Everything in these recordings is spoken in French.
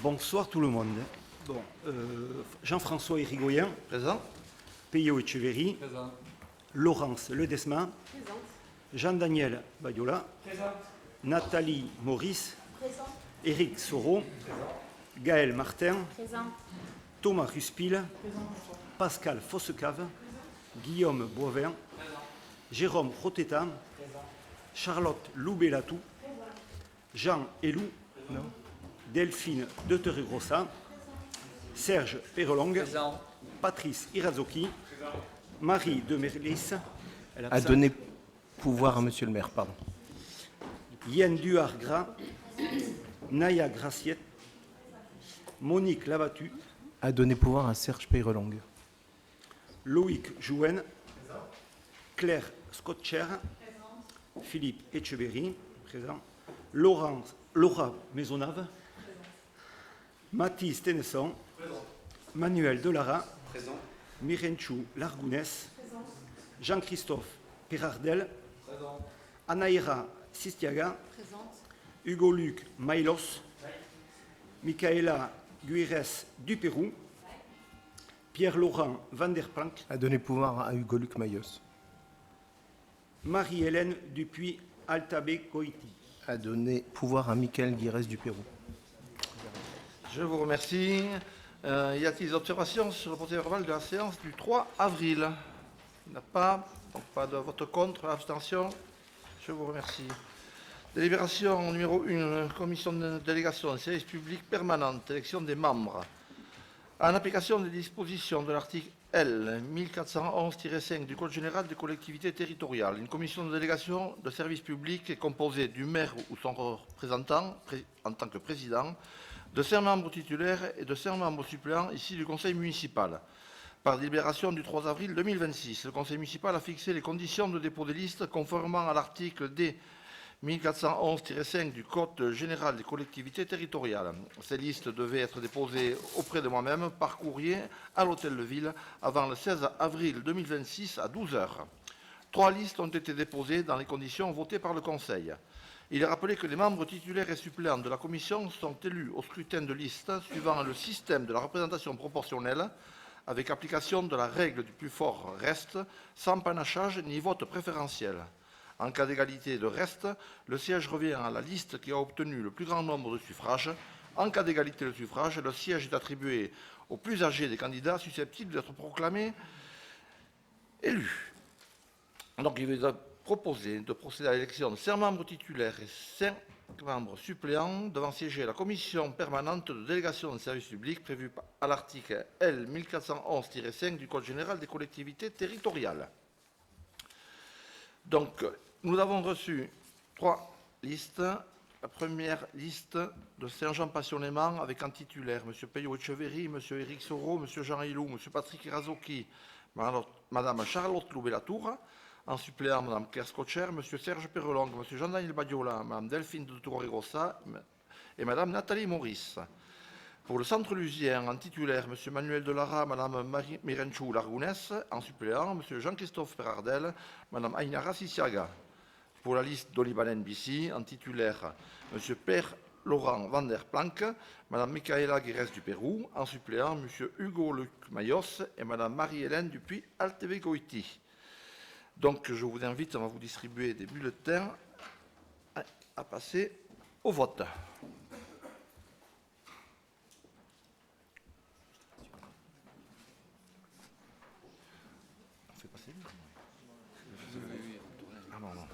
Bonsoir tout le monde. Bon, Jean-François Irigoyen, Présent. Peyo Echeverry, Présent. Laurence Ledesma, Présente. Jean-Daniel Bayola, Présent. Nathalie Maurice, Présent. Éric Soro, Gaël Martin, Présent. Thomas Ruspil, Pascal Fossecave, Guillaume Boivin, Jérôme Roteta, Charlotte Loubelatou, Jean Elou, Delphine Deuteri-Grossa, Serge Perelong, Présent. Patrice Irazoki, Marie de Merlis, À donner pouvoir à Monsieur le maire, pardon. Yen Duargra, Naya Graciette, Monique Labattu, À donner pouvoir à Serge Peyrelong. Loïc Jouen, Claire Scotcher, Philippe Etcheverry, présent, Laura Maisonnave, Mathis Tennesson, Manuel Delara, Mirenchou Largounès, Jean-Christophe Perardel, Anaïra Sistiaga, Présente. Hugo-Luc Maïlos, Michaela Guires du Pérou, Pierre-Laurent Van der Planck, À donner pouvoir à Hugo-Luc Mayos. Marie-Hélène Dupuis Altabé Coïti. À donner pouvoir à Michael Guirès du Pérou. Je vous remercie. Y a-t-il des observations sur le procès-verbal de la séance du 3 avril? Il n'y en a pas. Donc pas de vote contre, abstention. Je vous remercie. Délibération numéro 1, commission de délégation, service public permanente, élection des membres. En application des dispositions de l'article L. 1411-5 du Code général des collectivités territoriales, une commission de délégation de service public est composée du maire ou son représentant en tant que président, de 5 membres titulaires et de 5 membres suppléants issus du conseil municipal. Par délibération du 3 avril 2026, le conseil municipal a fixé les conditions de dépôt des listes conformément à l'article D. 1411-5 du Code général des collectivités territoriales. Ces listes devaient être déposées auprès de moi-même par courrier à l'hôtel de ville avant le 16 avril 2026 à 12 h. 3 listes ont été déposées dans les conditions votées par le Conseil. Il est rappelé que les membres titulaires et suppléants de la commission sont élus au scrutin de liste suivant le système de la représentation proportionnelle avec application de la règle du plus fort reste, sans panachage ni vote préférentiel. En cas d'égalité de reste, le siège revient à la liste qui a obtenu le plus grand nombre de suffrages. En cas d'égalité de suffrages, le siège est attribué au plus âgé des candidats susceptibles d'être proclamés élus. Donc il est proposé de procéder à l'élection de 5 membres titulaires et 5 membres suppléants devant siéger à la commission permanente de délégation de services publics prévue à l'article L. 1411-5 du Code général des collectivités territoriales. Donc, nous avons reçu 3 listes. La première liste de Saint-Jean-Passionnément avec en titulaire M. Peyo Echeverry, M. Éric Soro, M. Jean Hilou, M. Patrick Irazoki, Mme Charlotte Loubelatour, en suppléant Mme Claire Scotcher, M. Serge Perelong, M. Jean-Daniel Badiola, Mme Delphine Deuteri-Grossa et Mme Nathalie Maurice. Pour le centre lusien, en titulaire, M. Manuel Delara, Mme Mirenchou Largounès, en suppléant, M. Jean-Christophe Perardel, Mme Ainara Sissiaga. Pour la liste d'Olibanen-Bissy, en titulaire, M. Pierre-Laurent Van der Planck, Mme Michaela Guirès du Pérou, en suppléant, M. Hugo-Luc Mayos et Mme Marie-Hélène Dupuis Altevegoiti. Donc, je vous invite, on va vous distribuer des bulletins à passer au vote. Ah non, non.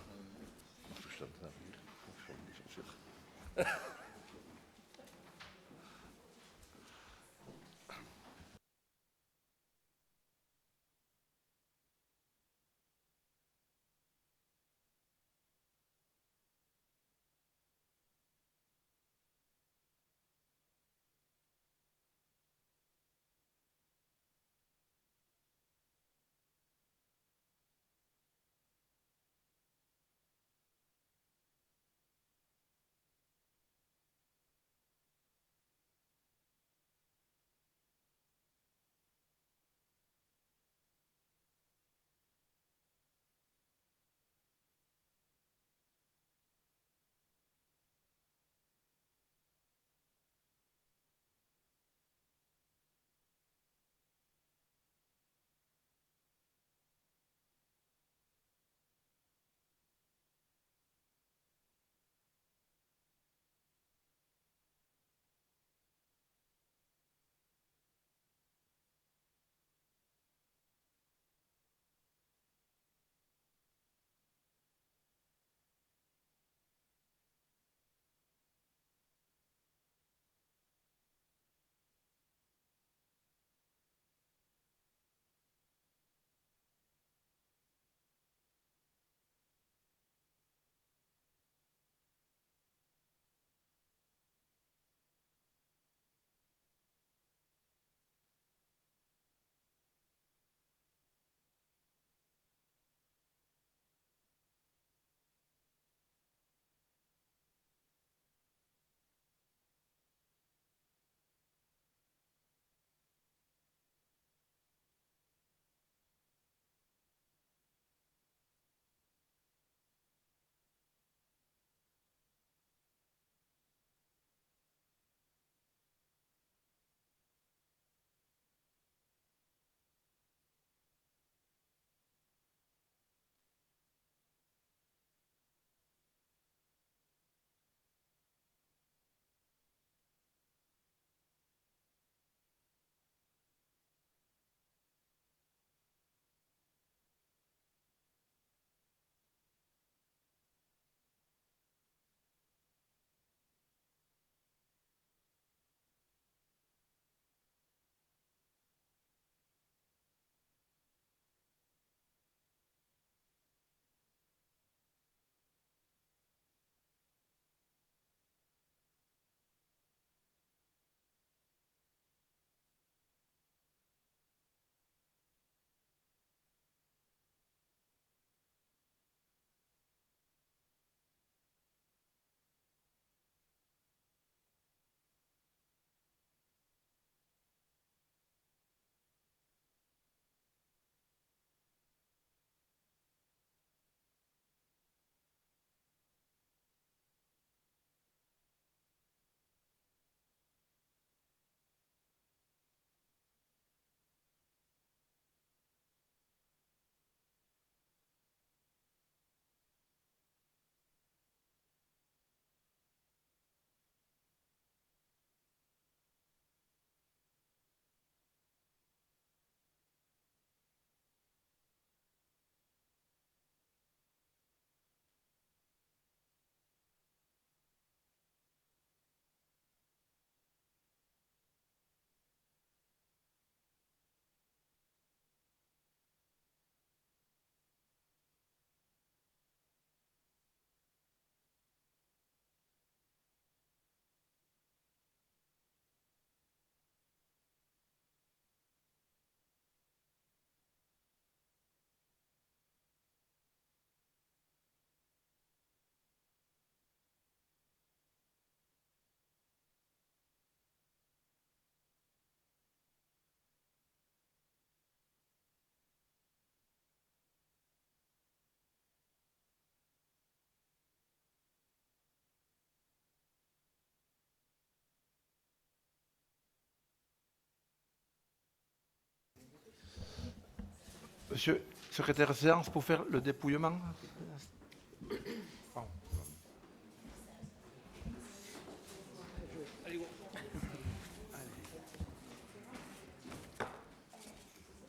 Monsieur le secrétaire de séance, pour faire le dépouillement.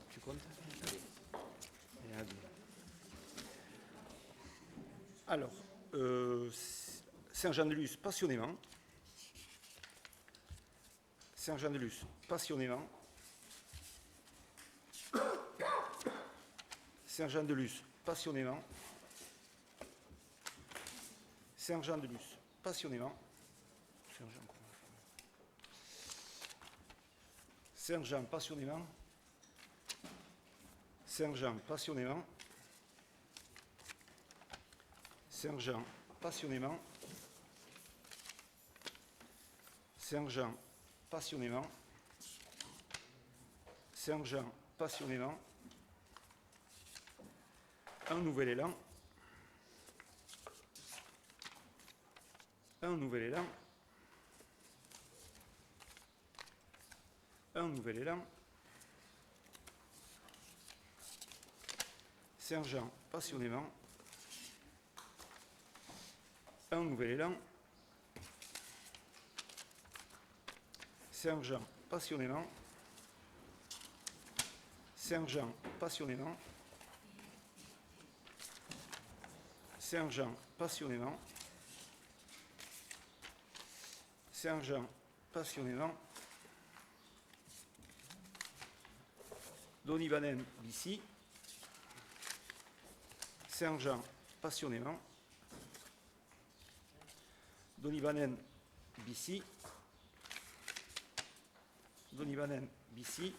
Tu comptes? Et un, deux. Alors, Saint-Jean-de-Luz, passionnément. Saint-Jean-de-Luz, passionnément. Saint-Jean-de-Luz, passionnément. Saint-Jean-de-Luz, passionnément. Saint-Jean, passionnément. Saint-Jean, passionnément. Saint-Jean, passionnément. Saint-Jean, passionnément. Saint-Jean, passionnément. Un nouvel élan. Un nouvel élan. Un nouvel élan. Saint-Jean, passionnément. Un nouvel élan. Saint-Jean, passionnément. Saint-Jean, passionnément. Saint-Jean, passionnément. Saint-Jean, passionnément. Donibanen, Bissy. Saint-Jean, passionnément. Donibanen, Bissy. Donibanen, Bissy.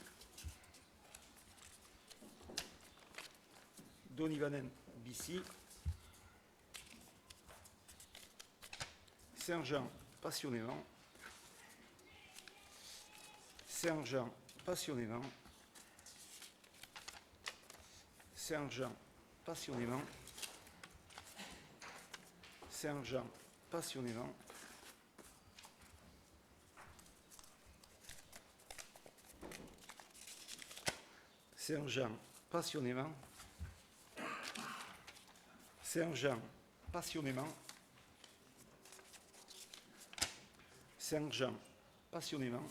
Donibanen, Bissy. Saint-Jean, passionnément. Saint-Jean, passionnément. Saint-Jean, passionnément. Saint-Jean, passionnément. Saint-Jean, passionnément. Saint-Jean, passionnément. Saint-Jean, passionnément.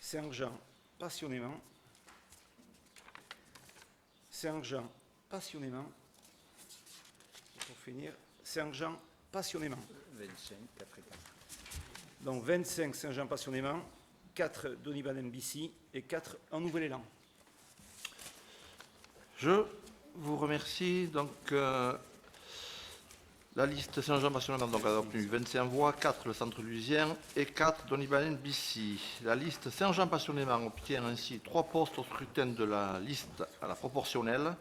Saint-Jean, passionnément. Saint-Jean, passionnément. Pour finir, Saint-Jean, passionnément. 25, 4 et 4. Donc 25 Saint-Jean, passionnément, 4 Donibanen, Bissy et 4 Un nouvel élan. Je vous remercie. Donc, la liste Saint-Jean passionnément donc, a obtenu 25 voix, 4 le centre lusien et 4 Donibanen, Bissy. La liste Saint-Jean passionnément obtient ainsi 3 postes au scrutin de la liste à la proportionnelle.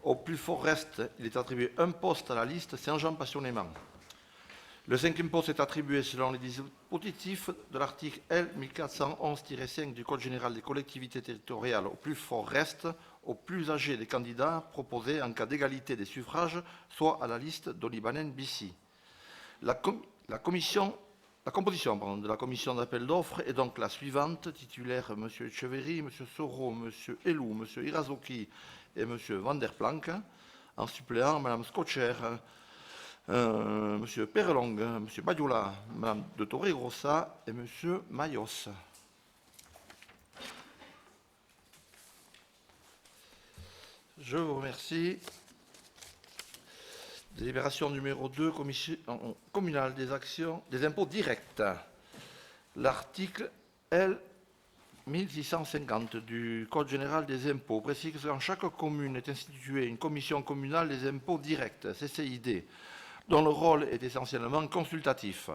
Au plus fort reste, il est attribué un poste à la liste Saint-Jean passionnément. Le 5e poste est attribué selon les dispositifs de l'article L 1411-5 du Code général des collectivités territoriales au plus fort reste, au plus âgé des candidats proposés en cas d'égalité des suffrages, soit à la liste Donibanen-Bissy. La composition de la commission d'appel d'offres est donc la suivante. Titulaire M. Echeverry, M. Soro, M. Elou, M. Irazoki et M. Van der Planck. En suppléant, Mme Scotcher, M. Perelong, M. Badiola, Mme de Torregrossa et M. Mayos. Je vous remercie. Délibération numéro 2, commission communale des actions, des impôts directs. L'article L 1650 du Code général des impôts précise que dans chaque commune est instituée une commission communale des impôts directs, CCID, dont le rôle est essentiellement consultatif.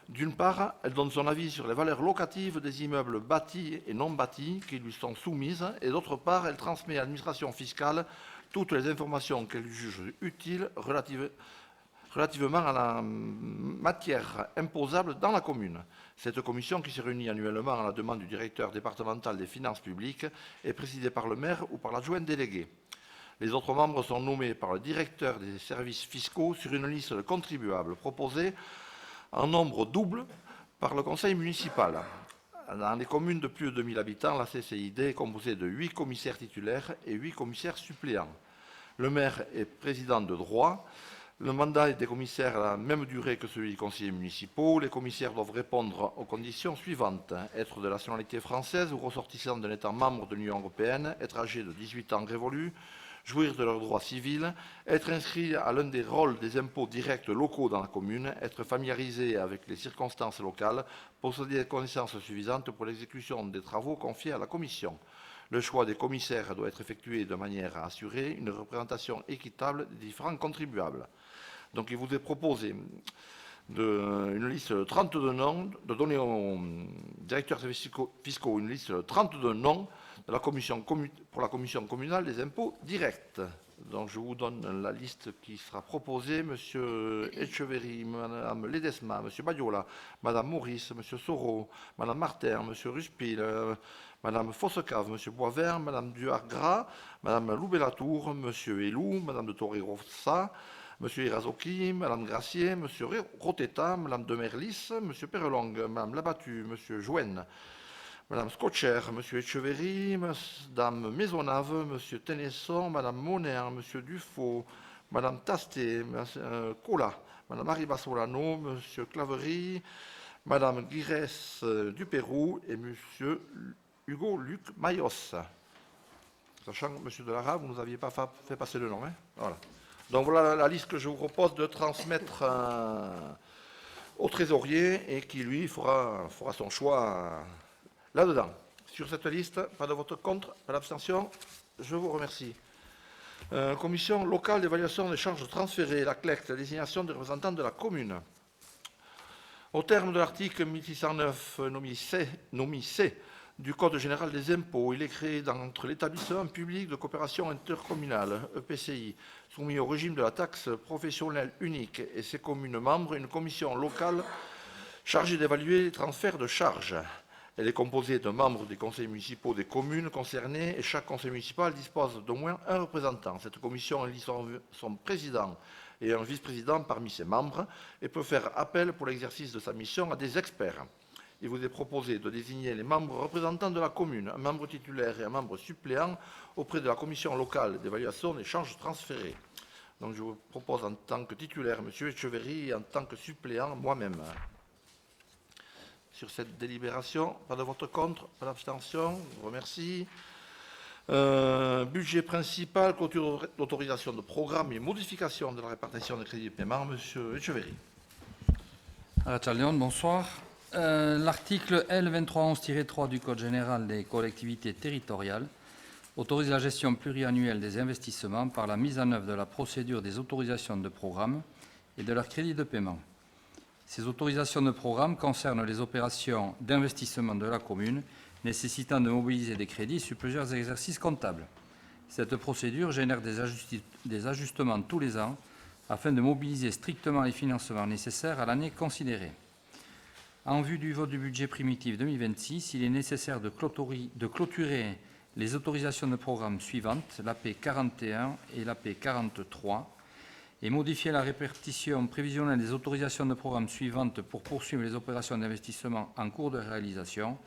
D'une part, elle donne son avis sur les valeurs locatives des immeubles bâtis et non bâtis qui lui sont soumises, et d'autre part, elle transmet à l'administration fiscale toutes les informations qu'elle juge utiles relativement à la matière imposable dans la commune. Cette commission, qui se réunit annuellement à la demande du directeur départemental des finances publiques, est présidée par le maire ou par l'adjoint délégué. Les autres membres sont nommés par le directeur des services fiscaux sur une liste de contribuables proposée en nombre double par le conseil municipal. Dans les communes de plus de 2000 habitants, la CCID est composée de 8 commissaires titulaires et 8 commissaires suppléants. Le maire est président de droit. Le mandat des commissaires a la même durée que celui des conseillers municipaux. Les commissaires doivent répondre aux conditions suivantes: être de nationalité française ou ressortissant d'un État membre de l'Union européenne, être âgé de 18 ans révolus, jouir de leurs droits civils, être inscrit à l'un des rôles des impôts directs locaux dans la commune, être familiarisé avec les circonstances locales, posséder des connaissances suffisantes pour l'exécution des travaux confiés à la commission. Le choix des commissaires doit être effectué de manière à assurer une représentation équitable des différents contribuables. Donc il vous est proposé une liste de 32 noms, de donner aux directeurs fiscaux une liste de 32 noms de la commission pour la commission communale des impôts directs. Donc je vous donne la liste qui sera proposée. M. Etcheverry, Mme Ledesma, M. Badiola, Mme Maurice, M. Soro, Mme Martin, M. Ruspil, Mme Fossecave, M. Boisvert, Mme Duargras, Mme Loubet-Latour, M. Elou, Mme de Torre-Rossa, M. Irazoki, Mme Gracier, M. Roteta, Mme de Merlis, M. Perelong, Mme Labattu, M. Jouen, Mme Scotcher, M. Etcheverry, Mme Maisonnave, M. Tennesson, Mme Moner, M. Dufaux, Mme Tasté, M. Cola, Mme Arriba Solano, M. Claverie, Mme Guirès du Pérou et M. Hugo Luc Mayos. Sachant que M. Delara, vous ne nous aviez pas fait passer le nom. Hein, voilà. Donc voilà la liste que je vous propose de transmettre au trésorier et qui, lui, fera son choix là-dedans. Sur cette liste, pas de vote contre, pas d'abstention. Je vous remercie. Commission locale d'évaluation des charges transférées, la CLECT, la désignation des représentants de la commune. Au terme de l'article 1609, nomi C, du Code général des impôts, il est créé entre l'établissement public de coopération intercommunale, EPCI, soumis au régime de la taxe professionnelle unique et ses communes membres, une commission locale chargée d'évaluer les transferts de charges. Elle est composée de membres des conseils municipaux des communes concernées et chaque conseil municipal dispose d'au moins un représentant. Cette commission élit son président et un vice-président parmi ses membres et peut faire appel pour l'exercice de sa mission à des experts. Il vous est proposé de désigner les membres représentants de la commune, un membre titulaire et un membre suppléant auprès de la commission locale d'évaluation des charges transférées. Donc je vous propose en tant que titulaire M. Etcheverry et en tant que suppléant moi-même. Sur cette délibération, pas de vote contre, pas d'abstention, je vous remercie. Budget principal, clôture d'autorisation de programme et modification de la répartition des crédits de paiement, M. Etcheverry. Lyon, bonsoir. L'article L2311-3 du Code général des collectivités territoriales autorise la gestion pluriannuelle des investissements par la mise en œuvre de la procédure des autorisations de programme et de leurs crédits de paiement. Ces autorisations de programme concernent les opérations d'investissement de la commune nécessitant de mobiliser des crédits sur plusieurs exercices comptables. Cette procédure génère des ajustements tous les ans afin de mobiliser strictement les financements nécessaires à l'année considérée. En vue du vote du budget primitif 2026, il est nécessaire de clôturer les autorisations de programme suivantes, l'AP 41 et l'AP 43, et modifier la répartition prévisionnelle des autorisations de programme suivantes pour poursuivre les opérations d'investissement en cours de réalisation,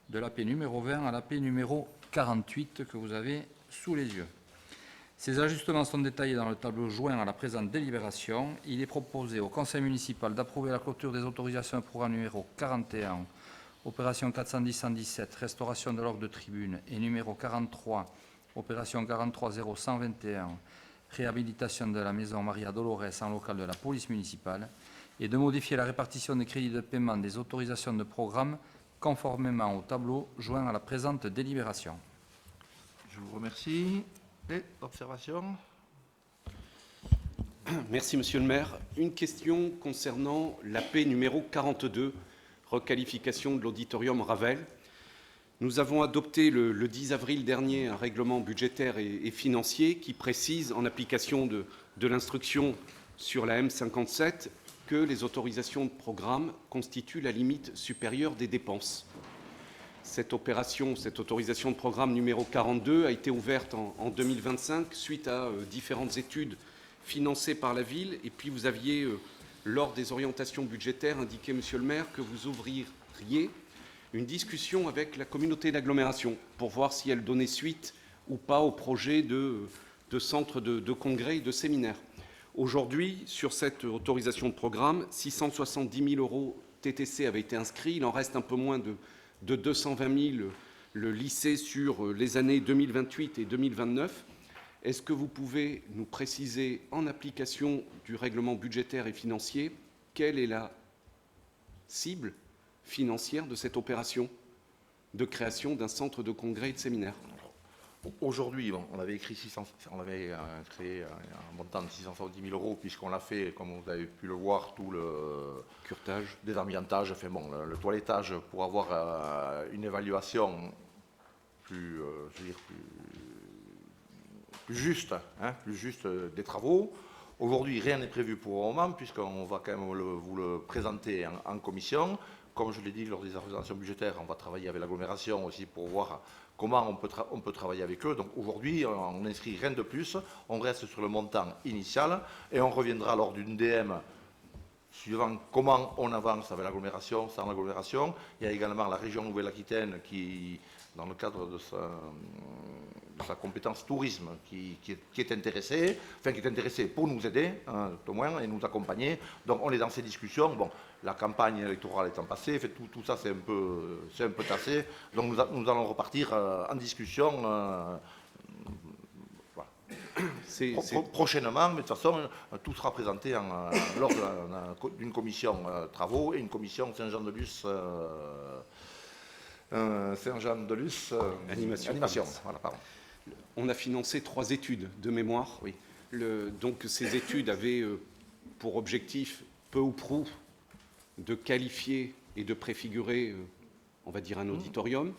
de l'AP numéro 20 à l'AP numéro 48 que vous avez sous les yeux. Ces ajustements sont détaillés dans le tableau joint à la présente délibération. Il est proposé au Conseil municipal d'approuver la clôture des autorisations de programme numéro 41, opération 410-117, restauration de l'orgue de tribune, et numéro 43, opération 43-0121, réhabilitation de la maison Maria Dolores en local de la police municipale, et de modifier la répartition des crédits de paiement des autorisations de programme conformément au tableau joint à la présente délibération. Je vous remercie. Et observations ? Merci, Monsieur le maire. Une question concernant l'AP numéro 42, requalification de l'auditorium Ravel. Nous avons adopté le 10 avril dernier un règlement budgétaire et financier qui précise, en application de l'instruction sur la M57, que les autorisations de programme constituent la limite supérieure des dépenses. Cette autorisation de programme numéro 42 a été ouverte en 2025 suite à différentes études financées par la ville. Et puis vous aviez, lors des orientations budgétaires, indiqué, Monsieur le maire, que vous ouvririez une discussion avec la communauté d'agglomération pour voir si elle donnait suite ou pas au projet de centre de congrès et de séminaire. Aujourd'hui, sur cette autorisation de programme, 670 000 € TTC avaient été inscrits. Il en reste un peu moins de 220 000 le lycée sur les années 2028 et 2029. Est-ce que vous pouvez nous préciser, en application du règlement budgétaire et financier, quelle est la cible financière de cette opération de création d'un centre de congrès et de séminaire? Aujourd'hui, on avait créé un montant de 670 000 €, puisqu'on l'a fait, comme vous avez pu le voir, tout le Curtage. désamiantage, enfin bon, le toilettage, pour avoir une évaluation plus juste des travaux. Aujourd'hui, rien n'est prévu pour le moment, puisqu'on va quand même vous le présenter en commission. Comme je l'ai dit lors des organisations budgétaires, on va travailler avec l'agglomération aussi pour voir comment on peut travailler avec eux. Donc aujourd'hui, on n'inscrit rien de plus, on reste sur le montant initial et on reviendra lors d'une DM suivant comment on avance avec l'agglomération, sans l'agglomération. Il y a également la région Nouvelle-Aquitaine qui, dans le cadre de sa compétence tourisme, qui est intéressée, pour nous aider, au moins, et nous accompagner. Donc on est dans ces discussions. Bon, la campagne électorale étant passée, tout ça c'est un peu tassé. Donc nous allons repartir en discussion prochainement, mais de toute façon, tout sera présenté lors d'une commission travaux et une commission Saint-Jean-de-Luz. Animation. Voilà, pardon. On a financé 3 études de mémoire. Oui. Donc ces études avaient pour objectif, peu ou prou, de qualifier et de préfigurer, on va dire, un auditorium,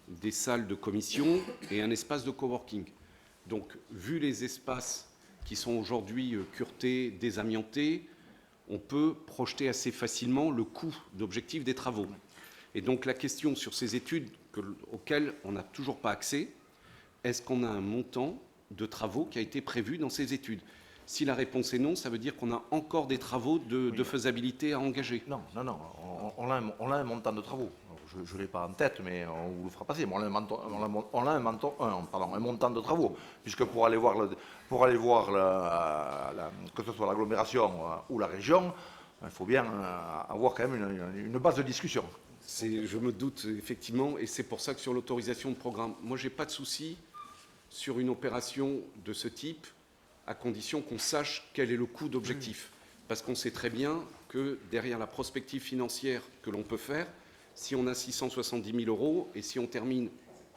des salles de commission et un espace de coworking. Donc, vu les espaces qui sont aujourd'hui curetés, désamiantés, on peut projeter assez facilement le coût d'objectif des travaux. Et donc, la question sur ces études auxquelles on n'a toujours pas accès, est-ce qu'on a un montant de travaux qui a été prévu dans ces études? Si la réponse est non, ça veut dire qu'on a encore des travaux de faisabilité à engager. Non, on a un montant de travaux. Je ne l'ai pas en tête, mais on vous le fera passer. Mais on a un montant de travaux, puisque pour aller voir que ce soit l'agglomération ou la région, il faut bien avoir quand même une base de discussion. Je me doute, effectivement, et c'est pour ça que sur l'autorisation de programme, moi, je n'ai pas de souci sur une opération de ce type, à condition qu'on sache quel est le coût d'objectif. Parce qu'on sait très bien que derrière la prospective financière que l'on peut faire, si on a 670 000 € et si on termine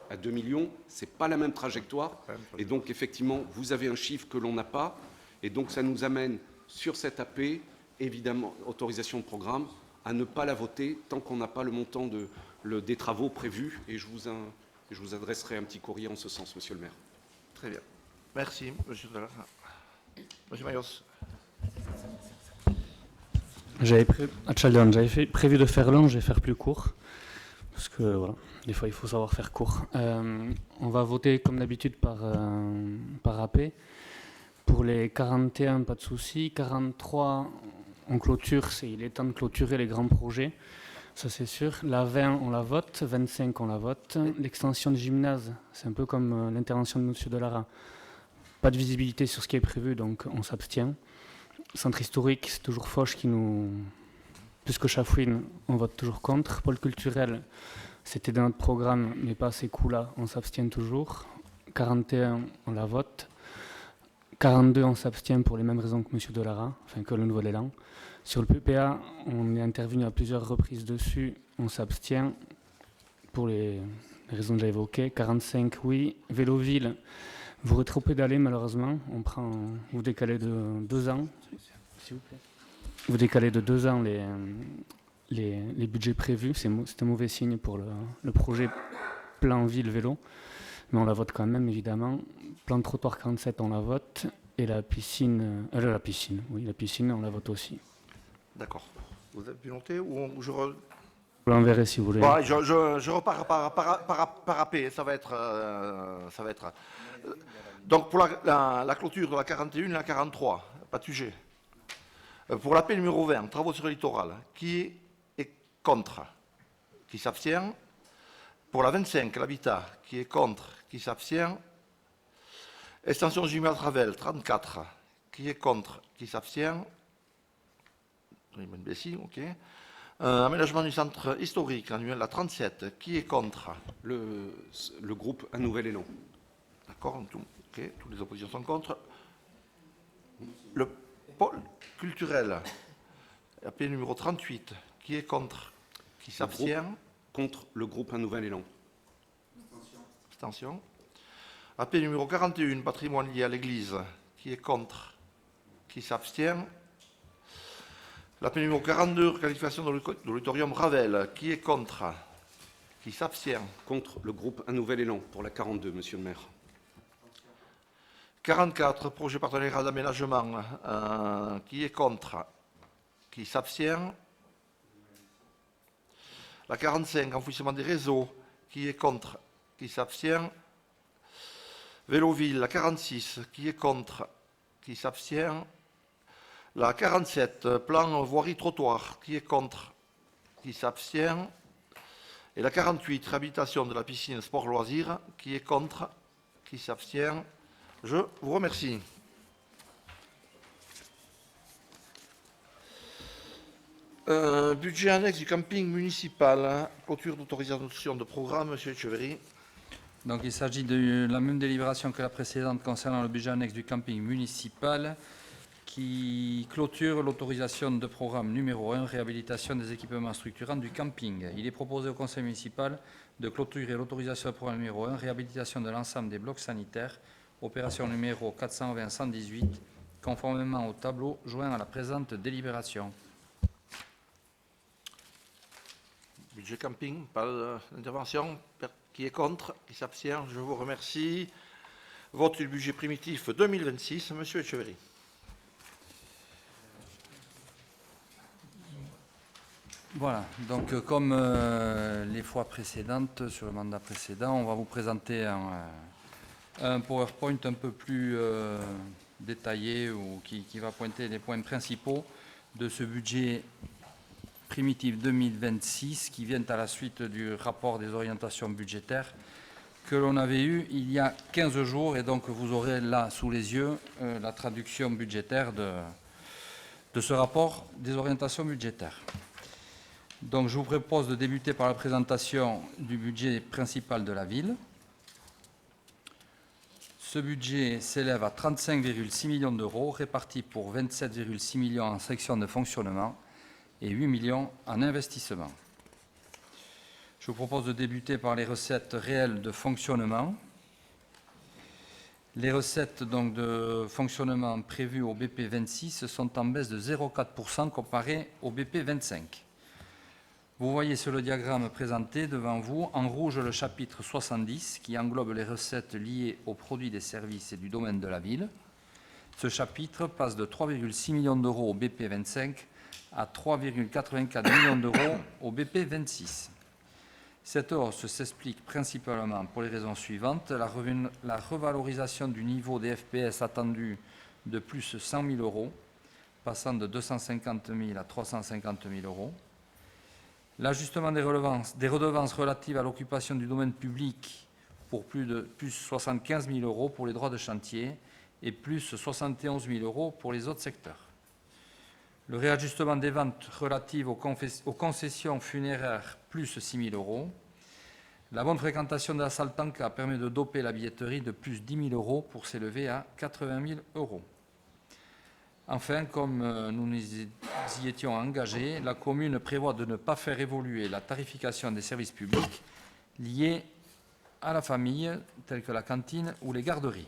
à 2 millions, ce n'est pas la même trajectoire. Et donc, effectivement, vous avez un chiffre que l'on n'a pas. Et donc, ça nous amène sur cette AP, évidemment, autorisation de programme, à ne pas la voter tant qu'on n'a pas le montant des travaux prévus. Et je vous adresserai un petit courrier en ce sens, monsieur le maire. Très bien. Merci, monsieur Delara. Monsieur Mayos. J'avais prévu de faire long, je vais faire plus court. Parce que voilà, des fois il faut savoir faire court. On va voter comme d'habitude par AP. Pour les 41, pas de souci. 43, on clôture, il est temps de clôturer les grands projets. Ça c'est sûr. La 20, on la vote. 25, on la vote. L'extension du gymnase, c'est un peu comme l'intervention de M. Delara. Pas de visibilité sur ce qui est prévu, donc on s'abstient. Centre historique, c'est toujours Foch qui nous... Plus que Chafouine, on vote toujours contre. Pôle culturel, c'était dans notre programme, mais pas à ces coups-là, on s'abstient toujours. 41, on la vote. 42, on s'abstient pour les mêmes raisons que M. Delara, enfin que le Nouvel Élan. Sur le PPA, on est intervenu à plusieurs reprises dessus, on s'abstient pour les raisons déjà évoquées. 45, oui. Véloville, vous rétropédalez malheureusement, vous décalez de 2 ans, s'il vous plaît. Vous décalez de 2 ans les budgets prévus, c'est un mauvais signe pour le projet plan ville vélo, mais on la vote quand même évidemment. Plan de trottoir 47, on la vote, et la piscine, on la vote aussi. D'accord. Vous avez pu noter ou je Vous l'enverrez si vous voulez. Bon, je repars par AP, ça va être... Donc pour la clôture de la 41 et la 43, pas de sujet. Pour l'AP numéro 20, travaux sur le littoral, qui est contre? qui s'abstient. Pour la 25, l'habitat, qui est contre, qui s'abstient. Extension Gimel Ravel, 34, qui est contre, qui s'abstient. Ok. Aménagement du centre historique annuel à 37, qui est contre? Le groupe Un Nouvel Élan. D'accord, ok, toutes les oppositions sont contre. Le pôle culturel, AP numéro 38, qui est contre? Qui s'abstient? Contre le groupe Un Nouvel Élan. Abstention. AP numéro 41, patrimoine lié à l'église, qui est contre? Qui s'abstient? L'AP numéro 42, qualification de l'auditorium Ravel, qui est contre? Qui s'abstient? Contre le groupe Un Nouvel Élan pour la 42, monsieur le maire. 44, projet partenariat d'aménagement, qui est contre? Qui s'abstient? La 45, enfouissement des réseaux, qui est contre? Qui s'abstient? Véloville, la 46, qui est contre? Qui s'abstient? La 47, plan voirie trottoir, qui est contre? Qui s'abstient? Et la 48, réhabilitation de la piscine sport loisirs, qui est contre? Qui s'abstient? Je vous remercie. Budget annexe du camping municipal, clôture d'autorisation de programme, M. Etcheverry. Donc il s'agit de la même délibération que la précédente concernant le budget annexe du camping municipal qui clôture l'autorisation de programme numéro 1, réhabilitation des équipements structurants du camping. Il est proposé au conseil municipal de clôturer l'autorisation de programme numéro 1, réhabilitation de l'ensemble des blocs sanitaires, opération numéro 420-118, conformément au tableau joint à la présente délibération. Budget camping, pas d'intervention. Qui est contre? Qui s'abstient? Je vous remercie. Vote du budget primitif 2026, M. Etcheverry. Voilà, donc comme les fois précédentes, sur le mandat précédent, on va vous présenter un PowerPoint un peu plus détaillé ou qui va pointer les points principaux de ce budget primitif 2026 qui vient à la suite du rapport des orientations budgétaires que l'on avait eu il y a 15 jours et donc vous aurez là sous les yeux la traduction budgétaire de ce rapport des orientations budgétaires. Donc je vous propose de débuter par la présentation du budget principal de la ville. Ce budget s'élève à 35,6 millions d'euros répartis pour 27,6 millions en section de fonctionnement et 8 millions en investissement. Je vous propose de débuter par les recettes réelles de fonctionnement. Les recettes donc, de fonctionnement prévues au BP 26 sont en baisse de 0,4% comparé au BP 25. Vous voyez sur le diagramme présenté devant vous, en rouge, le chapitre 70 qui englobe les recettes liées aux produits des services et du domaine de la ville. Ce chapitre passe de 3,6 millions d'euros au BP 25 à 3,84 millions d'euros au BP 26. Cette hausse s'explique principalement pour les raisons suivantes. La revalorisation du niveau des FPS attendu de plus 100 000 euros, passant de 250 000 à 350 000 euros. L'ajustement des redevances relatives à l'occupation du domaine public pour plus 75 000 euros pour les droits de chantier et plus 71 000 euros pour les autres secteurs. Le réajustement des ventes relatives aux concessions funéraires, plus 6 000 euros. La bonne fréquentation de la salle Tanka permet de doper la billetterie de plus 10 000 euros pour s'élever à 80 000 euros. Enfin, comme nous nous y étions engagés, la commune prévoit de ne pas faire évoluer la tarification des services publics liés à la famille, tels que la cantine ou les garderies.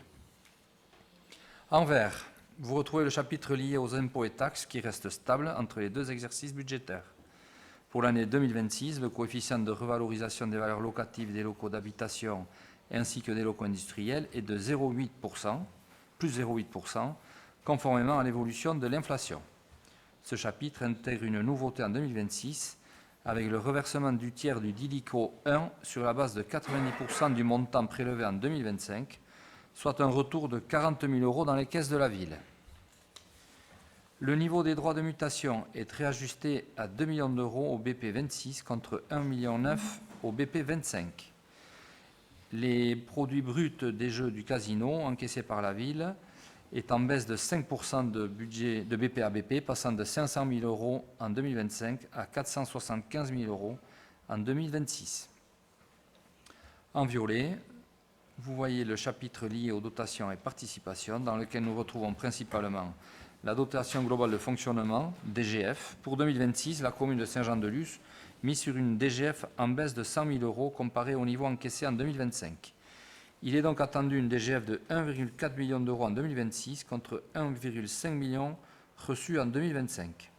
En vert, vous retrouvez le chapitre lié aux impôts et taxes qui reste stable entre les deux exercices budgétaires. Pour l'année 2026, le coefficient de revalorisation des valeurs locatives des locaux d'habitation ainsi que des locaux industriels est de 0,8%, plus 0,8%, conformément à l'évolution de l'inflation. Ce chapitre intègre une nouveauté en 2026 avec le reversement du tiers du DILICO 1 sur la base de 90% du montant prélevé en 2025, soit un retour de 40 000 euros dans les caisses de la ville. Le niveau des droits de mutation est réajusté à 2 millions d'euros au BP 26 contre 1,9 million au BP 25. Les produits bruts des jeux du casino encaissés par la ville est en baisse de 5% de budget de BP à BP, passant de 500 000 euros en 2025 à 475 000 euros en 2026. En violet, vous voyez le chapitre lié aux dotations et participations, dans lequel nous retrouvons principalement la dotation globale de fonctionnement, DGF. Pour 2026, la commune de Saint-Jean-de-Luz mise sur une DGF en baisse de 100 000 euros comparé au niveau encaissé en 2025. Il est donc attendu une DGF de 1,4 million d'euros en 2026 contre 1,5 million reçus en 2025.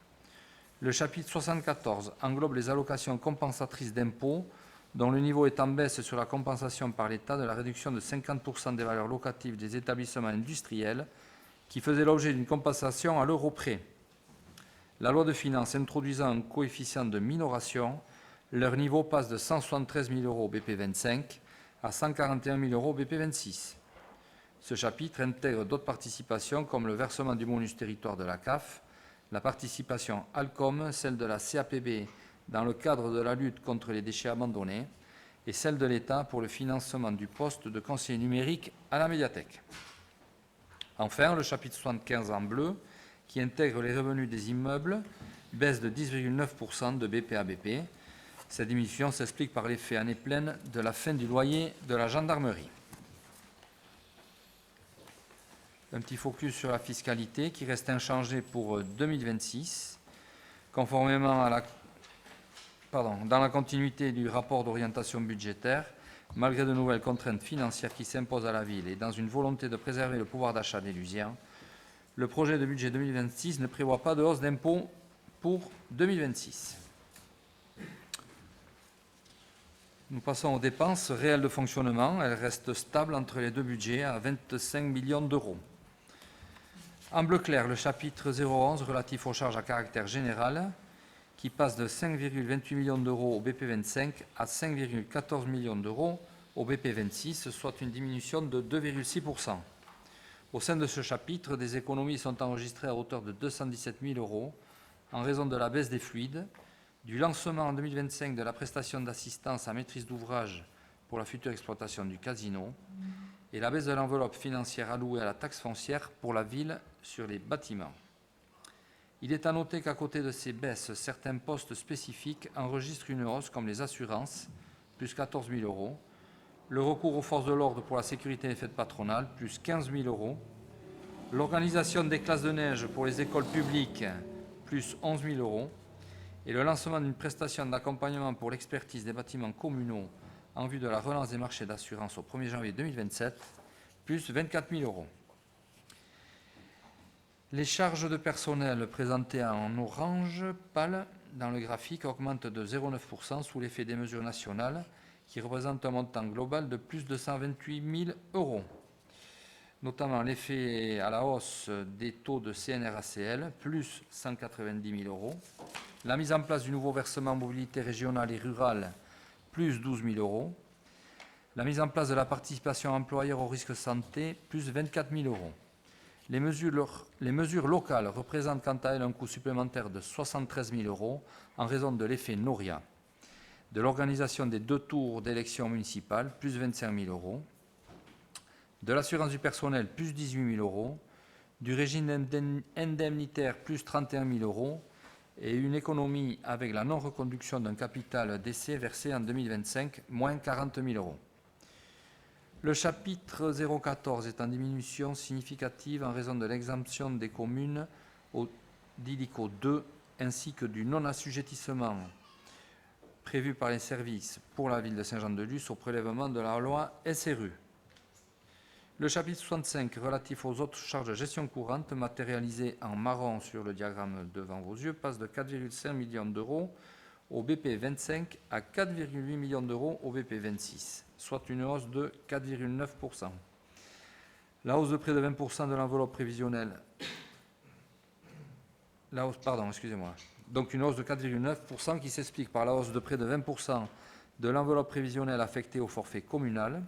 Le chapitre 74 englobe les allocations compensatrices d'impôts dont le niveau est en baisse sur la compensation par l'État de la réduction de 50% des valeurs locatives des établissements industriels qui faisaient l'objet d'une compensation à l'euro près. La loi de finances introduisant un coefficient de minoration, leur niveau passe de 173 000 euros au BP 25 à 141 000 euros au BP 26. Ce chapitre intègre d'autres participations comme le versement du bonus territoire de la CAF, la participation Alcom, celle de la CAPB dans le cadre de la lutte contre les déchets abandonnés et celle de l'État pour le financement du poste de conseiller numérique à la médiathèque. Enfin, le chapitre 75 en bleu, qui intègre les revenus des immeubles, baisse de 10,9% de BP à BP. Cette diminution s'explique par l'effet année pleine de la fin du loyer de la gendarmerie. Un petit focus sur la fiscalité qui reste inchangée pour 2026, conformément à dans la continuité du rapport d'orientation budgétaire, malgré de nouvelles contraintes financières qui s'imposent à la ville et dans une volonté de préserver le pouvoir d'achat des Lusiens, le projet de budget 2026 ne prévoit pas de hausse d'impôts pour 2026. Nous passons aux dépenses réelles de fonctionnement. Elles restent stables entre les deux budgets à 25 millions d'euros. En bleu clair, le chapitre 011 relatif aux charges à caractère général qui passe de 5,28 millions d'euros au BP 25 à 5,14 millions d'euros au BP 26, soit une diminution de 2,6%. Au sein de ce chapitre, des économies sont enregistrées à hauteur de 217 000 euros en raison de la baisse des fluides, du lancement en 2025 de la prestation d'assistance à maîtrise d'ouvrage pour la future exploitation du casino et la baisse de l'enveloppe financière allouée à la taxe foncière pour la ville sur les bâtiments. Il est à noter qu'à côté de ces baisses, certains postes spécifiques enregistrent une hausse comme les assurances, plus 14 000 euros, le recours aux forces de l'ordre pour la sécurité des fêtes patronales, plus 15 000 euros, l'organisation des classes de neige pour les écoles publiques, plus 11 000 euros, et le lancement d'une prestation d'accompagnement pour l'expertise des bâtiments communaux en vue de la relance des marchés d'assurance au 1er janvier 2027, plus 24 000 euros. Les charges de personnel présentées en orange pâle dans le graphique augmentent de 0,9% sous l'effet des mesures nationales qui représentent un montant global de plus de 128 000 euros. Notamment l'effet à la hausse des taux de CNRACL, plus 190 000 euros. La mise en place du nouveau versement mobilité régionale et rurale, plus 12 000 euros. La mise en place de la participation employeur au risque santé, plus 24 000 euros. Les mesures locales représentent quant à elles un coût supplémentaire de 73 000 euros en raison de l'effet Noria, de l'organisation des 2 tours d'élections municipales, plus 25 000 euros, de l'assurance du personnel, plus 18 000 euros, du régime indemnitaire, plus 31 000 euros, et une économie avec la non-reconduction d'un capital d'essai versé en 2025, moins 40 000 euros. Le chapitre 014 est en diminution significative en raison de l'exemption des communes au d'ILICO 2 ainsi que du non-assujettissement prévu par les services pour la ville de Saint-Jean-de-Luz au prélèvement de la loi SRU. Le chapitre 65 relatif aux autres charges de gestion courante matérialisées en marron sur le diagramme devant vos yeux passe de 4,5 millions d'euros au BP 25 à 4,8 millions d'euros au BP 26, soit une hausse de 4,9%. La hausse de près de 20% de l'enveloppe prévisionnelle. Donc une hausse de 4,9% qui s'explique par la hausse de près de 20% de l'enveloppe prévisionnelle affectée au forfait communal,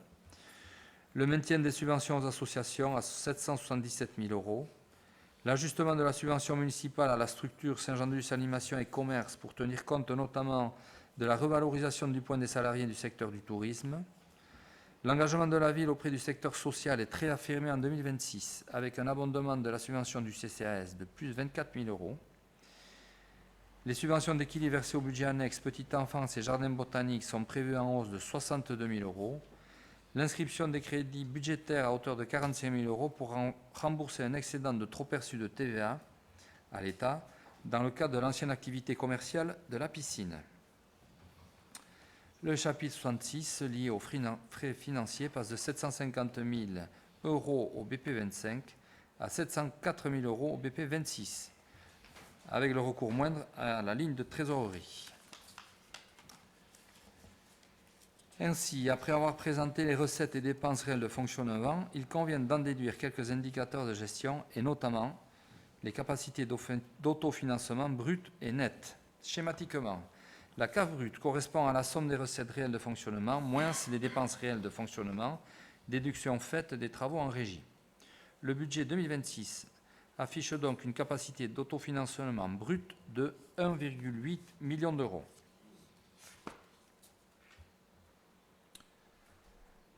le maintien des subventions aux associations à 777 000 euros, L'ajustement de la subvention municipale à la structure Saint-Jean-de-Luz Animation et Commerce pour tenir compte notamment de la revalorisation du point des salariés du secteur du tourisme. L'engagement de la ville auprès du secteur social est réaffirmé en 2026 avec un abondement de la subvention du CCAS de plus de 24 000 €. Les subventions d'équilibre versées au budget annexe Petite Enfance et Jardin Botanique sont prévues en hausse de 62 000 €. L'inscription des crédits budgétaires à hauteur de 45 000 € pour rembourser un excédent de trop perçu de TVA à l'État dans le cadre de l'ancienne activité commerciale de la piscine. Le chapitre 66, lié aux frais financiers, passe de 750 000 € au BP 25 à 704 000 € au BP 26, avec le recours moindre à la ligne de trésorerie. Ainsi, après avoir présenté les recettes et dépenses réelles de fonctionnement, il convient d'en déduire quelques indicateurs de gestion et notamment les capacités d'autofinancement brutes et nettes. Schématiquement, la CAF brute correspond à la somme des recettes réelles de fonctionnement moins les dépenses réelles de fonctionnement, déduction faite des travaux en régie. Le budget 2026 affiche donc une capacité d'autofinancement brut de 1,8 million d'euros.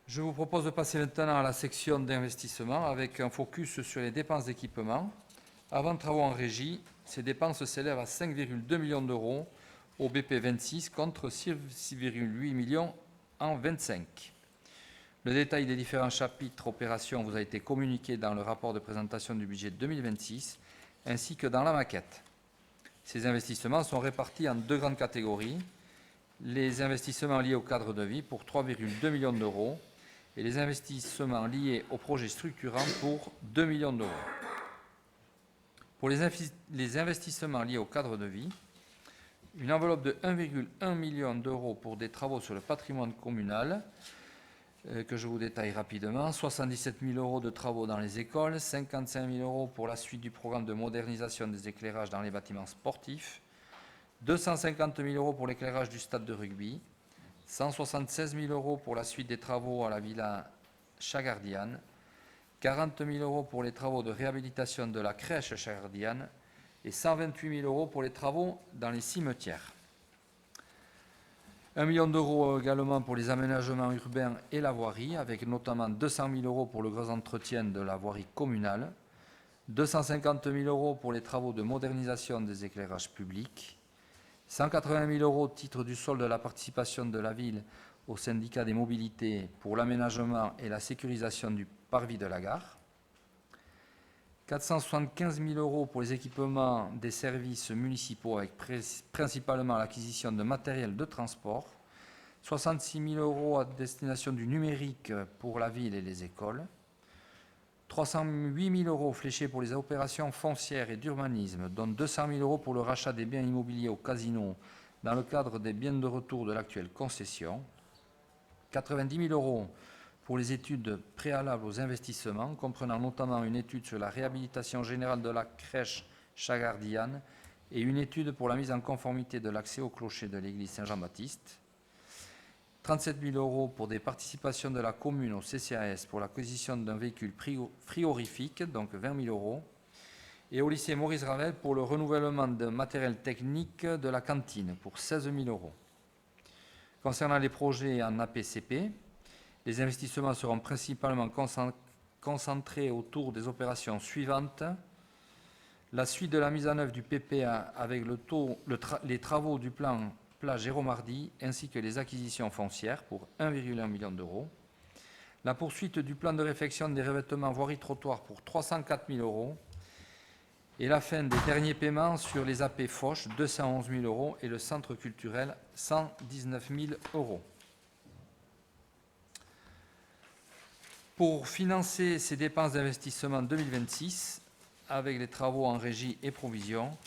Je vous propose de passer maintenant à la section d'investissement avec un focus sur les dépenses d'équipement. Avant travaux en régie, ces dépenses s'élèvent à 5,2 millions d'euros au BP 26 contre 6,8 millions en 25. Le détail des différents chapitres opérations vous a été communiqué dans le rapport de présentation du budget 2026 ainsi que dans la maquette. Ces investissements sont répartis en deux grandes catégories. Les investissements liés au cadre de vie pour 3,2 millions d'euros et les investissements liés aux projets structurants pour 2 millions d'euros. Pour les investissements liés au cadre de vie, une enveloppe de 1,1 million d'euros pour des travaux sur le patrimoine communal, que je vous détaille rapidement, 77 000 € de travaux dans les écoles, 55 000 € pour la suite du programme de modernisation des éclairages dans les bâtiments sportifs, 250 000 € pour l'éclairage du stade de rugby, 176 000 € pour la suite des travaux à la villa Chagardiane, 40 000 € pour les travaux de réhabilitation de la crèche Chagardiane et 128 000 € pour les travaux dans les cimetières. 1 million d'euros également pour les aménagements urbains et la voirie, avec notamment 200 000 € pour le gros entretien de la voirie communale, 250 000 € pour les travaux de modernisation des éclairages publics, 180 000 € au titre du solde de la participation de la ville au syndicat des mobilités pour l'aménagement et la sécurisation du parvis de la gare, 475 000 € pour les équipements des services municipaux avec principalement l'acquisition de matériel de transport, 66 000 € à destination du numérique pour la ville et les écoles, 308 000 € fléchés pour les opérations foncières et d'urbanisme, dont 200 000 € pour le rachat des biens immobiliers au casino dans le cadre des biens de retour de l'actuelle concession, 90 000 € pour les études préalables aux investissements, comprenant notamment une étude sur la réhabilitation générale de la crèche Chagardiane et une étude pour la mise en conformité de l'accès au clocher de l'église Saint-Jean-Baptiste, 37 000 € pour des participations de la commune au CCAS pour l'acquisition d'un véhicule frigorifique, donc 20 000 €, et au lycée Maurice Ravel pour le renouvellement de matériel technique de la cantine pour 16 000 €. Concernant les projets en APCP, les investissements seront principalement concentrés autour des opérations suivantes. La suite de la mise en œuvre du PPA avec les travaux du plan plage Jérôme Hardy ainsi que les acquisitions foncières pour 1,1 million d'euros. La poursuite du plan de réfection des revêtements voirie-trottoir pour 304 000 € et la fin des derniers paiements sur les AP Foch, 211 000 € et le centre culturel, 119 000 €. Pour financer ces dépenses d'investissement 2026, avec les travaux en régie et provision,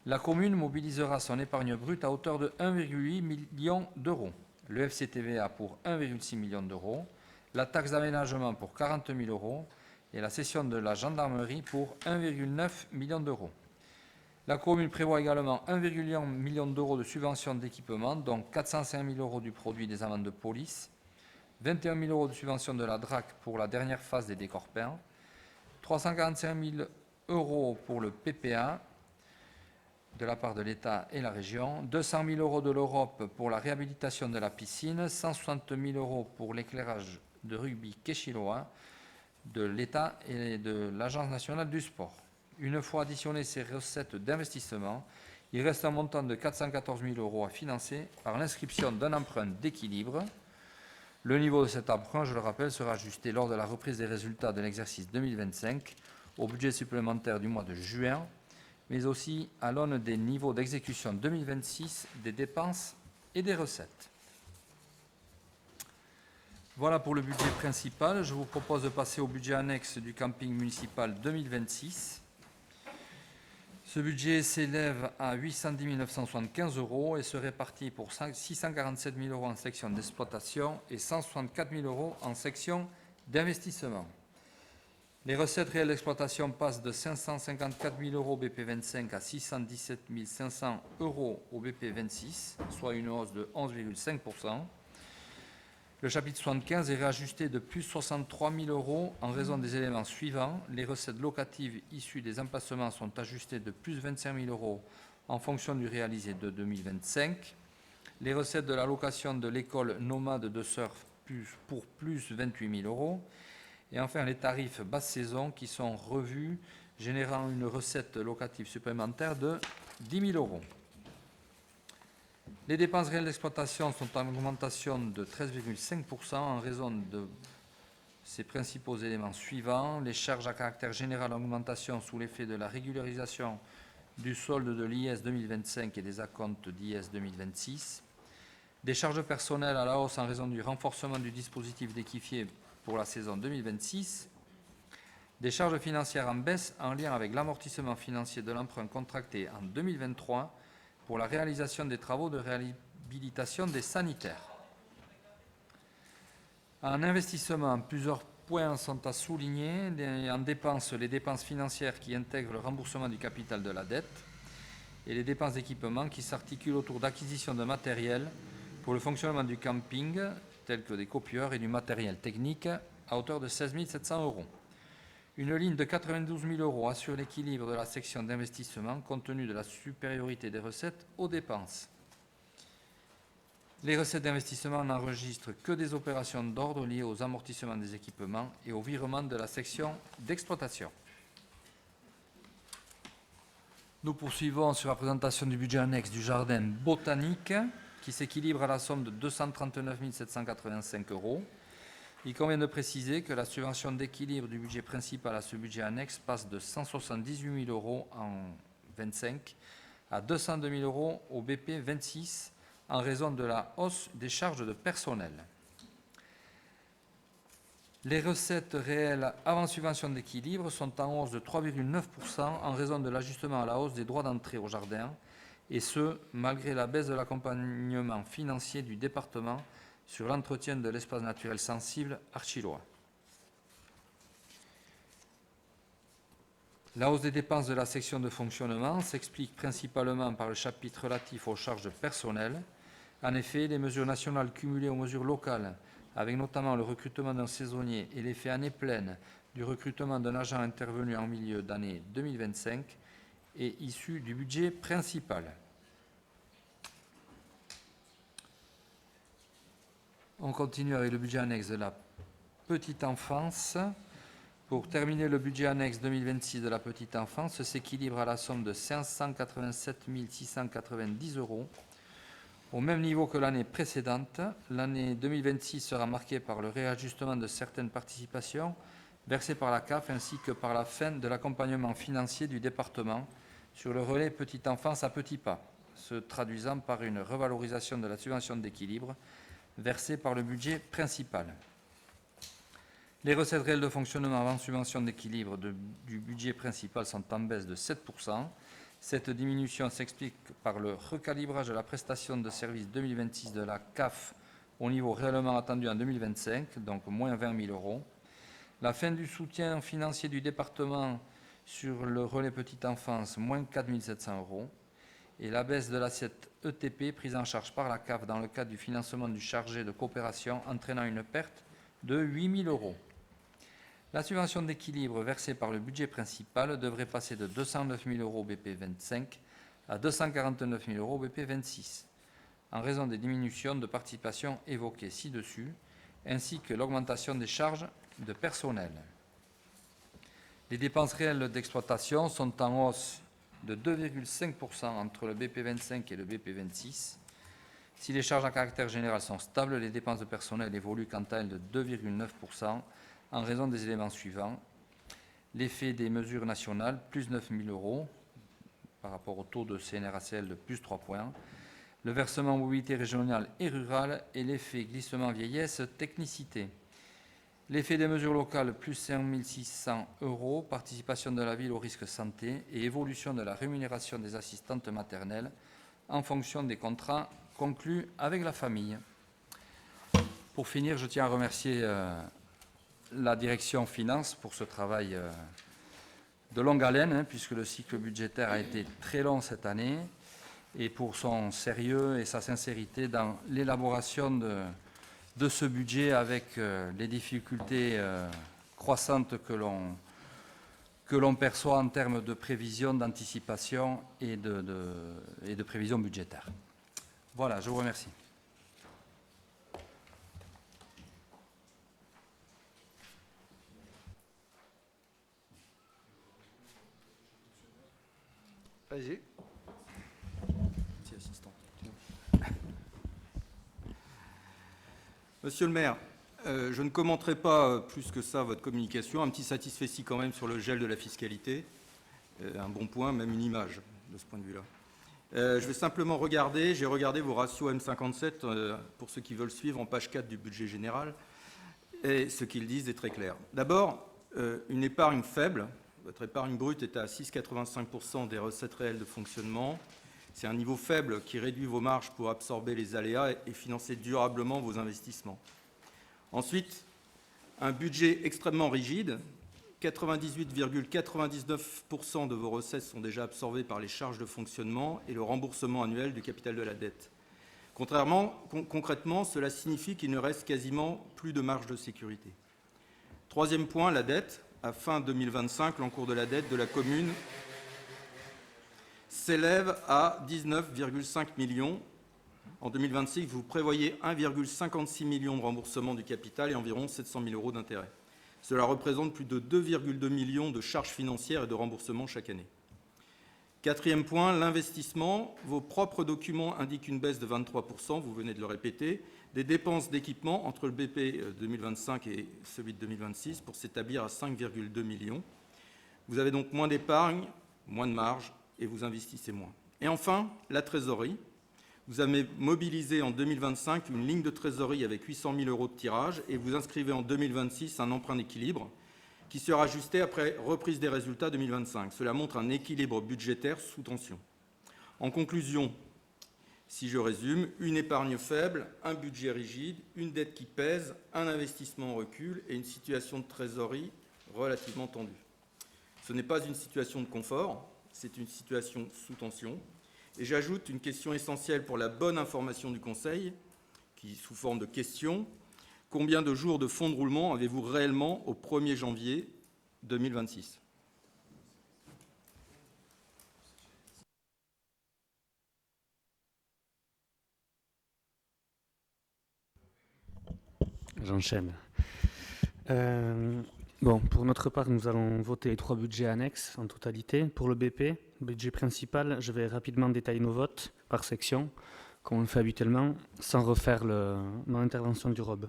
la commune mobilisera son épargne brute à hauteur de 1,8 million d'euros, le FCTVA pour 1,6 million d'euros, la taxe d'aménagement pour 40 000 € et la cession de la gendarmerie pour 1,9 million d'euros. La commune prévoit également 1,1 million d'euros de subventions d'équipement, dont 405 000 € du produit des amendes de police, 21 000 € de subvention de la DRAC pour la dernière phase des décors peints, 345 000 € pour le PPA de la part de l'État et la région, 200 000 € de l'Europe pour la réhabilitation de la piscine, 160 000 € pour l'éclairage de rugby Keshiloa de l'État et de l'Agence nationale du sport. Une fois additionnées ces recettes d'investissement, il reste un montant de 414 000 € à financer par l'inscription d'un emprunt d'équilibre. Le niveau de cet emprunt, je le rappelle, sera ajusté lors de la reprise des résultats de l'exercice 2025 au budget supplémentaire du mois de juin, mais aussi à l'aune des niveaux d'exécution 2026 des dépenses et des recettes. Voilà pour le budget principal. Je vous propose de passer au budget annexe du camping municipal 2026. Ce budget s'élève à 810 975 € et se répartit pour 647 000 € en section d'exploitation et 164 000 € en section d'investissement. Les recettes réelles d'exploitation passent de 554 000 € au BP25 à 617 500 € au BP26, soit une hausse de 11,5 %. Le chapitre 75 est réajusté de plus 63 000 € en raison des éléments suivants. Les recettes locatives issues des emplacements sont ajustées de plus 25 000 € en fonction du réalisé de 2025. Les recettes de la location de l'école nomade de surf pour plus 28 000 €. Et enfin, les tarifs basse saison qui sont revus, générant une recette locative supplémentaire de 10 000 €. Les dépenses réelles d'exploitation sont en augmentation de 13,5 % en raison de ces principaux éléments suivants. Les charges à caractère général en augmentation sous l'effet de la régularisation du solde de l'IS 2025 et des acomptes d'IS 2026. Des charges personnelles à la hausse en raison du renforcement du dispositif d'équipier pour la saison 2026, des charges financières en baisse en lien avec l'amortissement financier de l'emprunt contracté en 2023 pour la réalisation des travaux de réhabilitation des sanitaires. En investissement, plusieurs points sont à souligner. En dépenses, les dépenses financières qui intègrent le remboursement du capital de la dette et les dépenses d'équipement qui s'articulent autour d'acquisition de matériel pour le fonctionnement du camping, tels que des copieurs et du matériel technique, à hauteur de 16 700 €. Une ligne de 92 000 € assure l'équilibre de la section d'investissement compte tenu de la supériorité des recettes aux dépenses. Les recettes d'investissement n'enregistrent que des opérations d'ordre liées aux amortissements des équipements et au virement de la section d'exploitation. Nous poursuivons sur la présentation du budget annexe du jardin botanique qui s'équilibre à la somme de 239 785 €. Il convient de préciser que la subvention d'équilibre du budget principal à ce budget annexe passe de 178 000 € en 25 à 202 000 € au BP 26 en raison de la hausse des charges de personnel. Les recettes réelles avant subvention d'équilibre sont en hausse de 3,9 % en raison de l'ajustement à la hausse des droits d'entrée au jardin, et ce, malgré la baisse de l'accompagnement financier du département sur l'entretien de l'espace naturel sensible Archilois. La hausse des dépenses de la section de fonctionnement s'explique principalement par le chapitre relatif aux charges personnelles. En effet, les mesures nationales cumulées aux mesures locales, avec notamment le recrutement d'un saisonnier et l'effet année pleine du recrutement d'un agent intervenu en milieu d'année 2025, est issu du budget principal. On continue avec le budget annexe de la petite enfance. Pour terminer, le budget annexe 2026 de la petite enfance s'équilibre à la somme de 587 690 €, au même niveau que l'année précédente. L'année 2026 sera marquée par le réajustement de certaines participations versées par la CAF ainsi que par la fin de l'accompagnement financier du département sur le relais petite enfance à petits pas, se traduisant par une revalorisation de la subvention d'équilibre versée par le budget principal. Les recettes réelles de fonctionnement avant subvention d'équilibre du budget principal sont en baisse de 7 %. Cette diminution s'explique par le recalibrage de la prestation de service 2026 de la CAF au niveau réellement attendu en 2025, donc moins 20 000 €. La fin du soutien financier du département sur le relais petite enfance, moins 4 700 €. Et la baisse de l'assiette ETP prise en charge par la CAF dans le cadre du financement du chargé de coopération entraînant une perte de 8 000 €. La subvention d'équilibre versée par le budget principal devrait passer de 209 000 € au BP 25 à 249 000 € au BP 26, en raison des diminutions de participation évoquées ci-dessus, ainsi que l'augmentation des charges de personnel. Les dépenses réelles d'exploitation sont en hausse de 2,5% entre le BP 25 et le BP 26. Si les charges à caractère général sont stables, les dépenses de personnel évoluent quant à elles de 2,9% en raison des éléments suivants. L'effet des mesures nationales, plus 9 000 € par rapport au taux de CNRACL de plus 3 points. Le versement mobilité régionale et rurale et l'effet glissement vieillesse technicité. L'effet des mesures locales, plus 5 600 €, participation de la ville au risque santé et évolution de la rémunération des assistantes maternelles en fonction des contrats conclus avec la famille. Pour finir, je tiens à remercier la direction finance pour ce travail de longue haleine, puisque le cycle budgétaire a été très long cette année, et pour son sérieux et sa sincérité dans l'élaboration de ce budget avec les difficultés croissantes que l'on perçoit en termes de prévision, d'anticipation et de prévision budgétaire. Voilà, je vous remercie. Allez-y. Monsieur le maire, je ne commenterai pas plus que ça votre communication. Un petit satisfecit quand même sur le gel de la fiscalité. Un bon point, même une image de ce point de vue-là. Je vais simplement regarder, j'ai regardé vos ratios M57 pour ceux qui veulent suivre en page 4 du budget général. Et ce qu'ils disent est très clair. D'abord, une épargne faible. Votre épargne brute est à 6,85% des recettes réelles de fonctionnement. C'est un niveau faible qui réduit vos marges pour absorber les aléas et financer durablement vos investissements. Ensuite, un budget extrêmement rigide. 98,99% de vos recettes sont déjà absorbées par les charges de fonctionnement et le remboursement annuel du capital de la dette. Concrètement, cela signifie qu'il ne reste quasiment plus de marge de sécurité. Troisième point, la dette. À fin 2025, l'encours de la dette de la commune s'élève à 19,5 millions. En 2026, vous prévoyez 1,56 million de remboursement du capital et environ 700 000 € d'intérêts. Cela représente plus de 2,2 millions de charges financières et de remboursements chaque année. Quatrième point, l'investissement. Vos propres documents indiquent une baisse de 23%, vous venez de le répéter, des dépenses d'équipement entre le BP 2025 et celui de 2026 pour s'établir à 5,2 millions. Vous avez donc moins d'épargne, moins de marge et vous investissez moins. Et enfin, la trésorerie. Vous avez mobilisé en 2025 une ligne de trésorerie avec 800 000 € de tirage et vous inscrivez en 2026 un emprunt d'équilibre qui sera ajusté après reprise des résultats 2025. Cela montre un équilibre budgétaire sous tension. En conclusion, si je résume, une épargne faible, un budget rigide, une dette qui pèse, un investissement en recul et une situation de trésorerie relativement tendue. Ce n'est pas une situation de confort, c'est une situation sous tension. Et j'ajoute une question essentielle pour la bonne information du Conseil, qui sous forme de question. Combien de jours de fonds de roulement avez-vous réellement au 1er janvier 2026 ? J'enchaîne. Bon, pour notre part, nous allons voter les 3 budgets annexes en totalité. Pour le BP, budget principal, je vais rapidement détailler nos votes par section, comme on le fait habituellement, sans refaire mon intervention du ROB.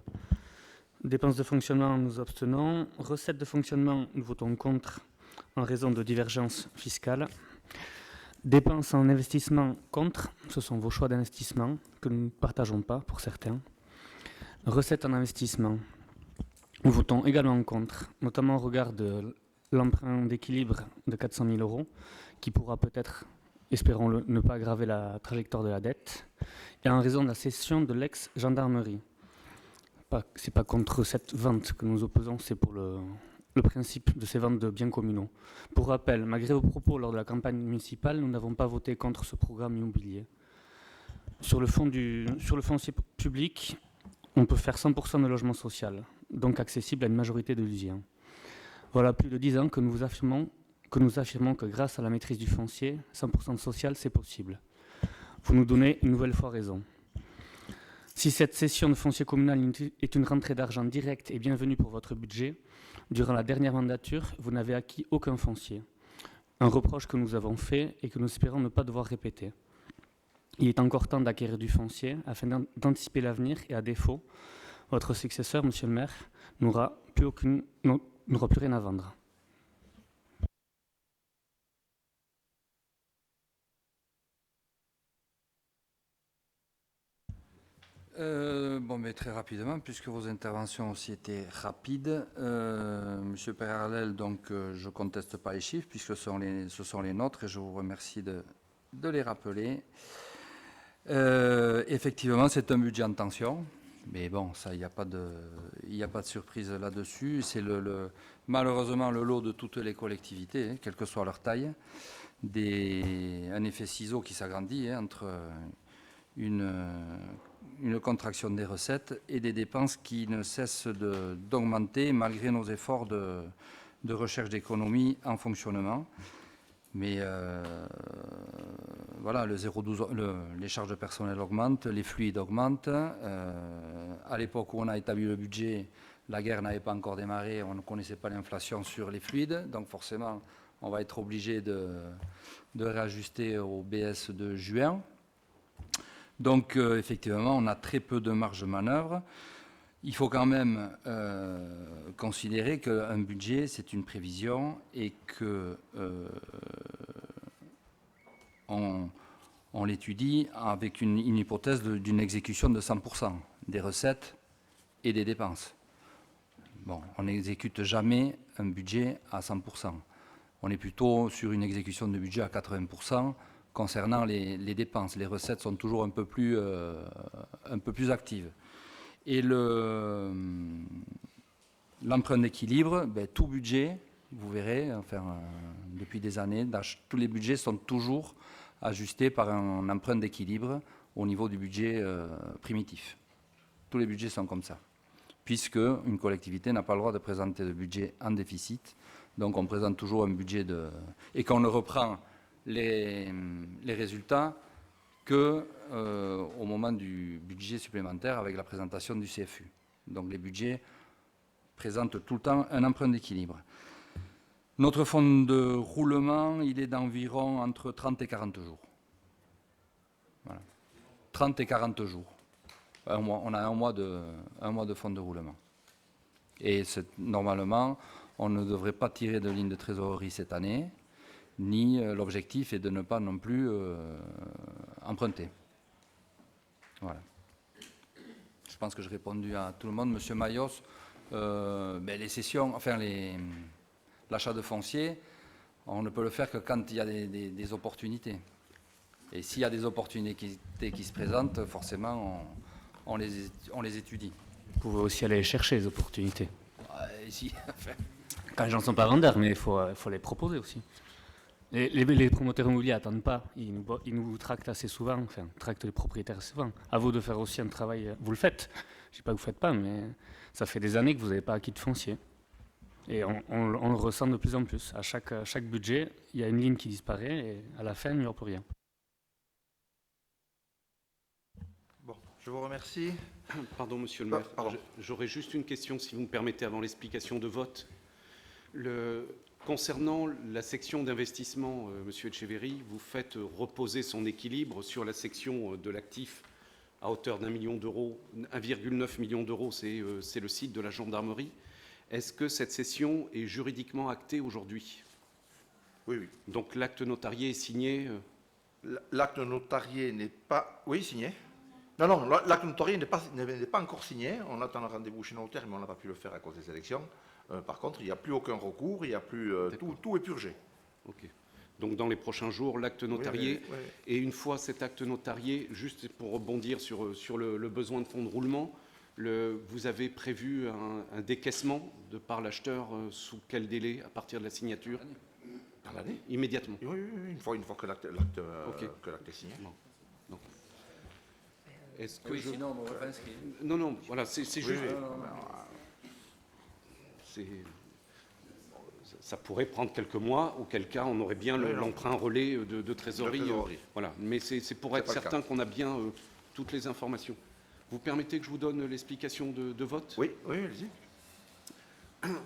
Dépenses de fonctionnement, nous abstenons. Recettes de fonctionnement, nous votons contre en raison de divergences fiscales. Dépenses en investissement, contre. Ce sont vos choix d'investissement que nous ne partageons pas pour certains. Recettes en investissement, nous votons également contre, notamment au regard de l'emprunt d'équilibre de 400 000 € qui pourra peut-être, espérons-le, ne pas aggraver la trajectoire de la dette, et en raison de la cession de l'ex-gendarmerie. Ce n'est pas contre cette vente que nous opposons, c'est pour le principe de ces ventes de biens communaux. Pour rappel, malgré vos propos lors de la campagne municipale, nous n'avons pas voté contre ce programme immobilier. Sur le foncier public, on peut faire 100% de logement social, donc accessible à une majorité de Lusiens. Voilà plus de 10 ans que nous affirmons que grâce à la maîtrise du foncier, 100% de social, c'est possible. Vous nous donnez une nouvelle fois raison. Si cette cession de foncier communal est une rentrée d'argent directe et bienvenue pour votre budget, durant la dernière mandature, vous n'avez acquis aucun foncier. Un reproche que nous avons fait et que nous espérons ne pas devoir répéter. Il est encore temps d'acquérir du foncier afin d'anticiper l'avenir et à défaut, votre successeur, monsieur le maire, n'aura plus rien à vendre. Mais très rapidement, puisque vos interventions aussi étaient rapides. Monsieur Perarlel, donc je ne conteste pas les chiffres, puisque ce sont les nôtres, et je vous remercie de les rappeler. Effectivement, c'est un budget en tension, mais bon, ça, il n'y a pas de surprise là-dessus. C'est malheureusement le lot de toutes les collectivités, hein, quelle que soit leur taille, un effet ciseau qui s'agrandit entre une contraction des recettes et des dépenses qui ne cessent d'augmenter malgré nos efforts de recherche d'économie en fonctionnement. Mais voilà, les charges de personnel augmentent, les fluides augmentent. À l'époque où on a établi le budget, la guerre n'avait pas encore démarré, on ne connaissait pas l'inflation sur les fluides, donc forcément on va être obligé de réajuster au BS de juin. Donc effectivement, on a très peu de marge de manœuvre. Il faut quand même considérer qu'un budget, c'est une prévision et que on l'étudie avec une hypothèse d'une exécution de 100% des recettes et des dépenses. Bon, on n'exécute jamais un budget à 100%. On est plutôt sur une exécution de budget à 80%. Concernant les dépenses, les recettes sont toujours un peu plus actives. Et l'emprunt d'équilibre, tout budget, vous verrez, depuis des années, tous les budgets sont toujours ajustés par un emprunt d'équilibre au niveau du budget primitif. Tous les budgets sont comme ça, puisque une collectivité n'a pas le droit de présenter de budget en déficit. Donc on présente toujours un budget et qu'on ne reprend les résultats qu'au moment du budget supplémentaire avec la présentation du CFU. Donc les budgets présentent tout le temps un emprunt d'équilibre. Notre fonds de roulement, il est d'environ entre 30 et 40 jours. Voilà. 30 et 40 jours. On a un mois de fonds de roulement. Et normalement, on ne devrait pas tirer de ligne de trésorerie cette année, ni l'objectif est de ne pas non plus emprunter. Voilà. Je pense que j'ai répondu à tout le monde. Monsieur Mayos, les cessions, l'achat de foncier, on ne peut le faire que quand il y a des opportunités. Et s'il y a des opportunités qui se présentent, forcément, on les étudie. Vous pouvez aussi aller chercher les opportunités. Ici, Quand les gens ne sont pas vendeurs, mais il faut les proposer aussi. Les promoteurs immobiliers n'attendent pas. Ils nous tractent assez souvent, tractent les propriétaires assez souvent. À vous de faire aussi un travail. Vous le faites. Je ne dis pas que vous ne le faites pas, mais ça fait des années que vous n'avez pas acquis de foncier. Et on le ressent de plus en plus. À chaque budget, il y a une ligne qui disparaît et à la fin, il n'y aura plus rien. Bon, je vous remercie. Pardon, monsieur le maire. J'aurais juste une question, si vous me permettez, avant l'explication de vote. Concernant la section d'investissement, monsieur Etcheverry, vous faites reposer son équilibre sur la section de l'actif à hauteur d'1 million d'euros. 1,9 million d'euros, c'est le site de la gendarmerie. Est-ce que cette cession est juridiquement actée aujourd'hui? Oui, oui. Donc l'acte notarié est signé L'acte notarié n'est pas... Oui, signé. Non, l'acte notarié n'est pas encore signé. On attend un rendez-vous chez notaire, mais on n'a pas pu le faire à cause des élections. Par contre, il n'y a plus aucun recours, il n'y a plus... tout est purgé. Ok. Donc dans les prochains jours, l'acte notarié. Oui. Et une fois cet acte notarié, juste pour rebondir sur le besoin de fonds de roulement, vous avez prévu un décaissement de par l'acheteur sous quel délai à partir de la signature? Dans l'année? Immédiatement. Oui, une fois que l'acte est signé. Bon. Donc, est-ce que oui, sinon, on va inscrire. Non, voilà, c'est juste... ça pourrait prendre quelques mois, auquel cas on aurait bien l'emprunt relais de trésorerie. Voilà. Mais c'est pour être certain qu'on a bien toutes les informations. Vous permettez que je vous donne l'explication de vote? Oui, allez-y.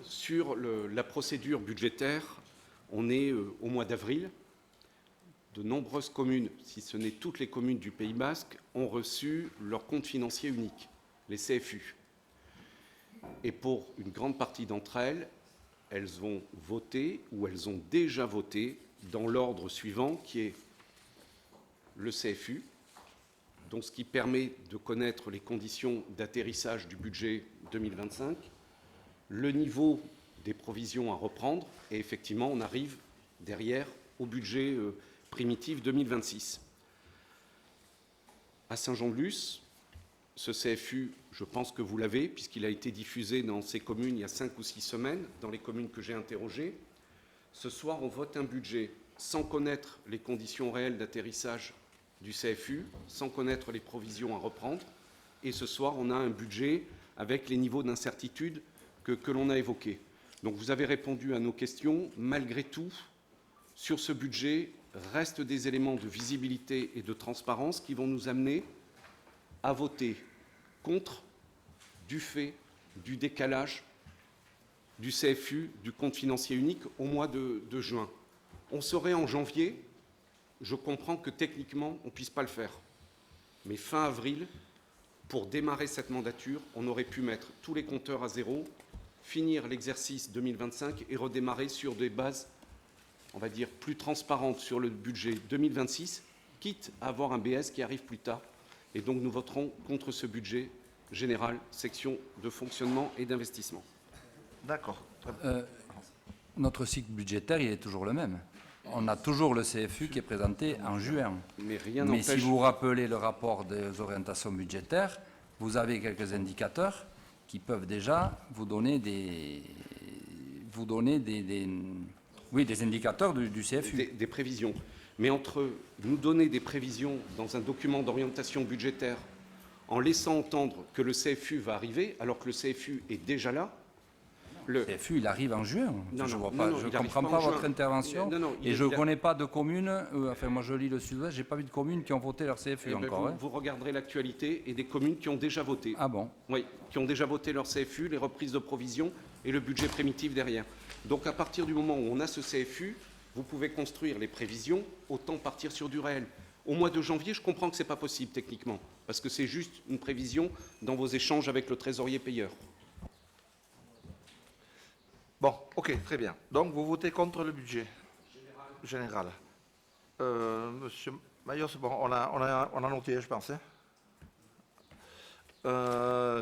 Sur la procédure budgétaire, on est au mois d'avril. De nombreuses communes, si ce n'est toutes les communes du Pays Basque, ont reçu leur compte financier unique, les CFU. Et pour une grande partie d'entre elles, elles vont voter ou elles ont déjà voté dans l'ordre suivant qui est le CFU, donc ce qui permet de connaître les conditions d'atterrissage du budget 2025, le niveau des provisions à reprendre et effectivement on arrive derrière au budget primitif 2026. À Saint-Jean-de-Luz, ce CFU, je pense que vous l'avez, puisqu'il a été diffusé dans ces communes il y a 5 ou 6 semaines, dans les communes que j'ai interrogées. Ce soir, on vote un budget sans connaître les conditions réelles d'atterrissage du CFU, sans connaître les provisions à reprendre. Et ce soir, on a un budget avec les niveaux d'incertitude que l'on a évoqués. Donc vous avez répondu à nos questions. Malgré tout, sur ce budget, restent des éléments de visibilité et de transparence qui vont nous amener à voter contre du fait du décalage du CFU, du compte financier unique, au mois de juin. On serait en janvier, je comprends que techniquement, on ne puisse pas le faire. Mais fin avril, pour démarrer cette mandature, on aurait pu mettre tous les compteurs à zéro, finir l'exercice 2025 et redémarrer sur des bases, on va dire, plus transparentes sur le budget 2026, quitte à avoir un BS qui arrive plus tard. Et donc nous voterons contre ce budget général, section de fonctionnement et d'investissement. D'accord. Notre cycle budgétaire, il est toujours le même. On a toujours le CFU qui est présenté en juin. Mais rien Mais n'empêche... si vous rappelez le rapport des orientations budgétaires, vous avez quelques indicateurs qui peuvent déjà vous donner des indicateurs du CFU. Des prévisions. Mais entre nous donner des prévisions dans un document d'orientation budgétaire en laissant entendre que le CFU va arriver, alors que le CFU est déjà là, Le CFU, il arrive en juin. Je ne comprends pas votre intervention. Et je ne connais pas de communes, enfin moi je lis le Sud-Ouest, je n'ai pas vu de communes qui ont voté leur CFU encore. Vous regarderez l'actualité et des communes qui ont déjà voté. Ah bon? Oui, qui ont déjà voté leur CFU, les reprises de provisions et le budget primitif derrière. Donc à partir du moment où on a ce CFU, vous pouvez construire les prévisions, autant partir sur du réel. Au mois de janvier, je comprends que ce n'est pas possible techniquement, parce que c'est juste une prévision dans vos échanges avec le trésorier payeur. Bon, ok, très bien. Donc, vous votez contre le budget général. Monsieur Maillot, c'est bon, on a noté, je pense.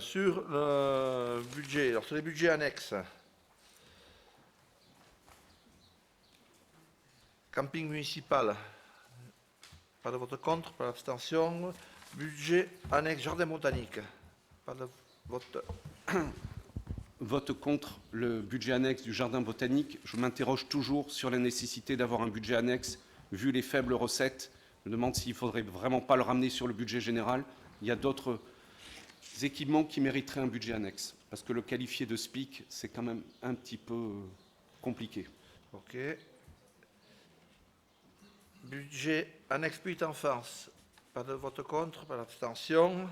Sur le budget, alors sur les budgets annexes, camping municipal, pas de vote contre, pas d'abstention. Budget annexe jardin botanique, pas de vote. Vote contre le budget annexe du jardin botanique. Je m'interroge toujours sur la nécessité d'avoir un budget annexe, vu les faibles recettes. Je me demande s'il ne faudrait vraiment pas le ramener sur le budget général. Il y a d'autres équipements qui mériteraient un budget annexe, parce que le qualifier de SPIC, c'est quand même un petit peu compliqué. Ok. Budget annexe petite enfance, pas de vote contre, pas d'abstention.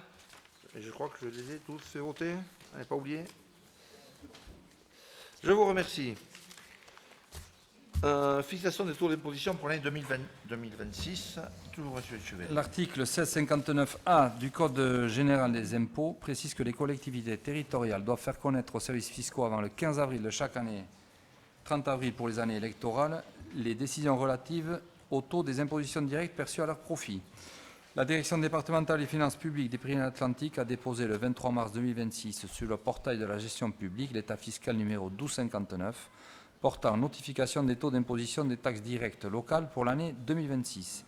Et je crois que je les ai tous fait voter, on n'a pas oublié. Je vous remercie. Fixation des taux d'imposition pour l'année 2026. Toujours, monsieur Chevet. L'article 1659A du Code général des impôts précise que les collectivités territoriales doivent faire connaître aux services fiscaux avant le 15 avril de chaque année, 30 avril pour les années électorales, les décisions relatives au taux des impositions directes perçues à leur profit. La Direction départementale des finances publiques des Pyrénées-Atlantiques a déposé le 23 mars 2026 sur le portail de la gestion publique l'état fiscal numéro 1259 portant notification des taux d'imposition des taxes directes locales pour l'année 2026.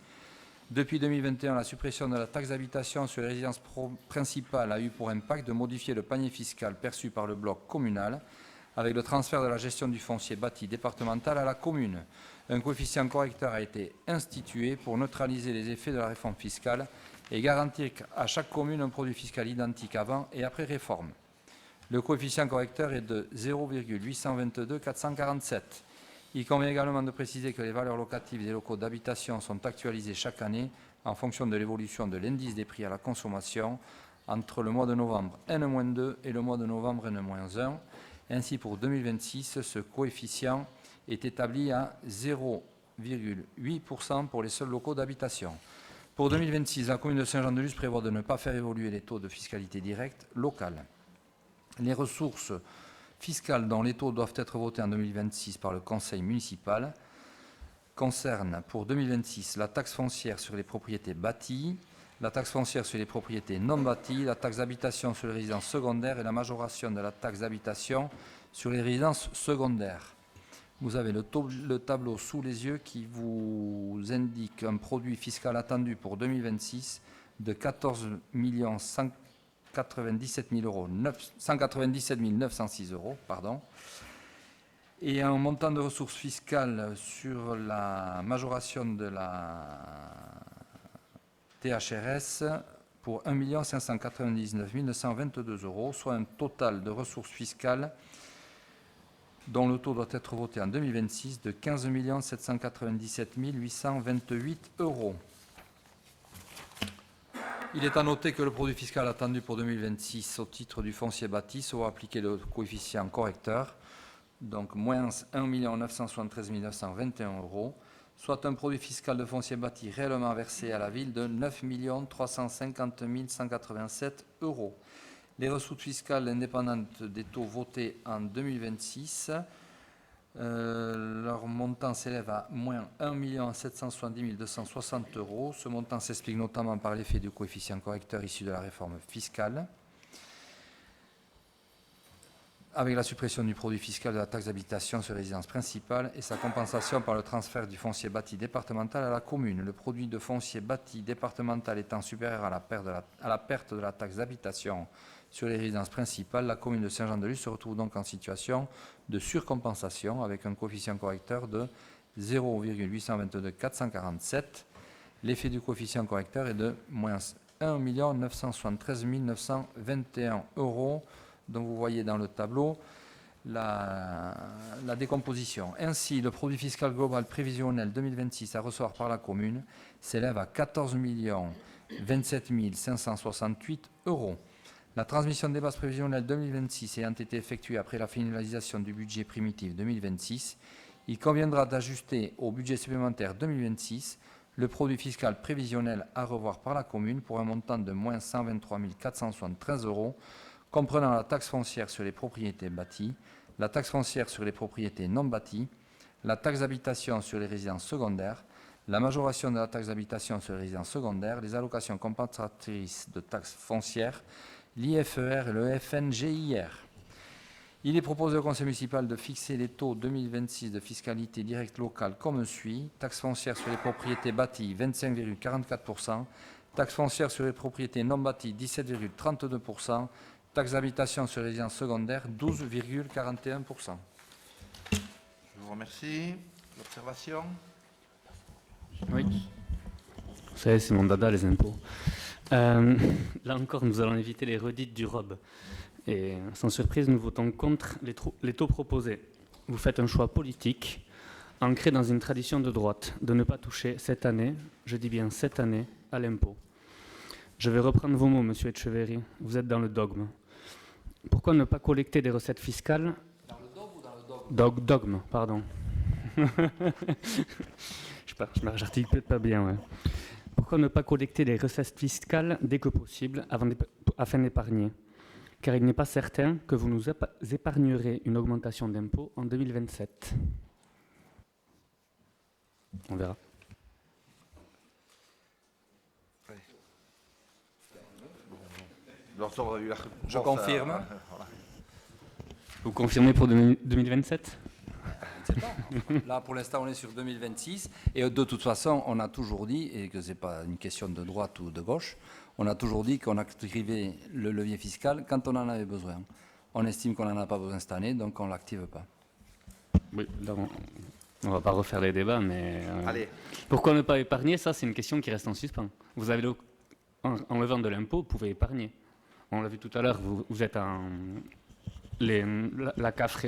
Depuis 2021, la suppression de la taxe d'habitation sur les résidences principales a eu pour impact de modifier le panier fiscal perçu par le bloc communal avec le transfert de la gestion du foncier bâti départemental à la commune. Un coefficient correcteur a été institué pour neutraliser les effets de la réforme fiscale et garantir à chaque commune un produit fiscal identique avant et après réforme. Le coefficient correcteur est de 0,822447. Il convient également de préciser que les valeurs locatives des locaux d'habitation sont actualisées chaque année en fonction de l'évolution de l'indice des prix à la consommation entre le mois de novembre N-2 et le mois de novembre N-1. Ainsi, pour 2026, ce coefficient est établi à 0,8% pour les seuls locaux d'habitation. Pour 2026, la commune de Saint-Jean-de-Luz prévoit de ne pas faire évoluer les taux de fiscalité directe locale. Les ressources fiscales dont les taux doivent être votés en 2026 par le conseil municipal concernent pour 2026 la taxe foncière sur les propriétés bâties, la taxe foncière sur les propriétés non bâties, la taxe d'habitation sur les résidences secondaires et la majoration de la taxe d'habitation sur les résidences secondaires. Vous avez le tableau sous les yeux qui vous indique un produit fiscal attendu pour 2026 de 14 197 906 euros, et un montant de ressources fiscales sur la majoration de la THRS pour 1 599 922 euros, soit un total de ressources fiscales dont le taux doit être voté en 2026 de 15 797 828 euros. Il est à noter que le produit fiscal attendu pour 2026 au titre du foncier bâti sera appliqué le coefficient correcteur, donc moins 1 973 921 euros, soit un produit fiscal de foncier bâti réellement versé à la ville de 9 350 187 euros. Les ressources fiscales indépendantes des taux votés en 2026, leur montant s'élève à moins 1 770 260 euros. Ce montant s'explique notamment par l'effet du coefficient correcteur issu de la réforme fiscale, avec la suppression du produit fiscal de la taxe d'habitation sur les résidences principales et sa compensation par le transfert du foncier bâti départemental à la commune. Le produit de foncier bâti départemental étant supérieur à la perte de la taxe d'habitation sur les résidences principales, la commune de Saint-Jean-de-Luz se retrouve donc en situation de surcompensation avec un coefficient correcteur de 0,822 447. L'effet du coefficient correcteur est de moins 1 973 921 euros, dont vous voyez dans le tableau la décomposition. Ainsi, le produit fiscal global prévisionnel 2026 à recevoir par la commune s'élève à 14 27 568 euros. La transmission des bases prévisionnelles 2026 ayant été effectuée après la finalisation du budget primitif 2026, il conviendra d'ajuster au budget supplémentaire 2026 le produit fiscal prévisionnel à revoir par la commune pour un montant de moins 123 473 euros, comprenant la taxe foncière sur les propriétés bâties, la taxe foncière sur les propriétés non bâties, la taxe d'habitation sur les résidences secondaires, la majoration de la taxe d'habitation sur les résidences secondaires, les allocations compensatrices de taxes foncières, l'IFER et le FNGIR. Il est proposé au conseil municipal de fixer les taux 2026 de fiscalité directe locale comme suit: taxe foncière sur les propriétés bâties 25,44%, taxe foncière sur les propriétés non bâties 17,32%, taxe d'habitation sur les résidences secondaires 12,41%. Je vous remercie. L'observation? Oui. Vous savez, c'est mon dada, les impôts. Là encore, nous allons éviter les redites du ROB. Et sans surprise, nous votons contre les taux proposés. Vous faites un choix politique, ancré dans une tradition de droite, de ne pas toucher cette année, je dis bien cette année, à l'impôt. Je vais reprendre vos mots, monsieur Etcheverry. Vous êtes dans le dogme. Pourquoi ne pas collecter des recettes fiscales? Dans le dogme ou dans le dogme? Dogme, pardon. J'articule peut-être pas bien, ouais. Pourquoi ne pas collecter les recettes fiscales dès que possible afin d'épargner? Car il n'est pas certain que vous nous épargnerez une augmentation d'impôts en 2027. On verra. Je confirme. Vous confirmez pour 2027? Je ne sais pas. Là, pour l'instant, on est sur 2026. Et de toute façon, on a toujours dit, et que ce n'est pas une question de droite ou de gauche, on a toujours dit qu'on activait le levier fiscal quand on en avait besoin. On estime qu'on n'en a pas besoin cette année, donc on ne l'active pas. Oui, là, on ne va pas refaire les débats, mais... Allez. Pourquoi ne pas épargner? Ça, c'est une question qui reste en suspens. Vous avez en levant de l'impôt, vous pouvez épargner. On l'a vu tout à l'heure, vous êtes la CAF,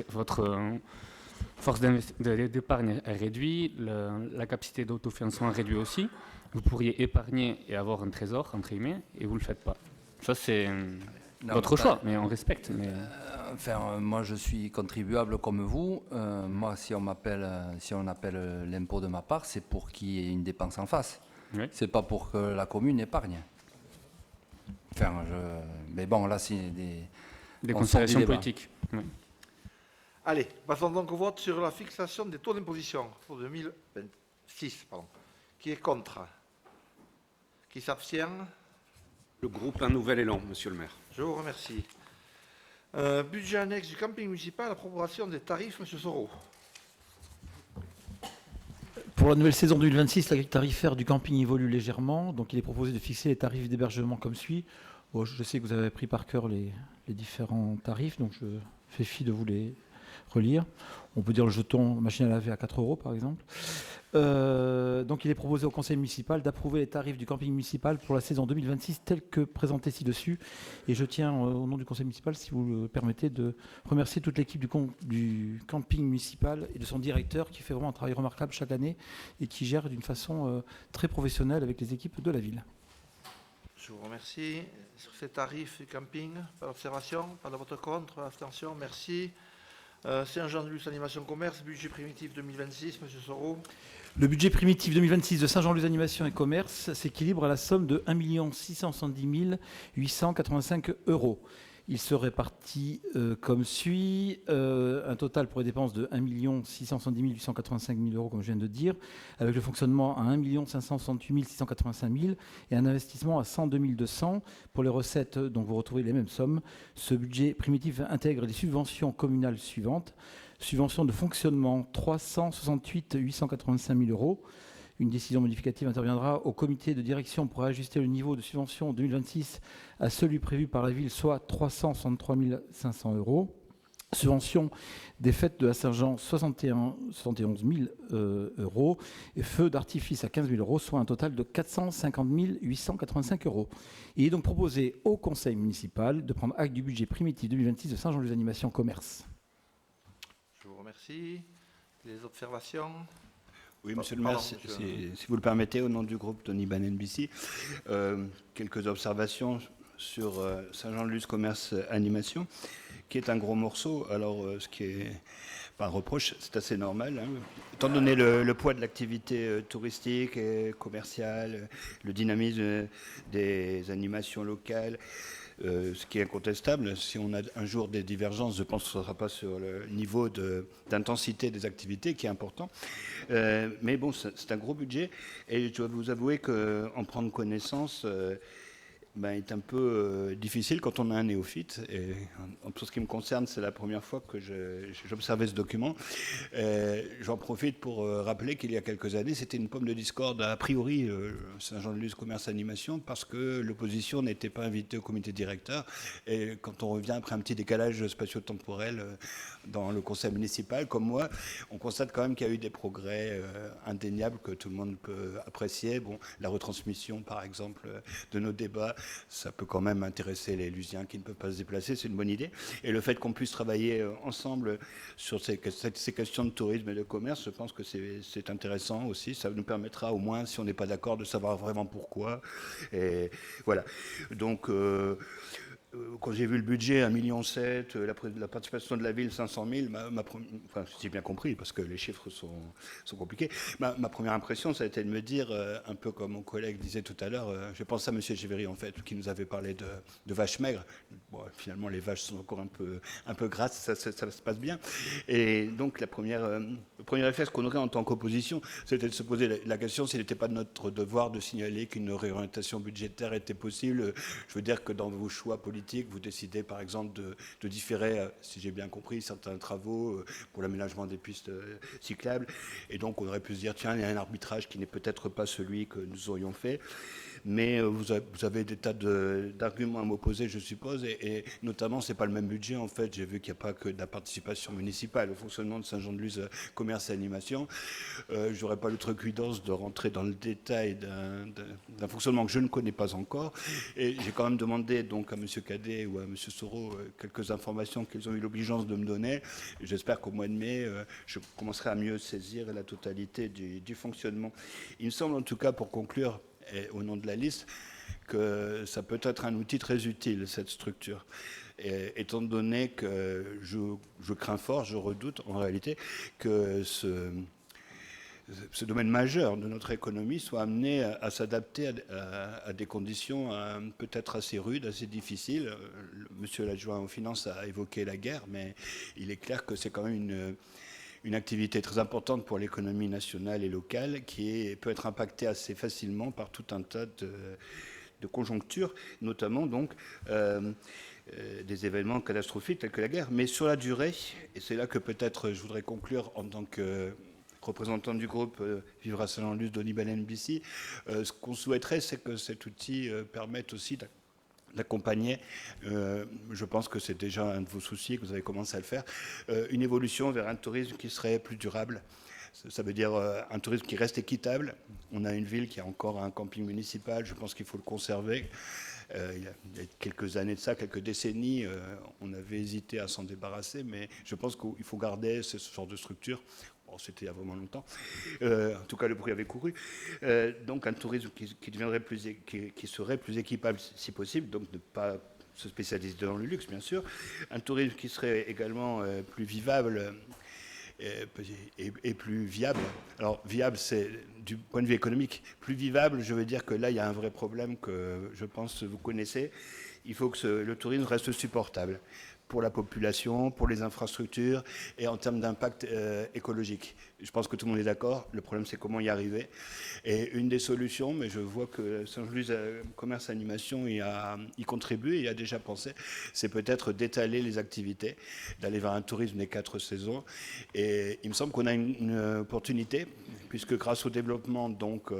force d'épargne est réduite, la capacité d'autofinancement est réduite aussi. Vous pourriez épargner et avoir un trésor, entre guillemets, et vous ne le faites pas. Ça, c'est votre choix, mais on respecte. Mais... moi, je suis contribuable comme vous. Moi, si on appelle l'impôt de ma part, c'est pour qu'il y ait une dépense en face. Oui. C'est pas pour que la commune épargne. Mais bon, là, c'est Des on considérations sort du débat. politiques. Oui. Allez, passons donc au vote sur la fixation des taux d'imposition pour 2026. Qui est contre? Qui s'abstient? Le groupe Un Nouvel Élan, monsieur le maire. Je vous remercie. Budget annexe du camping municipal, approbation des tarifs, monsieur Soro. Pour la nouvelle saison 2026, la grille tarifaire du camping évolue légèrement. Donc, il est proposé de fixer les tarifs d'hébergement comme suit. Bon, je sais que vous avez pris par cœur les différents tarifs, donc je fais fi de vous les relire. On peut dire le jeton machine à laver à 4 € par exemple. Donc il est proposé au conseil municipal d'approuver les tarifs du camping municipal pour la saison 2026 tels que présentés ci-dessus. Et je tiens au nom du conseil municipal, si vous le permettez, de remercier toute l'équipe du camping municipal et de son directeur qui fait vraiment un travail remarquable chaque année et qui gère d'une façon très professionnelle avec les équipes de la ville. Je vous remercie. Sur ces tarifs du camping, pas d'observation, pas de vote contre, abstention, merci. Saint-Jean-de-Luz Animation Commerce, budget primitif 2026, monsieur Soro. Le budget primitif 2026 de Saint-Jean-Luz Animation et Commerce s'équilibre à la somme de 1 670 885 €. Il se répartit comme suit. Un total pour les dépenses de 1 670 885 €, comme je viens de dire, avec le fonctionnement à 1 568 685 000 et un investissement à 102 200. Pour les recettes, donc vous retrouvez les mêmes sommes. Ce budget primitif intègre les subventions communales suivantes. Subvention de fonctionnement 368 885 000 €. Une décision modificative interviendra au comité de direction pour ajuster le niveau de subvention 2026 à celui prévu par la ville, soit 363 500 €. Subvention des fêtes de la Saint-Jean, 71 000 €. Et feux d'artifice à 15 000 €, soit un total de 450 885 €. Il est donc proposé au conseil municipal de prendre acte du budget primitif 2026 de Saint-Jean-Luz Animation Commerce. Je vous remercie. Des observations? Oui, monsieur le maire, si vous le permettez, au nom du groupe Tony-Ban NBC, quelques observations sur Saint-Jean-de-Luz Commerce Animation, qui est un gros morceau. Alors, ce qui est pas un reproche, c'est assez normal, hein. Étant donné le poids de l'activité touristique et commerciale, le dynamisme des animations locales, ce qui est incontestable. Si on a un jour des divergences, je pense que ce ne sera pas sur le niveau d'intensité des activités qui est important. Mais bon, c'est un gros budget et je dois vous avouer qu'en prendre connaissance est un peu difficile quand on a un néophyte. Et pour ce qui me concerne, c'est la première fois que j'observais ce document. J'en profite pour rappeler qu'il y a quelques années, c'était une pomme de discorde a priori Saint-Jean-de-Luz Commerce Animation parce que l'opposition n'était pas invitée au comité directeur. Et quand on revient après un petit décalage spatio-temporel dans le conseil municipal, comme moi, on constate quand même qu'il y a eu des progrès indéniables que tout le monde peut apprécier. Bon, la retransmission, par exemple, de nos débats, ça peut quand même intéresser les Lusiens qui ne peuvent pas se déplacer, c'est une bonne idée. Et le fait qu'on puisse travailler ensemble sur ces questions de tourisme et de commerce, je pense que c'est intéressant aussi. Ça nous permettra au moins, si on n'est pas d'accord, de savoir vraiment pourquoi. Et voilà. Donc, quand j'ai vu le budget, 1,7 million, la participation de la ville, 500 000, enfin, j'ai bien compris, parce que les chiffres sont compliqués. Ma première impression, ça a été de me dire, un peu comme mon collègue disait tout à l'heure, je pense à M. Gévéry, en fait, qui nous avait parlé de vaches maigres. Bon, finalement, les vaches sont encore un peu grasses, ça se passe bien. Et donc, le premier réflexe qu'on aurait en tant qu'opposition, c'était de se poser la question s'il n'était pas de notre devoir de signaler qu'une réorientation budgétaire était possible. Je veux dire que dans vos choix politiques, vous décidez par exemple de différer, si j'ai bien compris, certains travaux pour l'aménagement des pistes cyclables. Et donc on aurait pu se dire, tiens, il y a un arbitrage qui n'est peut-être pas celui que nous aurions fait. mais vous avez des tas d'arguments à m'opposer, je suppose, et notamment, c'est pas le même budget, en fait. J'ai vu qu'il n'y a pas que de la participation municipale au fonctionnement de Saint-Jean-de-Luz Commerce et Animation. Je n'aurais pas l'outrecuidance de rentrer dans le détail d'un fonctionnement que je ne connais pas encore, et j'ai quand même demandé donc à M. Cadet ou à M. Soro quelques informations qu'ils ont eu l'obligeance de me donner. J'espère qu'au mois de mai, je commencerai à mieux saisir la totalité du fonctionnement. Il me semble en tout cas, pour conclure, et au nom de la liste, que ça peut être un outil très utile, cette structure. Et, étant donné que je crains fort, je redoute en réalité que ce domaine majeur de notre économie soit amené à s'adapter à des conditions peut-être assez rudes, assez difficiles. Monsieur l'adjoint aux finances a évoqué la guerre, mais il est clair que c'est quand même une activité très importante pour l'économie nationale et locale qui peut être impactée assez facilement par tout un tas de conjonctures, notamment donc des événements catastrophiques tels que la guerre. Mais sur la durée, et c'est là que peut-être je voudrais conclure en tant que représentant du groupe Vivre à Saint-Jean-de-Luz d'Onibalen BC, ce qu'on souhaiterait, c'est que cet outil permette aussi d'accompagner, je pense que c'est déjà un de vos soucis, que vous avez commencé à le faire, une évolution vers un tourisme qui serait plus durable. Ça veut dire un tourisme qui reste équitable. On a une ville qui a encore un camping municipal, je pense qu'il faut le conserver. Il y a quelques années de ça, quelques décennies, on avait hésité à s'en débarrasser, mais je pense qu'il faut garder ce genre de structure. Bon, c'était il y a vraiment longtemps. En tout cas, le bruit avait couru. Donc, un tourisme qui deviendrait qui serait plus équipable si possible, donc ne pas se spécialiser dans le luxe, bien sûr. Un tourisme qui serait également plus vivable et plus viable. Alors, viable, c'est du point de vue économique. Plus vivable, je veux dire que là, il y a un vrai problème que je pense vous connaissez. Il faut que le tourisme reste supportable pour la population, pour les infrastructures et en termes d'impact écologique. Je pense que tout le monde est d'accord. Le problème, c'est comment y arriver. Et une des solutions, mais je vois que Saint-Jean-de-Luz Commerce et Animation y contribue et y a déjà pensé, c'est peut-être d'étaler les activités, d'aller vers un tourisme des 4 saisons. Et il me semble qu'on a une opportunité, puisque grâce au développement donc,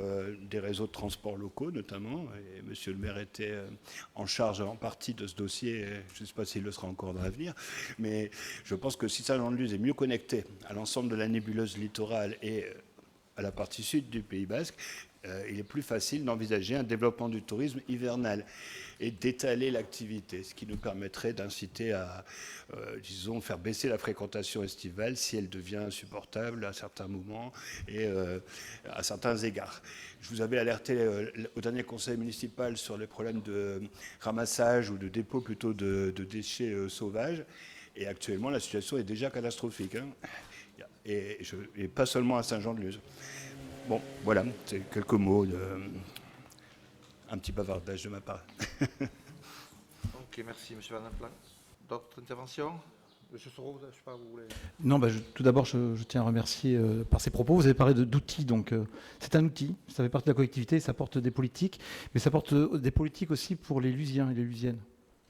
des réseaux de transport locaux, notamment, et Monsieur le maire était en charge en partie de ce dossier, je ne sais pas s'il le sera encore dans l'avenir, mais je pense que si Saint-Jean-de-Luz est mieux connecté à l'ensemble de la nébuleuse littorale et à la partie sud du Pays Basque, il est plus facile d'envisager un développement du tourisme hivernal et d'étaler l'activité, ce qui nous permettrait d'inciter à, disons, faire baisser la fréquentation estivale si elle devient insupportable à certains moments et à certains égards. Je vous avais alerté au dernier conseil municipal sur les problèmes de ramassage ou de dépôt plutôt de déchets sauvages. Et actuellement, la situation est déjà catastrophique. Hein. Et pas seulement à Saint-Jean-de-Luz. Bon, voilà, c'est quelques mots, un petit bavardage de ma part. Ok, merci, M. Van Plan. D'autres interventions? M. Soro, je ne sais pas, vous voulez... Non, tout d'abord, je tiens à remercier par ces propos. Vous avez parlé d'outils, donc c'est un outil, ça fait partie de la collectivité, ça porte des politiques, mais ça porte des politiques aussi pour les Lusiens et les Lusiennes.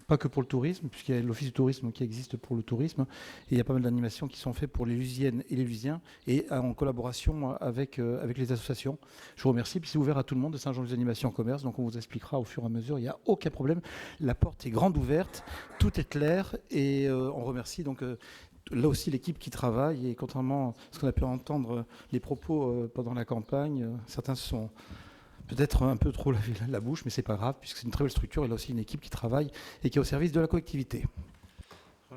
Pas que pour le tourisme, puisqu'il y a l'office du tourisme qui existe pour le tourisme, et il y a pas mal d'animations qui sont faites pour les Lusiennes et les Lusiens, et en collaboration avec les associations. Je vous remercie, puis c'est ouvert à tout le monde de Saint-Jean-Luz Animation Commerce, donc on vous expliquera au fur et à mesure, il n'y a aucun problème. La porte est grande ouverte, tout est clair, et on remercie donc... là aussi, l'équipe qui travaille, et contrairement à ce qu'on a pu entendre les propos pendant la campagne, certains se sont peut-être un peu trop lavé la bouche, mais c'est pas grave, puisque c'est une très belle structure, et là aussi une équipe qui travaille et qui est au service de la collectivité.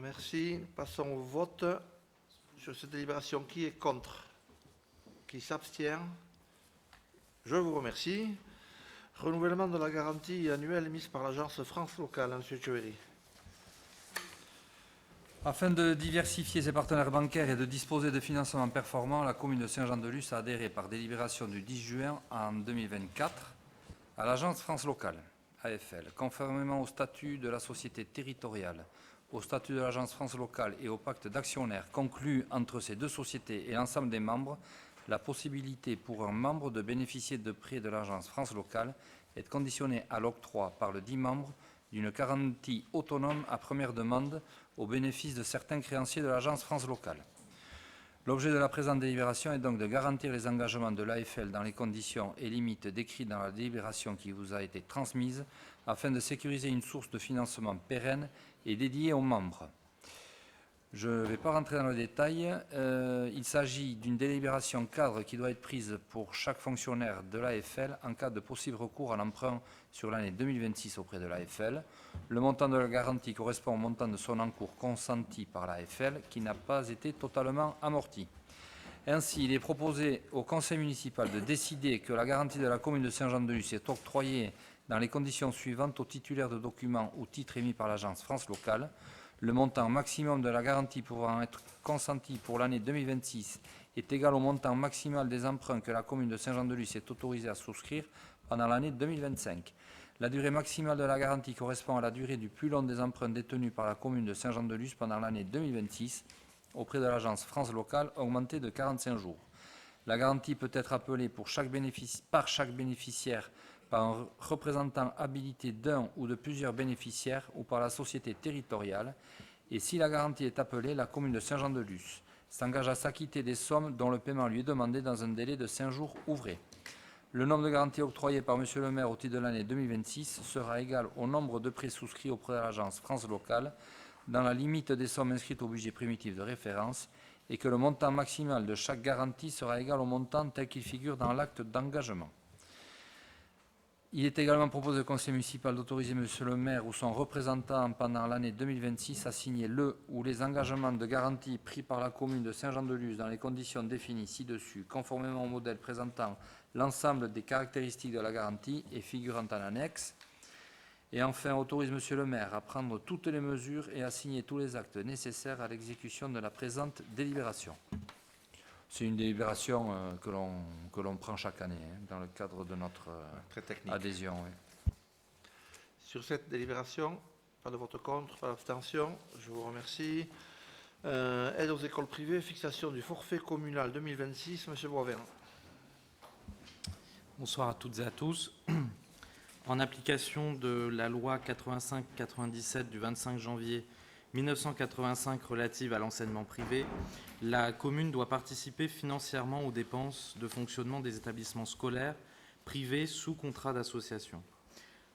Merci. Passons au vote sur cette délibération. Qui est contre? Qui s'abstient? Je vous remercie. Renouvellement de la garantie annuelle émise par l'agence France Locale. M. Tchouéry. Afin de diversifier ses partenaires bancaires et de disposer de financements performants, la commune de Saint-Jean-de-Luz a adhéré par délibération du 10 juin en 2024 à l'agence France Locale, AFL, conformément au statut de la société territoriale, au statut de l'agence France Locale et au pacte d'actionnaires conclu entre ces deux sociétés et l'ensemble des membres. La possibilité pour un membre de bénéficier de prêts de l'agence France Locale est conditionnée à l'octroi par le dit membre d'une garantie autonome à première demande au bénéfice de certains créanciers de l'agence France Locale. L'objet de la présente délibération est donc de garantir les engagements de l'AFL dans les conditions et limites décrites dans la délibération qui vous a été transmise afin de sécuriser une source de financement pérenne et dédiée aux membres. Je ne vais pas rentrer dans le détail. Il s'agit d'une délibération cadre qui doit être prise pour chaque fonctionnaire de l'AFL en cas de possible recours à l'emprunt sur l'année 2026 auprès de l'AFL. Le montant de la garantie correspond au montant de son encours consenti par l'AFL qui n'a pas été totalement amorti. Ainsi, il est proposé au conseil municipal de décider que la garantie de la commune de Saint-Jean-de-Luz est octroyée dans les conditions suivantes aux titulaires de documents ou titres émis par l'agence France Locale. Le montant maximum de la garantie pouvant être consenti pour l'année 2026 est égal au montant maximal des emprunts que la commune de Saint-Jean-de-Luz est autorisée à souscrire pendant l'année 2025. La durée maximale de la garantie correspond à la durée du plus long des emprunts détenus par la commune de Saint-Jean-de-Luz pendant l'année 2026 auprès de l'agence France Locale, augmentée de 45 jours. La garantie peut être appelée par chaque bénéficiaire par un représentant habilité d'un ou de plusieurs bénéficiaires ou par la société territoriale, et si la garantie est appelée, la commune de Saint-Jean-de-Luz s'engage à s'acquitter des sommes dont le paiement lui est demandé dans un délai de 5 jours ouvrés. Le nombre de garanties octroyées par M. le maire au titre de l'année 2026 sera égal au nombre de prêts souscrits auprès de l'agence France Locale dans la limite des sommes inscrites au budget primitif de référence et que le montant maximal de chaque garantie sera égal au montant tel qu'il figure dans l'acte d'engagement. Il est également proposé au conseil municipal d'autoriser M. le maire ou son représentant pendant l'année 2026 à signer le ou les engagements de garantie pris par la commune de Saint-Jean-de-Luz dans les conditions définies ci-dessus, conformément au modèle présentant l'ensemble des caractéristiques de la garantie et figurant en annexe. Et enfin, autorise M. le maire à prendre toutes les mesures et à signer tous les actes nécessaires à l'exécution de la présente délibération. C'est une délibération que l'on prend chaque année dans le cadre de notre adhésion. Oui. Sur cette délibération, pas de vote contre, pas d'abstention. Je vous remercie. Aide aux écoles privées, fixation du forfait communal 2026. Monsieur Boisvert. Bonsoir à toutes et à tous. En application de la loi 85-97 du 25 janvier 1985 relative à l'enseignement privé, la commune doit participer financièrement aux dépenses de fonctionnement des établissements scolaires privés sous contrat d'association.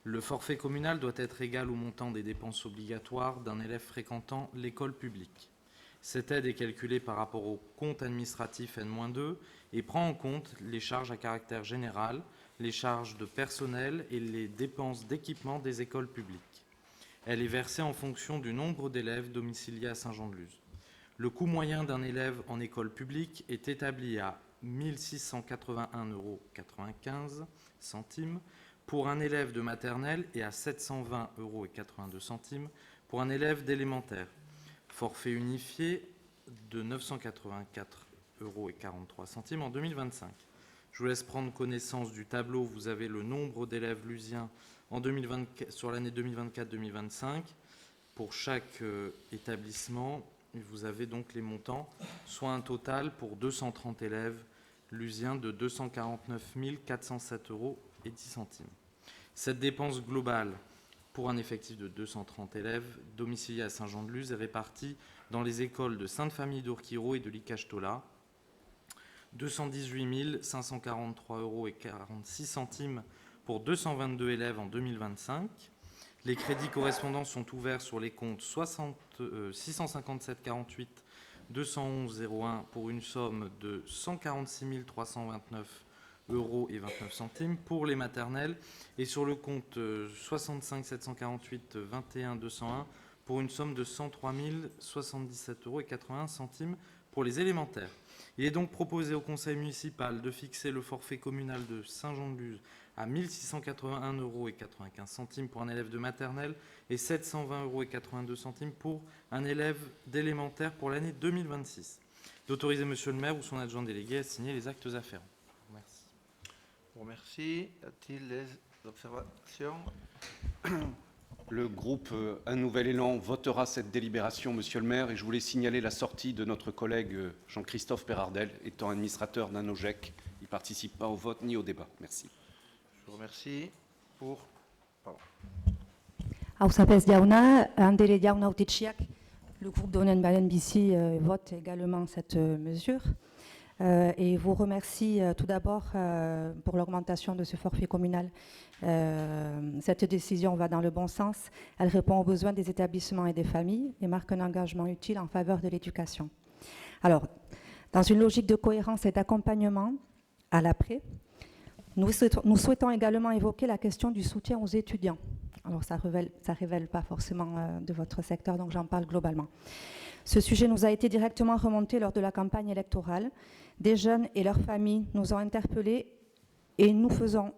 Le forfait communal doit être égal au montant des dépenses obligatoires d'un élève fréquentant l'école publique. Cette aide est calculée par rapport au compte administratif N-2 et prend en compte les charges à caractère général, les charges de personnel et les dépenses d'équipement des écoles publiques. Elle est versée en fonction du nombre d'élèves domiciliés à Saint-Jean-de-Luz. Le coût moyen d'un élève en école publique est établi à 1 681,95 € pour un élève de maternelle et à 720,82 € pour un élève d'élémentaire. Forfait unifié de 984,43 € en 2025. Je vous laisse prendre connaissance du tableau. Vous avez le nombre d'élèves lusiens en 2024, sur l'année 2024-2025. Pour chaque établissement, vous avez donc les montants, soit un total pour 230 élèves lusiens de 249 407,10 €. Cette dépense globale pour un effectif de 230 élèves domiciliés à Saint-Jean-de-Luz est répartie dans les écoles de Sainte-Famille d'Ourquiro et de l'Icachtola, 218 543,46 € pour 222 élèves en 2025. Les crédits correspondants sont ouverts sur les comptes 657 48 211,01 pour une somme de 146 329,29 € pour les maternelles et sur le compte 65 748 21 201 pour une somme de 103 077,81 € pour les élémentaires. Il est donc proposé au conseil municipal de fixer le forfait communal de Saint-Jean-de-Luz à 1 681,95 € pour un élève de maternelle et 720,82 € pour un élève d'élémentaire pour l'année 2026. D'autoriser Monsieur le maire ou son adjoint délégué à signer les actes afférents. Merci. Je vous remercie. Y a-t-il des observations? Le groupe Un Nouvel Élan votera cette délibération, Monsieur le maire, et je voulais signaler la sortie de notre collègue Jean-Christophe Perardel, étant administrateur d'un OGEC. Il ne participe pas au vote ni au débat. Merci. Je vous remercie. Pour... Hauzapez jauna, Andere jauna hautitxiak Le groupe d'ONN-BC vote également cette mesure et vous remercie tout d'abord pour l'augmentation de ce forfait communal. Cette décision va dans le bon sens. Elle répond aux besoins des établissements et des familles et marque un engagement utile en faveur de l'éducation. Alors, dans une logique de cohérence et d'accompagnement à l'après, nous souhaitons également évoquer la question du soutien aux étudiants. Alors, ça révèle pas forcément de votre secteur, donc j'en parle globalement. Ce sujet nous a été directement remonté lors de la campagne électorale. Des jeunes et leurs familles nous ont interpellés et nous nous faisons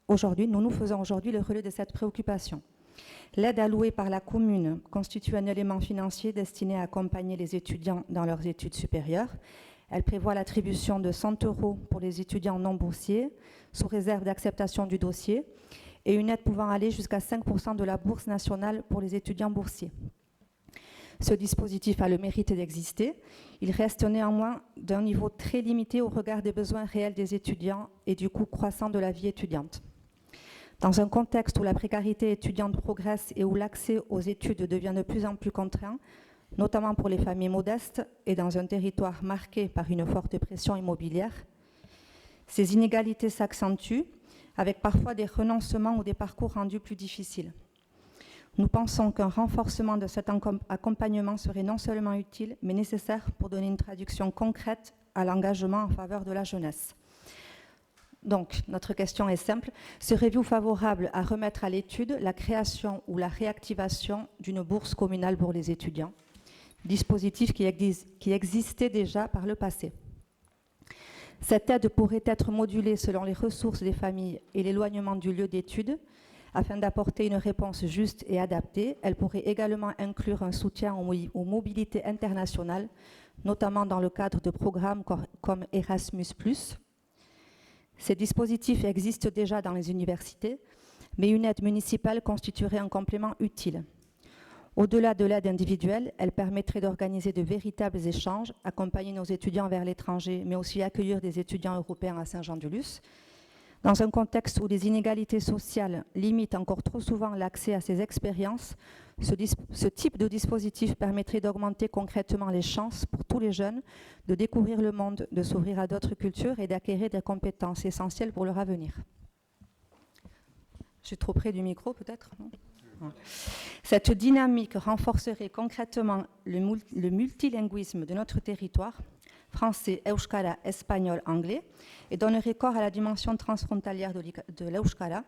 aujourd'hui le relais de cette préoccupation. L'aide allouée par la commune constitue un élément financier destiné à accompagner les étudiants dans leurs études supérieures. Elle prévoit l'attribution de 100 € pour les étudiants non boursiers, sous réserve d'acceptation du dossier, et une aide pouvant aller jusqu'à 5% de la bourse nationale pour les étudiants boursiers. Ce dispositif a le mérite d'exister. Il reste néanmoins d'un niveau très limité au regard des besoins réels des étudiants et du coût croissant de la vie étudiante. Dans un contexte où la précarité étudiante progresse et où l'accès aux études devient de plus en plus contraint, notamment pour les familles modestes et dans un territoire marqué par une forte pression immobilière, ces inégalités s'accentuent avec parfois des renoncements ou des parcours rendus plus difficiles. Nous pensons qu'un renforcement de cet accompagnement serait non seulement utile, mais nécessaire pour donner une traduction concrète à l'engagement en faveur de la jeunesse. Donc, notre question est simple. Serez-vous favorable à remettre à l'étude la création ou la réactivation d'une bourse communale pour les étudiants, dispositif qui existait déjà par le passé? Cette aide pourrait être modulée selon les ressources des familles et l'éloignement du lieu d'études. Afin d'apporter une réponse juste et adaptée, elle pourrait également inclure un soutien aux mobilités internationales, notamment dans le cadre de programmes comme Erasmus+. Ces dispositifs existent déjà dans les universités, mais une aide municipale constituerait un complément utile. Au-delà de l'aide individuelle, elle permettrait d'organiser de véritables échanges, accompagner nos étudiants vers l'étranger, mais aussi accueillir des étudiants européens à Saint-Jean-de-Luz. Dans un contexte où les inégalités sociales limitent encore trop souvent l'accès à ces expériences, ce type de dispositif permettrait d'augmenter concrètement les chances pour tous les jeunes de découvrir le monde, de s'ouvrir à d'autres cultures et d'acquérir des compétences essentielles pour leur avenir. Je suis trop près du micro, peut-être, non ? Cette dynamique renforcerait concrètement le multilinguisme de notre territoire, français, euskara, espagnol, anglais, et donnerait corps à la dimension transfrontalière de l'euskara,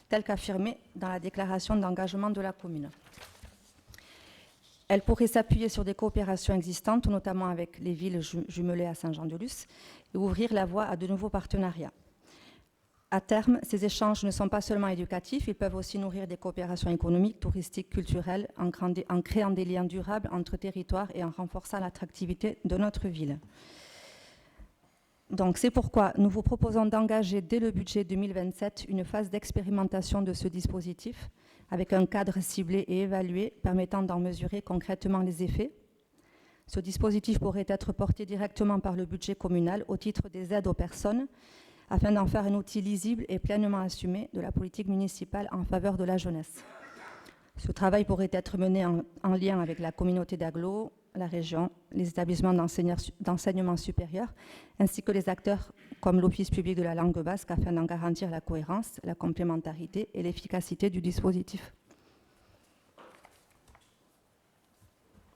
telle qu'affirmée dans la déclaration d'engagement de la commune. Elle pourrait s'appuyer sur des coopérations existantes, notamment avec les villes jumelées à Saint-Jean-de-Luz, et ouvrir la voie à de nouveaux partenariats. À terme, ces échanges ne sont pas seulement éducatifs, ils peuvent aussi nourrir des coopérations économiques, touristiques, culturelles, en créant des liens durables entre territoires et en renforçant l'attractivité de notre ville. Donc c'est pourquoi nous vous proposons d'engager dès le budget 2027 une phase d'expérimentation de ce dispositif avec un cadre ciblé et évalué permettant d'en mesurer concrètement les effets. Ce dispositif pourrait être porté directement par le budget communal au titre des aides aux personnes afin d'en faire un outil lisible et pleinement assumé de la politique municipale en faveur de la jeunesse. Ce travail pourrait être mené en lien avec la communauté d'agglo, la région, les établissements d'enseignement supérieur, ainsi que les acteurs comme l'Office public de la langue basque, afin d'en garantir la cohérence, la complémentarité et l'efficacité du dispositif.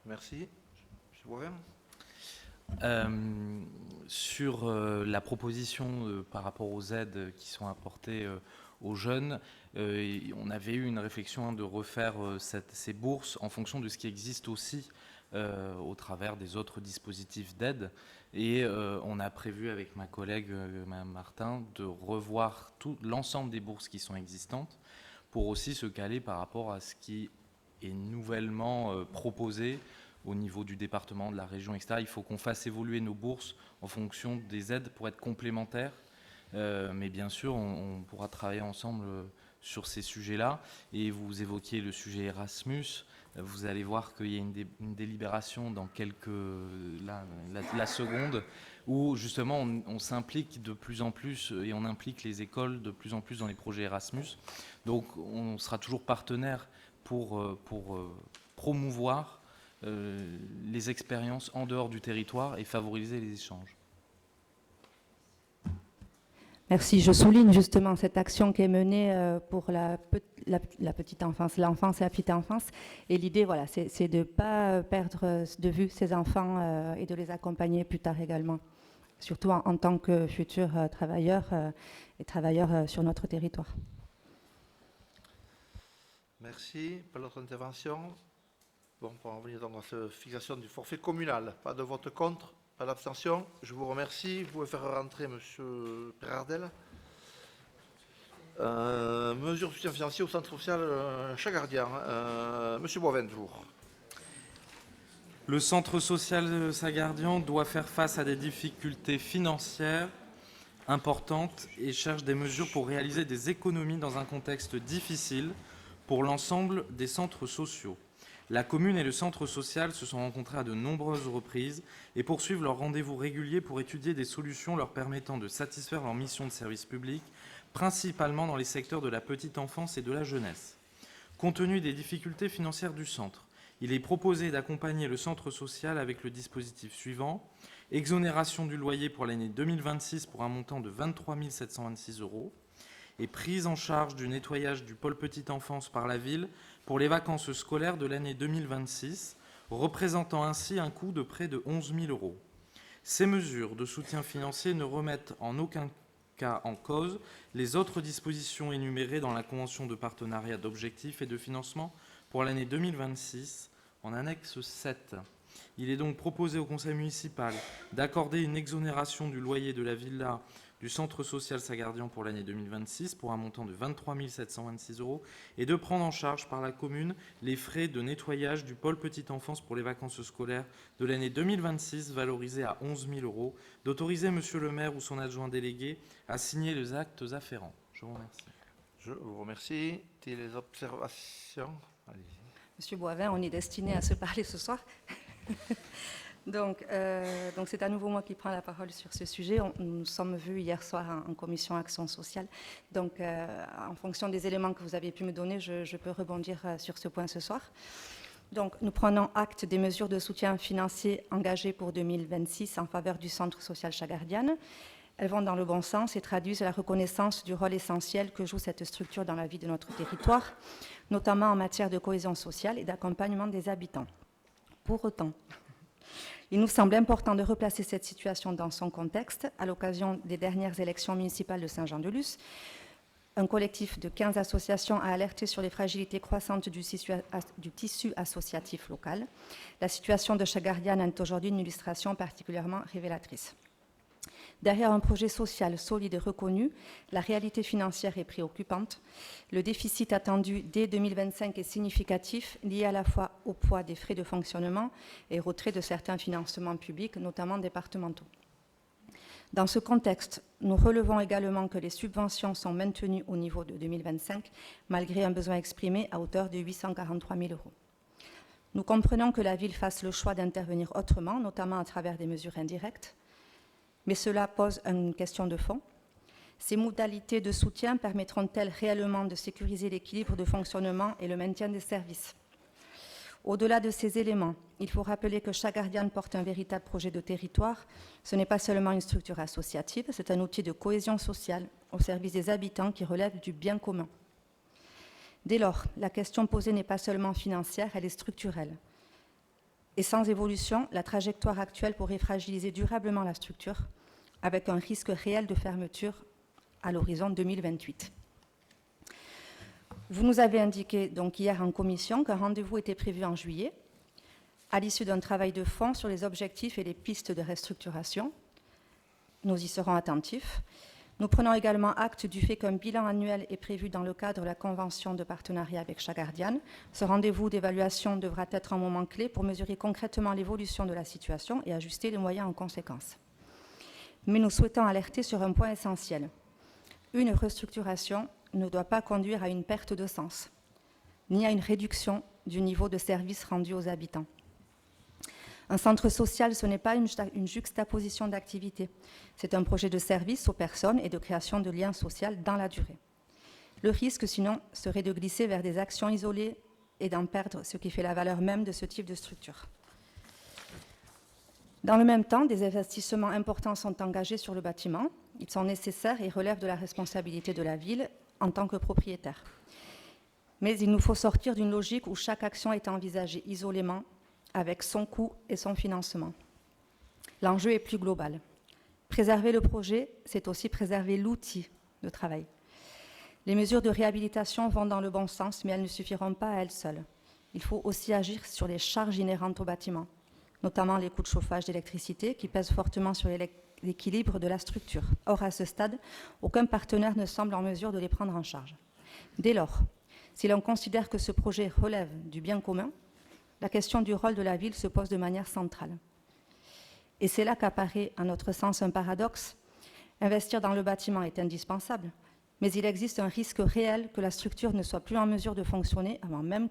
Merci. Je vous remercie. Sur la proposition par rapport aux aides qui sont apportées aux jeunes, on avait eu une réflexion de refaire ces bourses en fonction de ce qui existe aussi au travers des autres dispositifs d'aide. Et on a prévu avec ma collègue Mme Martin de revoir l'ensemble des bourses qui sont existantes pour aussi se caler par rapport à ce qui est nouvellement proposé au niveau du département, de la région, etc. Il faut qu'on fasse évoluer nos bourses en fonction des aides pour être complémentaires. Mais bien sûr, on pourra travailler ensemble sur ces sujets-là. Et vous évoquiez le sujet Erasmus. Vous allez voir qu'il y a une délibération dans la seconde, où justement on s'implique de plus en plus et on implique les écoles de plus en plus dans les projets Erasmus. Donc on sera toujours partenaire pour promouvoir les expériences en dehors du territoire et favoriser les échanges. Merci. Je souligne justement cette action qui est menée pour la petite enfance, l'enfance et la petite enfance. Et l'idée, voilà, c'est de ne pas perdre de vue ces enfants et de les accompagner plus tard également, surtout en tant que futurs travailleurs et travailleurs sur notre territoire. Merci. Pas d'autres interventions. Bon, on va en venir donc à cette fixation du forfait communal. Pas de vote contre, pas d'abstention. Je vous remercie. Vous pouvez faire rentrer M. Perardel. Mesures de soutien financier au centre social Chagardien. M. Boisventour. Le centre social Sagardian doit faire face à des difficultés financières importantes et cherche des mesures pour réaliser des économies dans un contexte difficile pour l'ensemble des centres sociaux. La commune et le centre social se sont rencontrés à de nombreuses reprises et poursuivent leurs rendez-vous réguliers pour étudier des solutions leur permettant de satisfaire leur mission de service public, principalement dans les secteurs de la petite enfance et de la jeunesse. Compte tenu des difficultés financières du centre, il est proposé d'accompagner le centre social avec le dispositif suivant: exonération du loyer pour l'année 2026 pour un montant de 23 726 € et prise en charge du nettoyage du pôle petite enfance par la ville pour les vacances scolaires de l'année 2026, représentant ainsi un coût de près de 11 000 €. Ces mesures de soutien financier ne remettent en aucun cas en cause les autres dispositions énumérées dans la convention de partenariat d'objectifs et de financement pour l'année 2026 en annexe 7. Il est donc proposé au conseil municipal d'accorder une exonération du loyer de la villa du centre social Sagardian pour l'année 2026 pour un montant de 23 726 € et de prendre en charge par la commune les frais de nettoyage du pôle petite enfance pour les vacances scolaires de l'année 2026 valorisés à 11 000 €, d'autoriser monsieur le maire ou son adjoint délégué à signer les actes afférents. Je vous remercie. Je vous remercie. Les observations? Allez-y. Monsieur Boivin, on est destiné à se parler ce soir. Donc c'est à nouveau moi qui prends la parole sur ce sujet. Nous nous sommes vus hier soir en commission action sociale. Donc en fonction des éléments que vous avez pu me donner, je peux rebondir sur ce point ce soir. Donc nous prenons acte des mesures de soutien financier engagées pour 2026 en faveur du centre social Chagardiane. Elles vont dans le bon sens et traduisent la reconnaissance du rôle essentiel que joue cette structure dans la vie de notre territoire, notamment en matière de cohésion sociale et d'accompagnement des habitants. Pour autant, il nous semble important de replacer cette situation dans son contexte. À l'occasion des dernières élections municipales de Saint-Jean-de-Luz, un collectif de 15 associations a alerté sur les fragilités croissantes du tissu associatif local. La situation de Chagardiane est aujourd'hui une illustration particulièrement révélatrice. Derrière un projet social solide et reconnu, la réalité financière est préoccupante. Le déficit attendu dès 2025 est significatif, lié à la fois au poids des frais de fonctionnement et au retrait de certains financements publics, notamment départementaux. Dans ce contexte, nous relevons également que les subventions sont maintenues au niveau de 2025, malgré un besoin exprimé à hauteur de 843 000 €. Nous comprenons que la ville fasse le choix d'intervenir autrement, notamment à travers des mesures indirectes. Mais cela pose une question de fond. Ces modalités de soutien permettront-elles réellement de sécuriser l'équilibre de fonctionnement et le maintien des services? Au-delà de ces éléments, il faut rappeler que Chagardiane porte un véritable projet de territoire. Ce n'est pas seulement une structure associative, c'est un outil de cohésion sociale au service des habitants qui relève du bien commun. Dès lors, la question posée n'est pas seulement financière, elle est structurelle. Et sans évolution, la trajectoire actuelle pourrait fragiliser durablement la structure, avec un risque réel de fermeture à l'horizon 2028. Vous nous avez indiqué donc hier en commission qu'un rendez-vous était prévu en juillet, à l'issue d'un travail de fond sur les objectifs et les pistes de restructuration. Nous y serons attentifs. Nous prenons également acte du fait qu'un bilan annuel est prévu dans le cadre de la convention de partenariat avec Chagardiane. Ce rendez-vous d'évaluation devra être un moment clé pour mesurer concrètement l'évolution de la situation et ajuster les moyens en conséquence. Mais nous souhaitons alerter sur un point essentiel. Une restructuration ne doit pas conduire à une perte de sens, ni à une réduction du niveau de service rendu aux habitants. Un centre social, ce n'est pas une juxtaposition d'activités. C'est un projet de service aux personnes et de création de liens sociaux dans la durée. Le risque, sinon, serait de glisser vers des actions isolées et d'en perdre ce qui fait la valeur même de ce type de structure. Dans le même temps, des investissements importants sont engagés sur le bâtiment. Ils sont nécessaires et relèvent de la responsabilité de la ville en tant que propriétaire. Mais il nous faut sortir d'une logique où chaque action est envisagée isolément, avec son coût et son financement. L'enjeu est plus global. Préserver le projet, c'est aussi préserver l'outil de travail. Les mesures de réhabilitation vont dans le bon sens, mais elles ne suffiront pas à elles seules. Il faut aussi agir sur les charges inhérentes au bâtiment, notamment les coûts de chauffage, d'électricité, qui pèsent fortement sur l'équilibre de la structure. Or, à ce stade, aucun partenaire ne semble en mesure de les prendre en charge. Dès lors, si l'on considère que ce projet relève du bien commun, la question du rôle de la ville se pose de manière centrale. Et c'est là qu'apparaît, à notre sens, un paradoxe. Investir dans le bâtiment est indispensable, mais il existe un risque réel que la structure ne soit plus en mesure de fonctionner avant même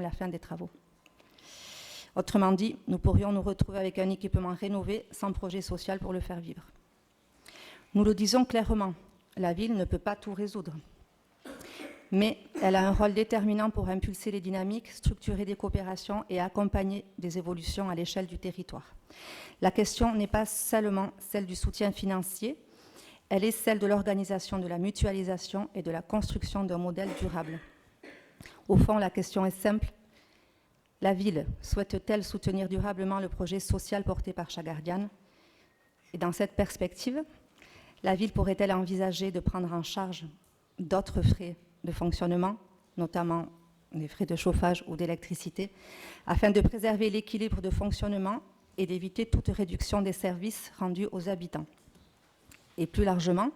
la fin des travaux. Autrement dit, nous pourrions nous retrouver avec un équipement rénové sans projet social pour le faire vivre. Nous le disons clairement, la ville ne peut pas tout résoudre. Mais elle a un rôle déterminant pour impulser les dynamiques, structurer des coopérations et accompagner des évolutions à l'échelle du territoire. La question n'est pas seulement celle du soutien financier, elle est celle de l'organisation, de la mutualisation et de la construction d'un modèle durable. Au fond, la question est simple. La ville souhaite-t-elle soutenir durablement le projet social porté par Chagardiane? Et dans cette perspective, la ville pourrait-elle envisager de prendre en charge d'autres frais de fonctionnement, notamment des frais de chauffage ou d'électricité, afin de préserver l'équilibre de fonctionnement et d'éviter toute réduction des services rendus aux habitants? Et plus largement,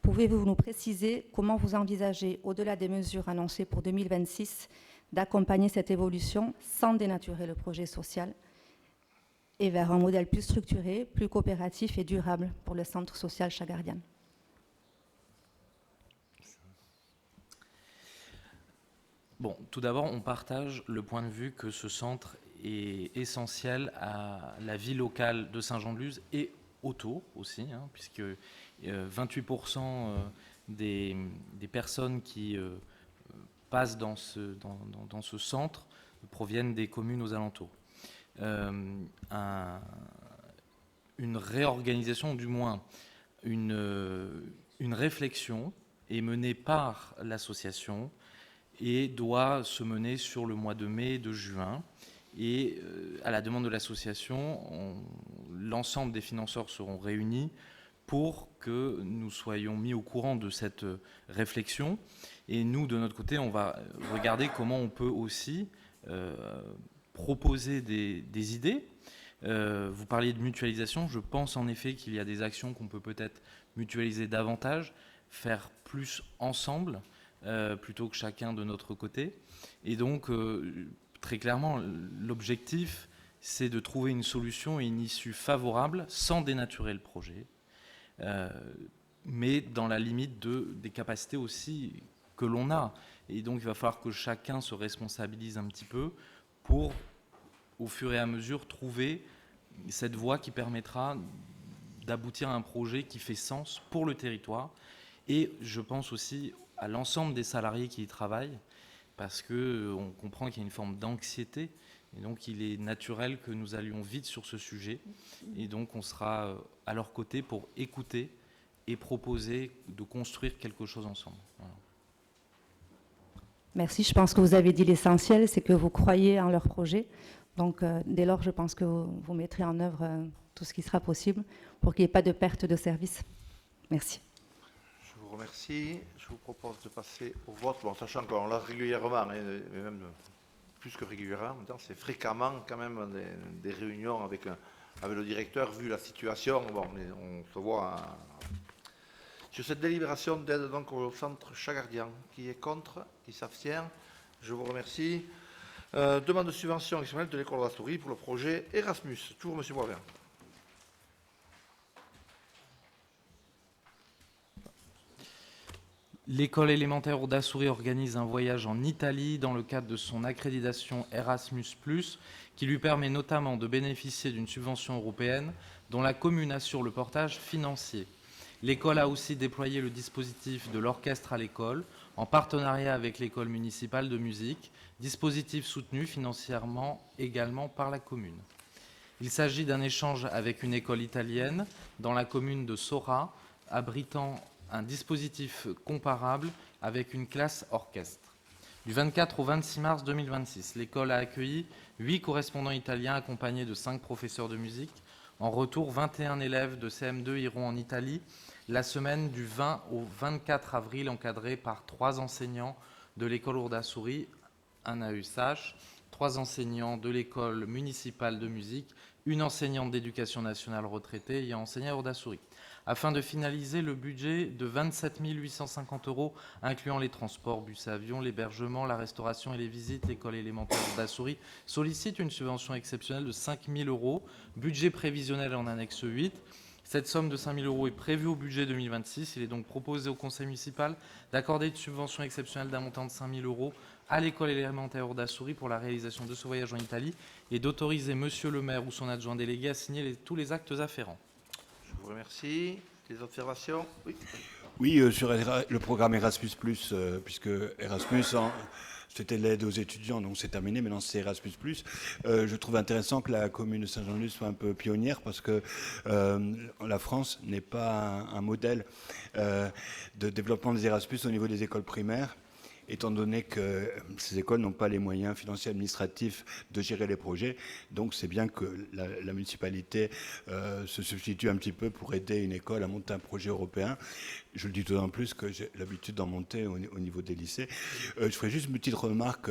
pouvez-vous nous préciser comment vous envisagez, au-delà des mesures annoncées pour 2026, d'accompagner cette évolution sans dénaturer le projet social et vers un modèle plus structuré, plus coopératif et durable pour le centre social Chagardiane? Bon, tout d'abord, on partage le point de vue que ce centre est essentiel à la vie locale de Saint-Jean-de-Luz et autour aussi, puisque 28% des personnes qui passent dans ce centre proviennent des communes aux alentours. Une réorganisation, du moins une réflexion est menée par l'association et doit se mener sur le mois de mai et de juin. Et à la demande de l'association, l'ensemble des financeurs seront réunis pour que nous soyons mis au courant de cette réflexion. Et nous, de notre côté, on va regarder comment on peut aussi proposer des idées. Vous parliez de mutualisation. Je pense en effet qu'il y a des actions qu'on peut peut-être mutualiser davantage, faire plus ensemble, plutôt que chacun de notre côté. Et donc, très clairement, l'objectif, c'est de trouver une solution et une issue favorable sans dénaturer le projet, mais dans la limite des capacités aussi que l'on a. Et donc, il va falloir que chacun se responsabilise un petit peu pour, au fur et à mesure, trouver cette voie qui permettra d'aboutir à un projet qui fait sens pour le territoire. Et je pense aussi à l'ensemble des salariés qui y travaillent, parce qu'on comprend qu'il y a une forme d'anxiété, et donc il est naturel que nous allions vite sur ce sujet, et donc on sera à leur côté pour écouter et proposer de construire quelque chose ensemble. Voilà. Merci, je pense que vous avez dit l'essentiel, c'est que vous croyez en leur projet, donc dès lors je pense que vous mettrez en œuvre tout ce qui sera possible pour qu'il n'y ait pas de perte de service. Merci. Je vous remercie. Je vous propose de passer au vote, bon, sachant qu'on l'a régulièrement, et même plus que régulièrement, c'est fréquemment quand même des réunions avec le directeur, vu la situation. Bon, on se voit sur cette délibération d'aide donc au centre Chagardiane. Qui est contre? Qui s'abstient? Je vous remercie. Demande de subvention exceptionnelle de l'école d'Astourie pour le projet Erasmus. Toujours M. Boisvert. L'école élémentaire d'Astourie organise un voyage en Italie dans le cadre de son accréditation Erasmus+, qui lui permet notamment de bénéficier d'une subvention européenne dont la commune assure le portage financier. L'école a aussi déployé le dispositif de l'orchestre à l'école, en partenariat avec l'école municipale de musique, dispositif soutenu financièrement également par la commune. Il s'agit d'un échange avec une école italienne dans la commune de Sora, abritant un dispositif comparable avec une classe orchestre. Du 24 au 26 mars 2026, l'école a accueilli 8 correspondants italiens accompagnés de 5 professeurs de musique. En retour, 21 élèves de CM2 iront en Italie la semaine du 20 au 24 avril, encadrés par 3 enseignants de l'école Urdassuri, un AESH, 3 enseignants de l'école municipale de musique, une enseignante d'éducation nationale retraitée ayant enseigné à Urdassuri, afin de finaliser le budget de 27 850 €, incluant les transports, bus et avions, l'hébergement, la restauration et les visites. L'école élémentaire Urdassuri sollicite une subvention exceptionnelle de 5 000 €, budget prévisionnel en annexe 8. Cette somme de 5 000 € est prévue au budget 2026. Il est donc proposé au conseil municipal d'accorder une subvention exceptionnelle d'un montant de 5 000 € à l'école élémentaire Urdassuri pour la réalisation de ce voyage en Italie et d'autoriser monsieur le maire ou son adjoint délégué à signer tous les actes afférents. Je vous remercie. Des observations? Oui. Oui, sur le programme Erasmus+, puisque Erasmus, c'était l'aide aux étudiants, donc c'est terminé, maintenant c'est Erasmus+. Je trouve intéressant que la commune de Saint-Jean-de-Luz soit un peu pionnière, parce que la France n'est pas un modèle de développement des Erasmus au niveau des écoles primaires, étant donné que ces écoles n'ont pas les moyens financiers et administratifs de gérer les projets. Donc c'est bien que la municipalité se substitue un petit peu pour aider une école à monter un projet européen. Je le dis d'autant plus que j'ai l'habitude d'en monter au niveau des lycées. Je ferai juste une petite remarque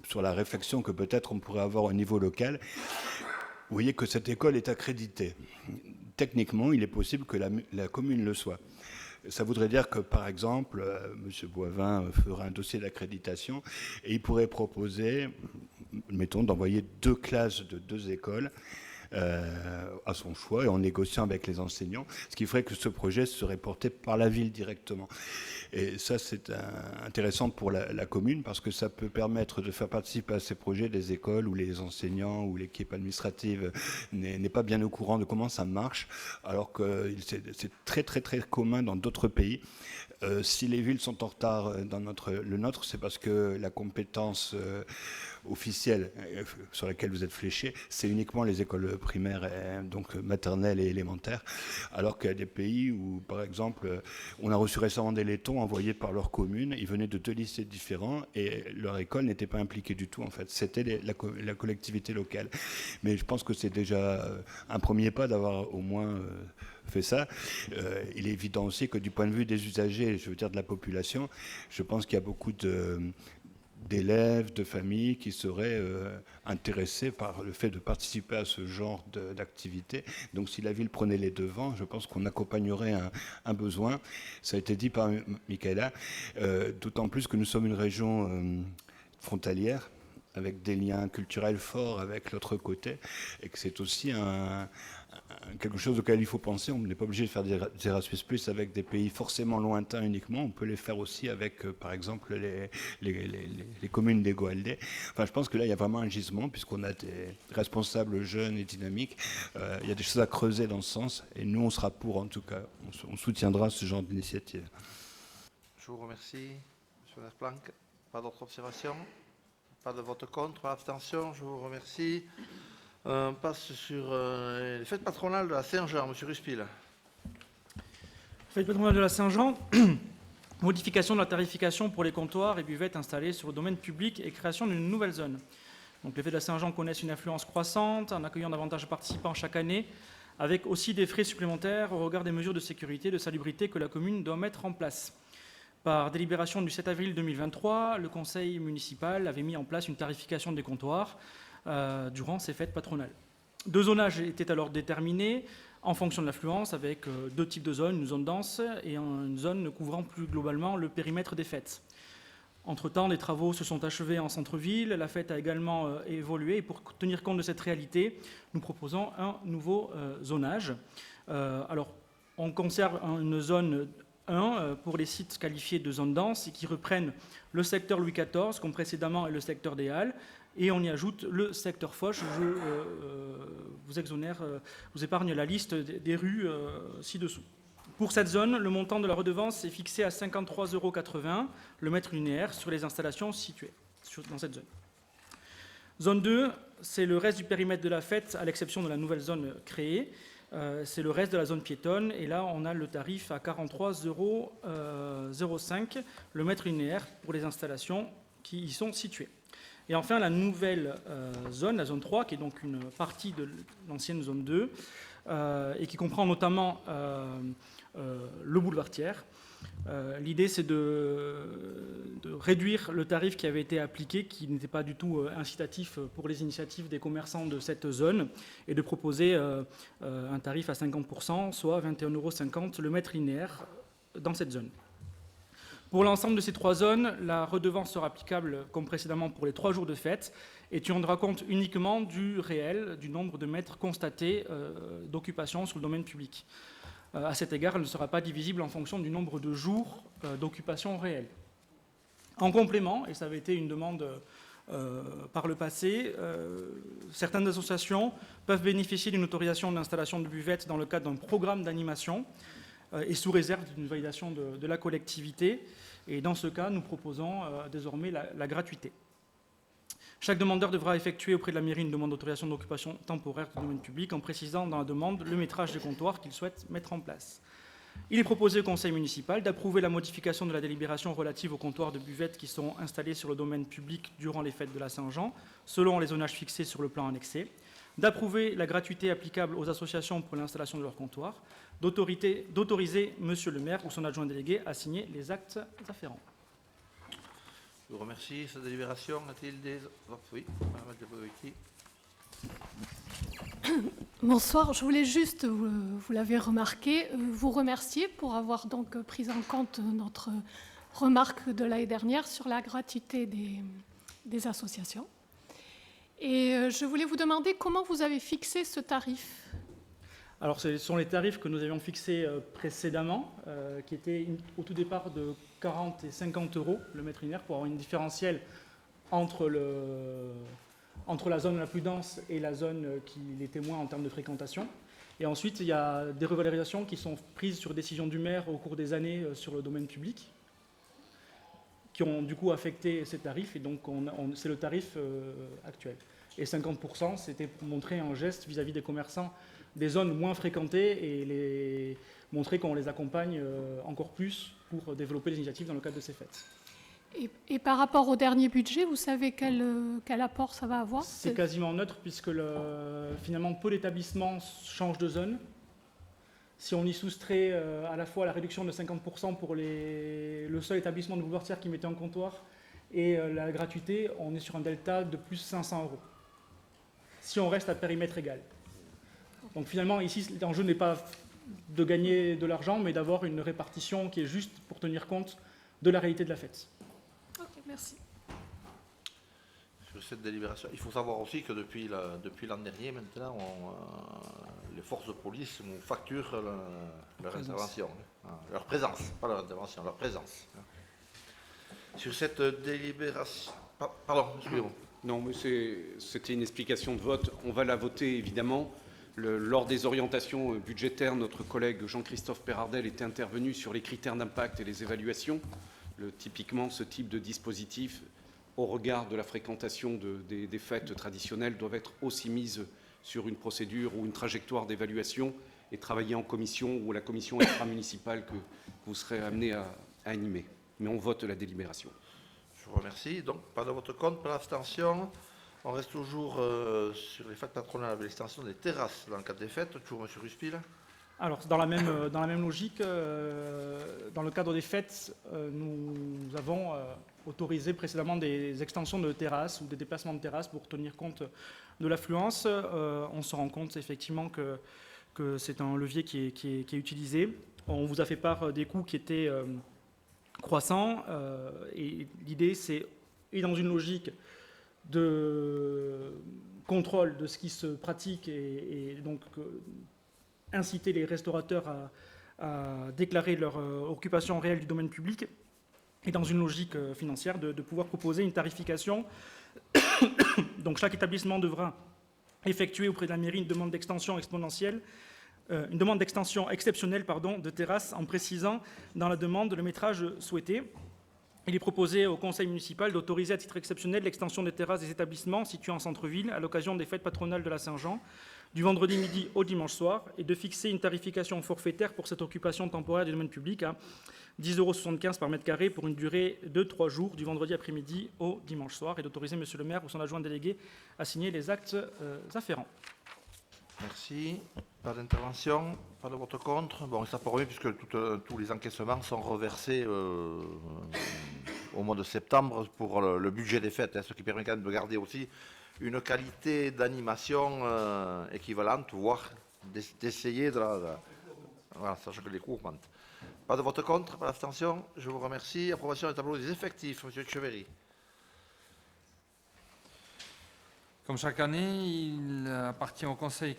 sur la réflexion que peut-être on pourrait avoir au niveau local. Vous voyez que cette école est accréditée. Techniquement, il est possible que la commune le soit. Ça voudrait dire que, par exemple, M. Boivin fera un dossier d'accréditation et il pourrait proposer, mettons, d'envoyer 2 classes de 2 écoles à son choix et en négociant avec les enseignants, ce qui ferait que ce projet serait porté par la ville directement. Et ça, c'est intéressant pour la commune, parce que ça peut permettre de faire participer à ces projets des écoles où les enseignants ou l'équipe administrative n'est pas bien au courant de comment ça marche, alors que c'est très très très commun dans d'autres pays. Si les villes sont en retard dans le nôtre, c'est parce que la compétence officielle sur laquelle vous êtes fléchés, c'est uniquement les écoles primaires, donc maternelles et élémentaires, alors qu'il y a des pays où, par exemple, on a reçu récemment des lettons envoyés par leur commune, ils venaient de 2 lycées différents et leur école n'était pas impliquée du tout, en fait. C'était la collectivité locale. Mais je pense que c'est déjà un premier pas d'avoir au moins fait ça. Il est évident aussi que du point de vue des usagers, je veux dire de la population, je pense qu'il y a beaucoup d'élèves, de familles qui seraient intéressés par le fait de participer à ce genre d'activité. Donc si la ville prenait les devants, je pense qu'on accompagnerait un besoin. Ça a été dit par Michaela, d'autant plus que nous sommes une région frontalière, avec des liens culturels forts avec l'autre côté, et que c'est aussi quelque chose auquel il faut penser. On n'est pas obligé de faire des Erasmus+ avec des pays forcément lointains uniquement. On peut les faire aussi avec, par exemple, les communes des Goaldé. Enfin, je pense que là, il y a vraiment un gisement, puisqu'on a des responsables jeunes et dynamiques. Il y a des choses à creuser dans ce sens, et nous, on sera pour, en tout cas. On soutiendra ce genre d'initiative. Je vous remercie, M. Desplanques. Pas d'autres observations? Pas de vote contre, abstention, je vous remercie. On passe sur les fêtes patronales de la Saint-Jean, M. Ruspil. Fêtes patronales de la Saint-Jean, modification de la tarification pour les comptoirs et buvettes installés sur le domaine public et création d'une nouvelle zone. Donc, les fêtes de la Saint-Jean connaissent une affluence croissante en accueillant davantage de participants chaque année, avec aussi des frais supplémentaires au regard des mesures de sécurité et de salubrité que la commune doit mettre en place. Par délibération du 7 avril 2023, le conseil municipal avait mis en place une tarification des comptoirs durant ces fêtes patronales. 2 zonages étaient alors déterminés en fonction de l'affluence, avec 2 types de zones, une zone dense et une zone couvrant plus globalement le périmètre des fêtes. Entre-temps, des travaux se sont achevés en centre-ville, la fête a également évolué, et pour tenir compte de cette réalité, nous proposons un nouveau zonage. Alors, on conserve une zone 1 pour les sites qualifiés de zone dense et qui reprennent le secteur Louis XIV, comme précédemment, et le secteur des Halles, et on y ajoute le secteur Foch. Je vous épargne la liste des rues ci-dessous. Pour cette zone, le montant de la redevance est fixé à 53,80 € le mètre linéaire sur les installations situées dans cette zone. Zone 2, c'est le reste du périmètre de la fête, à l'exception de la nouvelle zone créée. C'est le reste de la zone piétonne. Et là, on a le tarif à 43,05 € le mètre linéaire pour les installations qui y sont situées. Et enfin, la nouvelle zone, la zone 3, qui est donc une partie de l'ancienne zone 2, et qui comprend notamment le boulevard Thiers. L'idée, c'est de réduire le tarif qui avait été appliqué, qui n'était pas du tout incitatif pour les initiatives des commerçants de cette zone, et de proposer un tarif à 50%, soit 21,50 € le mètre linéaire dans cette zone. Pour l'ensemble de ces 3 zones, la redevance sera applicable comme précédemment pour les 3 jours de fête et tiendra compte uniquement du réel, du nombre de mètres constatés d'occupation sur le domaine public. À cet égard, elle ne sera pas divisible en fonction du nombre de jours d'occupation réelle. En complément, et ça avait été une demande par le passé, certaines associations peuvent bénéficier d'une autorisation d'installation de buvettes dans le cadre d'un programme d'animation et sous réserve d'une validation de la collectivité. Et dans ce cas, nous proposons désormais la gratuité. Chaque demandeur devra effectuer auprès de la mairie une demande d'autorisation d'occupation temporaire du domaine public en précisant dans la demande le métrage des comptoirs qu'il souhaite mettre en place. Il est proposé au conseil municipal d'approuver la modification de la délibération relative aux comptoirs de buvettes qui sont installés sur le domaine public durant les fêtes de la Saint-Jean, selon les zonages fixés sur le plan annexé, d'approuver la gratuité applicable aux associations pour l'installation de leurs comptoirs, d'autoriser Monsieur le maire ou son adjoint délégué à signer les actes afférents. Je vous remercie. Cette délibération, a-t-il des... Oui, Madame Delbovetti. Bonsoir, je voulais juste, vous l'avez remarqué, vous remercier pour avoir donc pris en compte notre remarque de l'année dernière sur la gratuité des associations. Et je voulais vous demander comment vous avez fixé ce tarif. Alors, ce sont les tarifs que nous avions fixés précédemment, qui étaient au tout départ de 40 et 50 € le mètre linéaire pour avoir une différentielle entre la zone la plus dense et la zone qui l'était moins en termes de fréquentation. Et ensuite, il y a des revalorisations qui sont prises sur décision du maire au cours des années sur le domaine public, qui ont du coup affecté ces tarifs, et donc c'est le tarif actuel. Et 50%, c'était pour montrer un geste vis-à-vis des commerçants des zones moins fréquentées et montrer qu'on les accompagne encore plus pour développer les initiatives dans le cadre de ces fêtes. Et par rapport au dernier budget, vous savez quel apport ça va avoir? C'est quasiment neutre puisque finalement peu d'établissements changent de zone. Si on y soustrait à la fois la réduction de 50% pour le seul établissement de boulevard Thiers qui mettait en comptoir et la gratuité, on est sur un delta de plus 500 €. Si on reste à périmètre égal. Donc finalement, ici, l'enjeu n'est pas de gagner de l'argent, mais d'avoir une répartition qui est juste pour tenir compte de la réalité de la fête. Ok, merci. Sur cette délibération, il faut savoir aussi que depuis l'an dernier, maintenant, les forces de police nous facturent leur intervention, leur présence, pas leur intervention, leur présence. Sur cette délibération... Pardon, excusez-moi. Non, mais c'était une explication de vote. On va la voter, évidemment. Lors des orientations budgétaires, notre collègue Jean-Christophe Perardel était intervenu sur les critères d'impact et les évaluations. Typiquement, ce type de dispositif, au regard de la fréquentation des fêtes traditionnelles, doivent être aussi mises sur une procédure ou une trajectoire d'évaluation et travailler en commission ou la commission extra-municipale que vous serez amené à animer. Mais on vote la délibération. Je vous remercie. Donc, pas de vote contre, pas d'abstention. On reste toujours sur les fêtes patronales, l'extension des terrasses dans le cadre des fêtes. Toujours M. Ruspil. Alors, dans la même logique, dans le cadre des fêtes, nous avons autorisé précédemment des extensions de terrasses ou des déplacements de terrasses pour tenir compte de l'affluence. On se rend compte effectivement que c'est un levier qui est utilisé. On vous a fait part des coûts qui étaient croissants et l'idée, c'est, et dans une logique de contrôle de ce qui se pratique et donc inciter les restaurateurs à déclarer leur occupation réelle du domaine public et dans une logique financière de pouvoir proposer une tarification. Donc chaque établissement devra effectuer auprès de la mairie une demande d'extension exponentielle une demande d'extension exceptionnelle de terrasse en précisant dans la demande le métrage souhaité. Il est proposé au conseil municipal d'autoriser à titre exceptionnel l'extension des terrasses des établissements situés en centre-ville à l'occasion des fêtes patronales de la Saint-Jean, du vendredi midi au dimanche soir, et de fixer une tarification forfaitaire pour cette occupation temporaire du domaine public à 10,75 € par mètre carré pour une durée de 3 jours, du vendredi après-midi au dimanche soir, et d'autoriser monsieur le maire ou son adjoint délégué à signer les actes afférents. Merci. Pas d'intervention, pas de vote contre. Bon, ça pour mieux puisque tous les encaissements sont reversés au mois de septembre pour le budget des fêtes, ce qui permet quand même de garder aussi une qualité d'animation équivalente, voire d'essayer de la... Voilà, sachant que les coûts augmentent. Pas de vote contre, pas d'abstention. Je vous remercie. Approbation du tableau des effectifs, monsieur Etcheverry. Comme chaque année, il appartient au conseil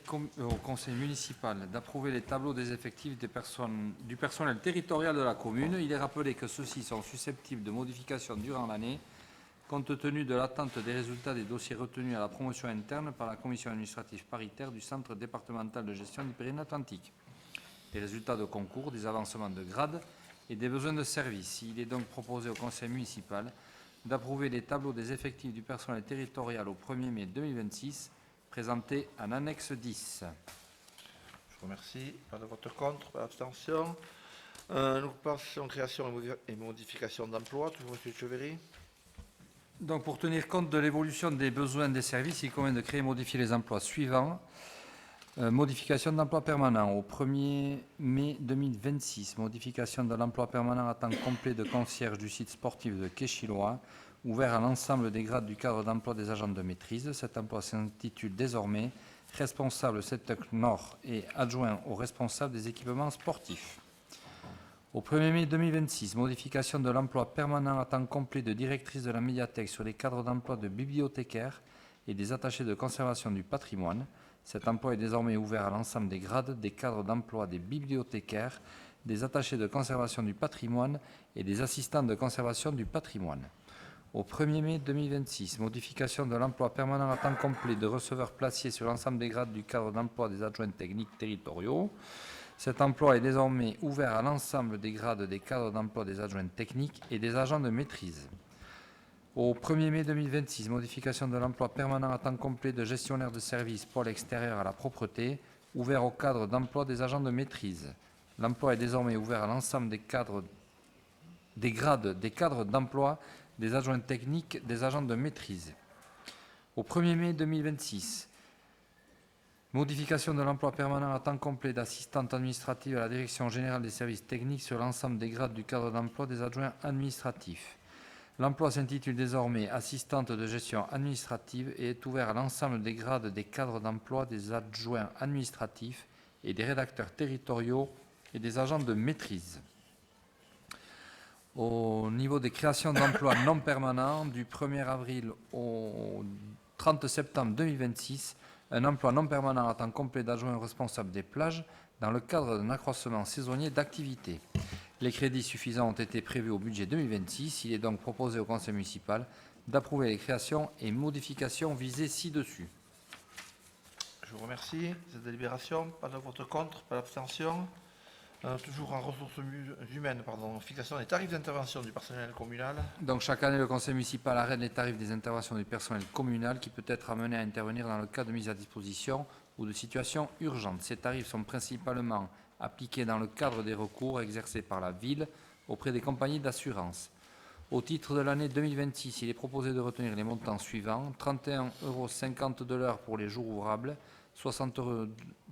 municipal d'approuver les tableaux des effectifs du personnel territorial de la commune. Il est rappelé que ceux-ci sont susceptibles de modifications durant l'année, compte tenu de l'attente des résultats des dossiers retenus à la promotion interne par la commission administrative paritaire du Centre départemental de gestion du Pyrénées-Atlantique, des résultats de concours, des avancements de grade et des besoins de service. Il est donc proposé au conseil municipal d'approuver les tableaux des effectifs du personnel territorial au 1er mai 2026, présentés en annexe 10. Je vous remercie. Pas de vote contre, pas d'abstention. Nous passons aux création et modification d'emplois. Toujours monsieur Etcheverry. Donc, pour tenir compte de l'évolution des besoins des services, il convient de créer et modifier les emplois suivants. Modification d'emploi permanent au 1er mai 2026. Modification de l'emploi permanent à temps complet de concierge du site sportif de Quéchilois, ouvert à l'ensemble des grades du cadre d'emploi des agents de maîtrise. Cet emploi s'intitule désormais responsable SETEC Nord et adjoint au responsable des équipements sportifs. Au 1er mai 2026, modification de l'emploi permanent à temps complet de directrice de la médiathèque sur les cadres d'emploi de bibliothécaires et des attachés de conservation du patrimoine. Cet emploi est désormais ouvert à l'ensemble des grades, des cadres d'emploi des bibliothécaires, des attachés de conservation du patrimoine et des assistants de conservation du patrimoine. Au 1er mai 2026, modification de l'emploi permanent à temps complet de receveurs placiers sur l'ensemble des grades du cadre d'emploi des adjoints techniques territoriaux. Cet emploi est désormais ouvert à l'ensemble des grades des cadres d'emploi des adjoints techniques et des agents de maîtrise. Au 1er mai 2026, modification de l'emploi permanent à temps complet de gestionnaire de service pôle extérieur à la propreté, ouvert au cadre d'emploi des agents de maîtrise. L'emploi est désormais ouvert à l'ensemble des cadres d'emploi des adjoints techniques des agents de maîtrise. Au 1er mai 2026, modification de l'emploi permanent à temps complet d'assistante administrative à la direction générale des services techniques sur l'ensemble des grades du cadre d'emploi des adjoints administratifs. L'emploi s'intitule désormais assistante de gestion administrative et est ouvert à l'ensemble des grades des cadres d'emploi des adjoints administratifs et des rédacteurs territoriaux et des agents de maîtrise. Au niveau des créations d'emplois non permanents, du 1er avril au 30 septembre 2026, un emploi non permanent à temps complet d'adjoint responsable des plages dans le cadre d'un accroissement saisonnier d'activité. Les crédits suffisants ont été prévus au budget 2026. Il est donc proposé au conseil municipal d'approuver les créations et modifications visées ci-dessus. Je vous remercie. Cette délibération, pas de vote contre, pas d'abstention. Toujours en ressources humaines, fixation des tarifs d'intervention du personnel communal. Donc chaque année, le conseil municipal arrête les tarifs des interventions du personnel communal qui peut être amené à intervenir dans le cas de mise à disposition ou de situations urgentes. Ces tarifs sont principalement appliqués dans le cadre des recours exercés par la ville auprès des compagnies d'assurance. Au titre de l'année 2026, il est proposé de retenir les montants suivants: 31,50 € de l'heure pour les jours ouvrables, 62,70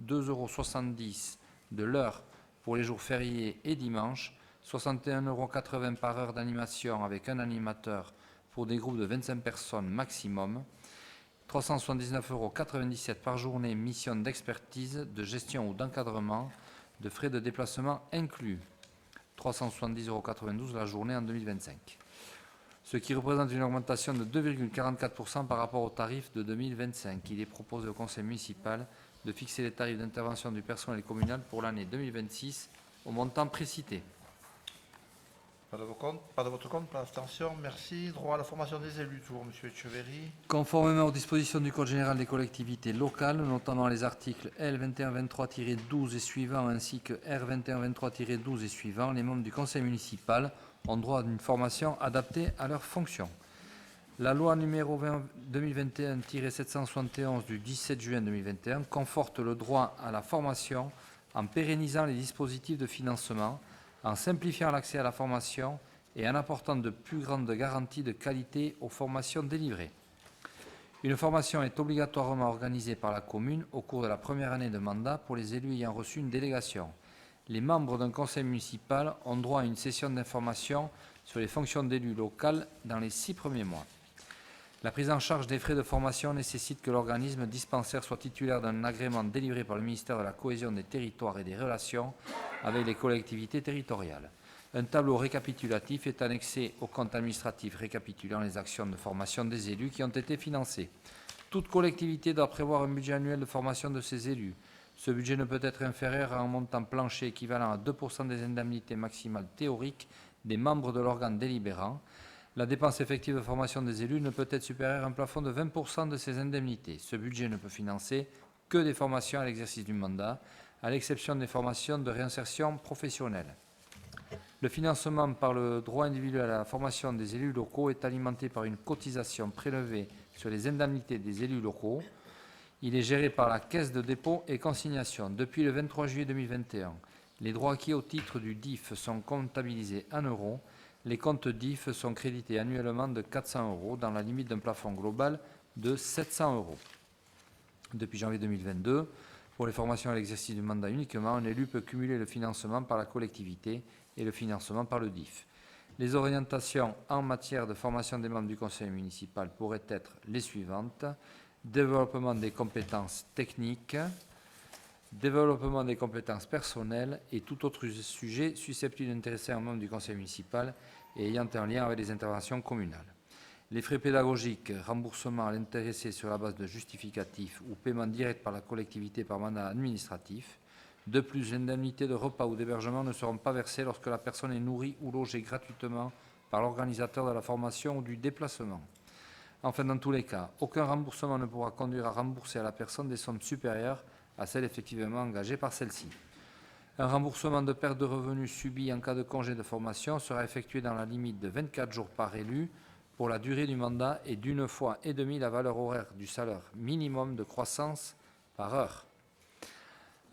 € de l'heure pour les jours fériés et dimanches, 61,80 € par heure d'animation avec un animateur pour des groupes de 25 personnes maximum, 379,97 € par journée mission d'expertise, de gestion ou d'encadrement, de frais de déplacement inclus, 370,92 € la journée en 2025. Ce qui représente une augmentation de 2,44% par rapport aux tarifs de 2025. Il est proposé au conseil municipal de fixer les tarifs d'intervention du personnel communal pour l'année 2026 au montant précité. Pas de votre compte, pas d'abstention. Merci. Droit à la formation des élus, toujours, Monsieur Etcheverry. Conformément aux dispositions du Code général des collectivités locales, notamment les articles L 2123-12 et suivants, ainsi que R 2123-12 et suivants, les membres du conseil municipal ont droit à une formation adaptée à leurs fonctions. La loi numéro 2021-771 du 17 juin 2021 conforte le droit à la formation en pérennisant les dispositifs de financement, en simplifiant l'accès à la formation et en apportant de plus grandes garanties de qualité aux formations délivrées. Une formation est obligatoirement organisée par la commune au cours de la première année de mandat pour les élus ayant reçu une délégation. Les membres d'un conseil municipal ont droit à une session d'information sur les fonctions d'élu local dans les 6 premiers mois. La prise en charge des frais de formation nécessite que l'organisme dispensaire soit titulaire d'un agrément délivré par le ministère de la Cohésion des territoires et des relations avec les collectivités territoriales. Un tableau récapitulatif est annexé au compte administratif récapitulant les actions de formation des élus qui ont été financées. Toute collectivité doit prévoir un budget annuel de formation de ses élus. Ce budget ne peut être inférieur à un montant plancher équivalent à 2% des indemnités maximales théoriques des membres de l'organe délibérant. La dépense effective de formation des élus ne peut être supérieure à un plafond de 20% de ces indemnités. Ce budget ne peut financer que des formations à l'exercice du mandat, à l'exception des formations de réinsertion professionnelle. Le financement par le droit individuel à la formation des élus locaux est alimenté par une cotisation prélevée sur les indemnités des élus locaux. Il est géré par la Caisse de dépôt et consignation. Depuis le 23 juillet 2021, les droits acquis au titre du DIF sont comptabilisés en euros. Les comptes DIF sont crédités annuellement de 400 € dans la limite d'un plafond global de 700 €. Depuis janvier 2022, pour les formations à l'exercice du mandat uniquement, un élu peut cumuler le financement par la collectivité et le financement par le DIF. Les orientations en matière de formation des membres du conseil municipal pourraient être les suivantes: développement des compétences techniques, développement des compétences personnelles et tout autre sujet susceptible d'intéresser un membre du conseil municipal et ayant un lien avec les interventions communales. Les frais pédagogiques, remboursement à l'intéressé sur la base de justificatifs ou paiement direct par la collectivité par mandat administratif. De plus, les indemnités de repas ou d'hébergement ne seront pas versées lorsque la personne est nourrie ou logée gratuitement par l'organisateur de la formation ou du déplacement. Enfin, dans tous les cas, aucun remboursement ne pourra conduire à rembourser à la personne des sommes supérieures à celles effectivement engagées par celle-ci. Un remboursement de perte de revenus subi en cas de congé de formation sera effectué dans la limite de 24 jours par élu pour la durée du mandat et d'1,5 fois la valeur horaire du salaire minimum de croissance par heure.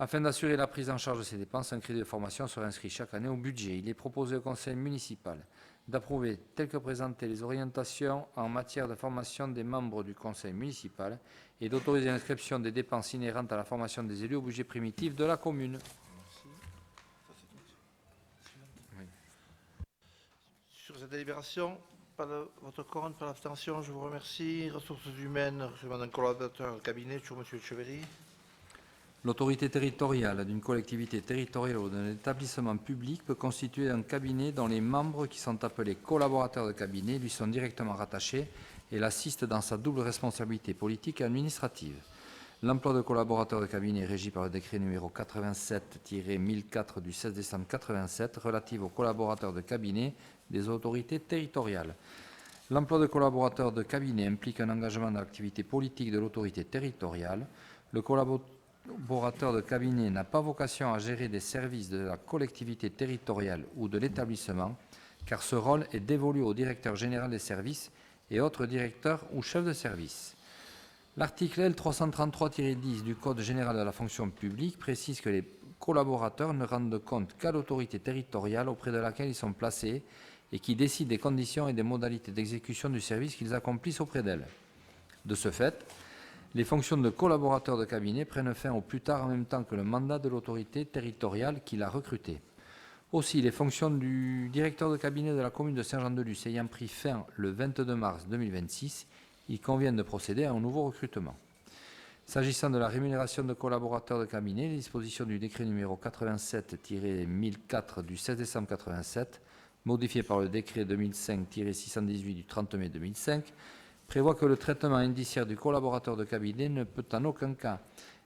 Afin d'assurer la prise en charge de ces dépenses, un crédit de formation sera inscrit chaque année au budget. Il est proposé au conseil municipal d'approuver, tel que présenté, les orientations en matière de formation des membres du conseil municipal et d'autoriser l'inscription des dépenses inhérentes à la formation des élus au budget primitif de la commune. Sur cette délibération, pas de votre compte, pas d'abstention, je vous remercie. Ressources humaines, recevement d'un collaborateur cabinet, toujours M. Etcheverry. L'autorité territoriale d'une collectivité territoriale ou d'un établissement public peut constituer un cabinet dont les membres, qui sont appelés collaborateurs de cabinet, lui sont directement rattachés et l'assistent dans sa double responsabilité politique et administrative. L'emploi de collaborateurs de cabinet est régi par le décret numéro 87-1004 du 16 décembre 87 relatif aux collaborateurs de cabinet des autorités territoriales. L'emploi de collaborateurs de cabinet implique un engagement dans l'activité politique de l'autorité territoriale. Le collaborateur de cabinet n'a pas vocation à gérer des services de la collectivité territoriale ou de l'établissement, car ce rôle est dévolu au directeur général des services et autres directeurs ou chefs de service. L'article L 333-10 du Code général de la fonction publique précise que les collaborateurs ne rendent compte qu'à l'autorité territoriale auprès de laquelle ils sont placés et qui décide des conditions et des modalités d'exécution du service qu'ils accomplissent auprès d'elle. De ce fait, les fonctions de collaborateur de cabinet prennent fin au plus tard en même temps que le mandat de l'autorité territoriale qui l'a recruté. Aussi, les fonctions du directeur de cabinet de la commune de Saint-Jean-de-Luz ayant pris fin le 22 mars 2026, il convient de procéder à un nouveau recrutement. S'agissant de la rémunération de collaborateurs de cabinet, les dispositions du décret numéro 87-1004 du 16 décembre 87, modifié par le décret 2005-618 du 30 mai 2005, prévoit que le traitement indiciaire du collaborateur de cabinet ne peut en aucun cas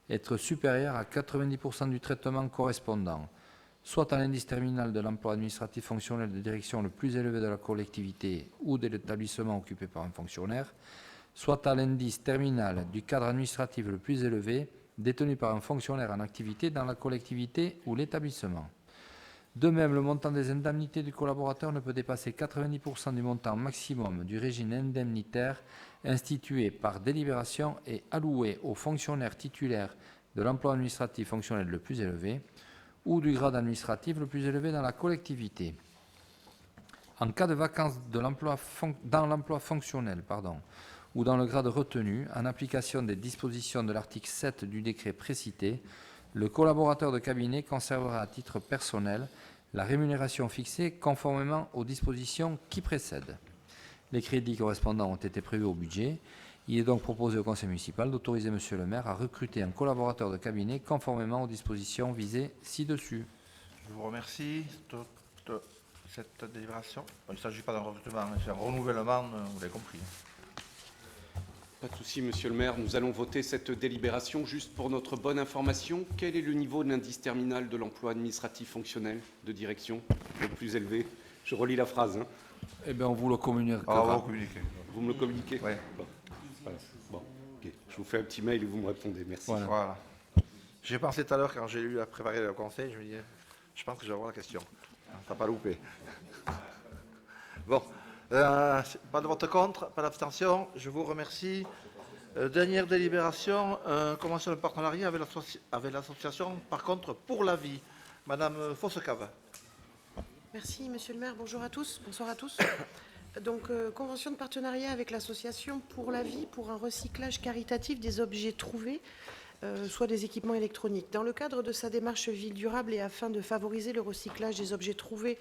être supérieur à 90% du traitement correspondant. soit à l'indice terminal de l'emploi administratif fonctionnel de direction le plus élevé de la collectivité ou de l'établissement occupé par un fonctionnaire, soit à l'indice terminal du cadre administratif le plus élevé détenu par un fonctionnaire en activité dans la collectivité ou l'établissement. De même, le montant des indemnités du collaborateur ne peut dépasser 90% du montant maximum du régime indemnitaire institué par délibération et alloué au fonctionnaire titulaire de l'emploi administratif fonctionnel le plus élevé ou du grade administratif le plus élevé dans la collectivité. En cas de vacance de dans l'emploi fonctionnel ou dans le grade retenu, en application des dispositions de l'article 7 du décret précité, le collaborateur de cabinet conservera à titre personnel la rémunération fixée conformément aux dispositions qui précèdent. Les crédits correspondants ont été prévus au budget. Il est donc proposé au conseil municipal d'autoriser monsieur le maire à recruter un collaborateur de cabinet conformément aux dispositions visées ci-dessus. Je vous remercie. Toute cette délibération. Il ne s'agit pas d'un recrutement, c'est un renouvellement, vous l'avez compris. Pas de souci, monsieur le maire. Nous allons voter cette délibération. Juste pour notre bonne information, quel est le niveau de l'indice terminal de l'emploi administratif fonctionnel de direction le plus élevé? Je relis la phrase. Eh bien, on vous le communiquera. Vous me le communiquez? Oui. Bon. Voilà. Bon. Okay. Je vous fais un petit mail et vous me répondez. Merci. Voilà. J'ai pensé tout à l'heure, quand j'ai lu à préparer le conseil, je me disais, je pense que je vais avoir la question. Ça n'a pas loupé. Bon. Pas de vote contre, pas d'abstention. Je vous remercie. Dernière délibération, convention de partenariat avec l'association, par contre, pour la vie. Madame Fossecave. Merci, monsieur le maire. Bonjour à tous. Bonsoir à tous. Donc, convention de partenariat avec l'association Pour la vie pour un recyclage caritatif des objets trouvés, soit des équipements électroniques. Dans le cadre de sa démarche ville durable et afin de favoriser le recyclage des objets trouvés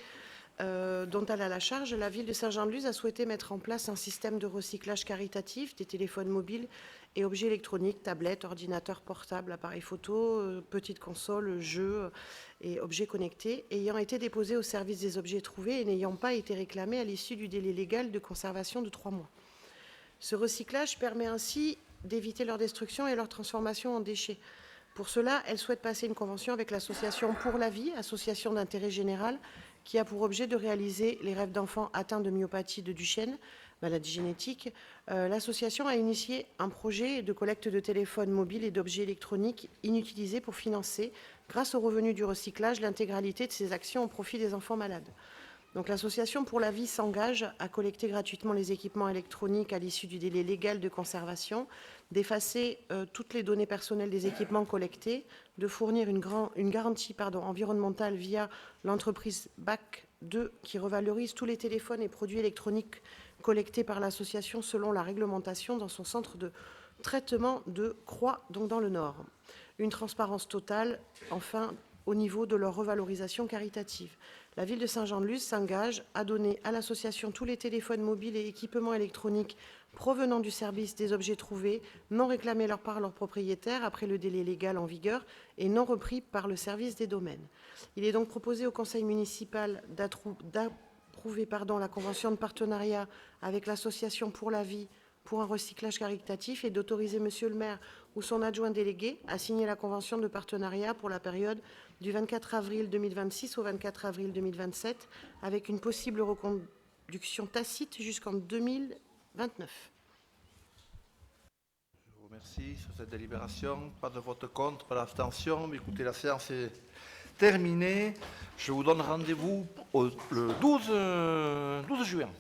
dont elle a la charge, la ville de Saint-Jean-de-Luz a souhaité mettre en place un système de recyclage caritatif des téléphones mobiles et objets électroniques, tablettes, ordinateurs portables, appareils photo, petites consoles, jeux et objets connectés, ayant été déposés au service des objets trouvés et n'ayant pas été réclamés à l'issue du délai légal de conservation de 3 mois. Ce recyclage permet ainsi d'éviter leur destruction et leur transformation en déchets. Pour cela, elle souhaite passer une convention avec l'association Pour la vie, association d'intérêt général, qui a pour objet de réaliser les rêves d'enfants atteints de myopathie de Duchenne, maladie génétique. L'association a initié un projet de collecte de téléphones mobiles et d'objets électroniques inutilisés pour financer, grâce aux revenus du recyclage, l'intégralité de ces actions au profit des enfants malades. Donc l'association Pour la vie s'engage à collecter gratuitement les équipements électroniques à l'issue du délai légal de conservation, d'effacer toutes les données personnelles des équipements collectés, de fournir une garantie environnementale via l'entreprise BAC2 qui revalorise tous les téléphones et produits électroniques collectés par l'association selon la réglementation dans son centre de traitement de Croix, donc dans le Nord. Une transparence totale, enfin, au niveau de leur revalorisation caritative. La ville de Saint-Jean-de-Luz s'engage à donner à l'association tous les téléphones mobiles et équipements électroniques provenant du service des objets trouvés, non réclamés par leurs propriétaires après le délai légal en vigueur et non repris par le service des domaines. Il est donc proposé au conseil municipal d'approuver la convention de partenariat avec l'association Pour la vie pour un recyclage caritatif et d'autoriser monsieur le maire ou son adjoint délégué à signer la convention de partenariat pour la période du 24 avril 2026 au 24 avril 2027 avec une possible reconduction tacite jusqu'en 2029. Je vous remercie sur cette délibération. Pas de vote contre, pas d'abstention. Écoutez, la séance est terminée. Je vous donne rendez-vous le 12 juin.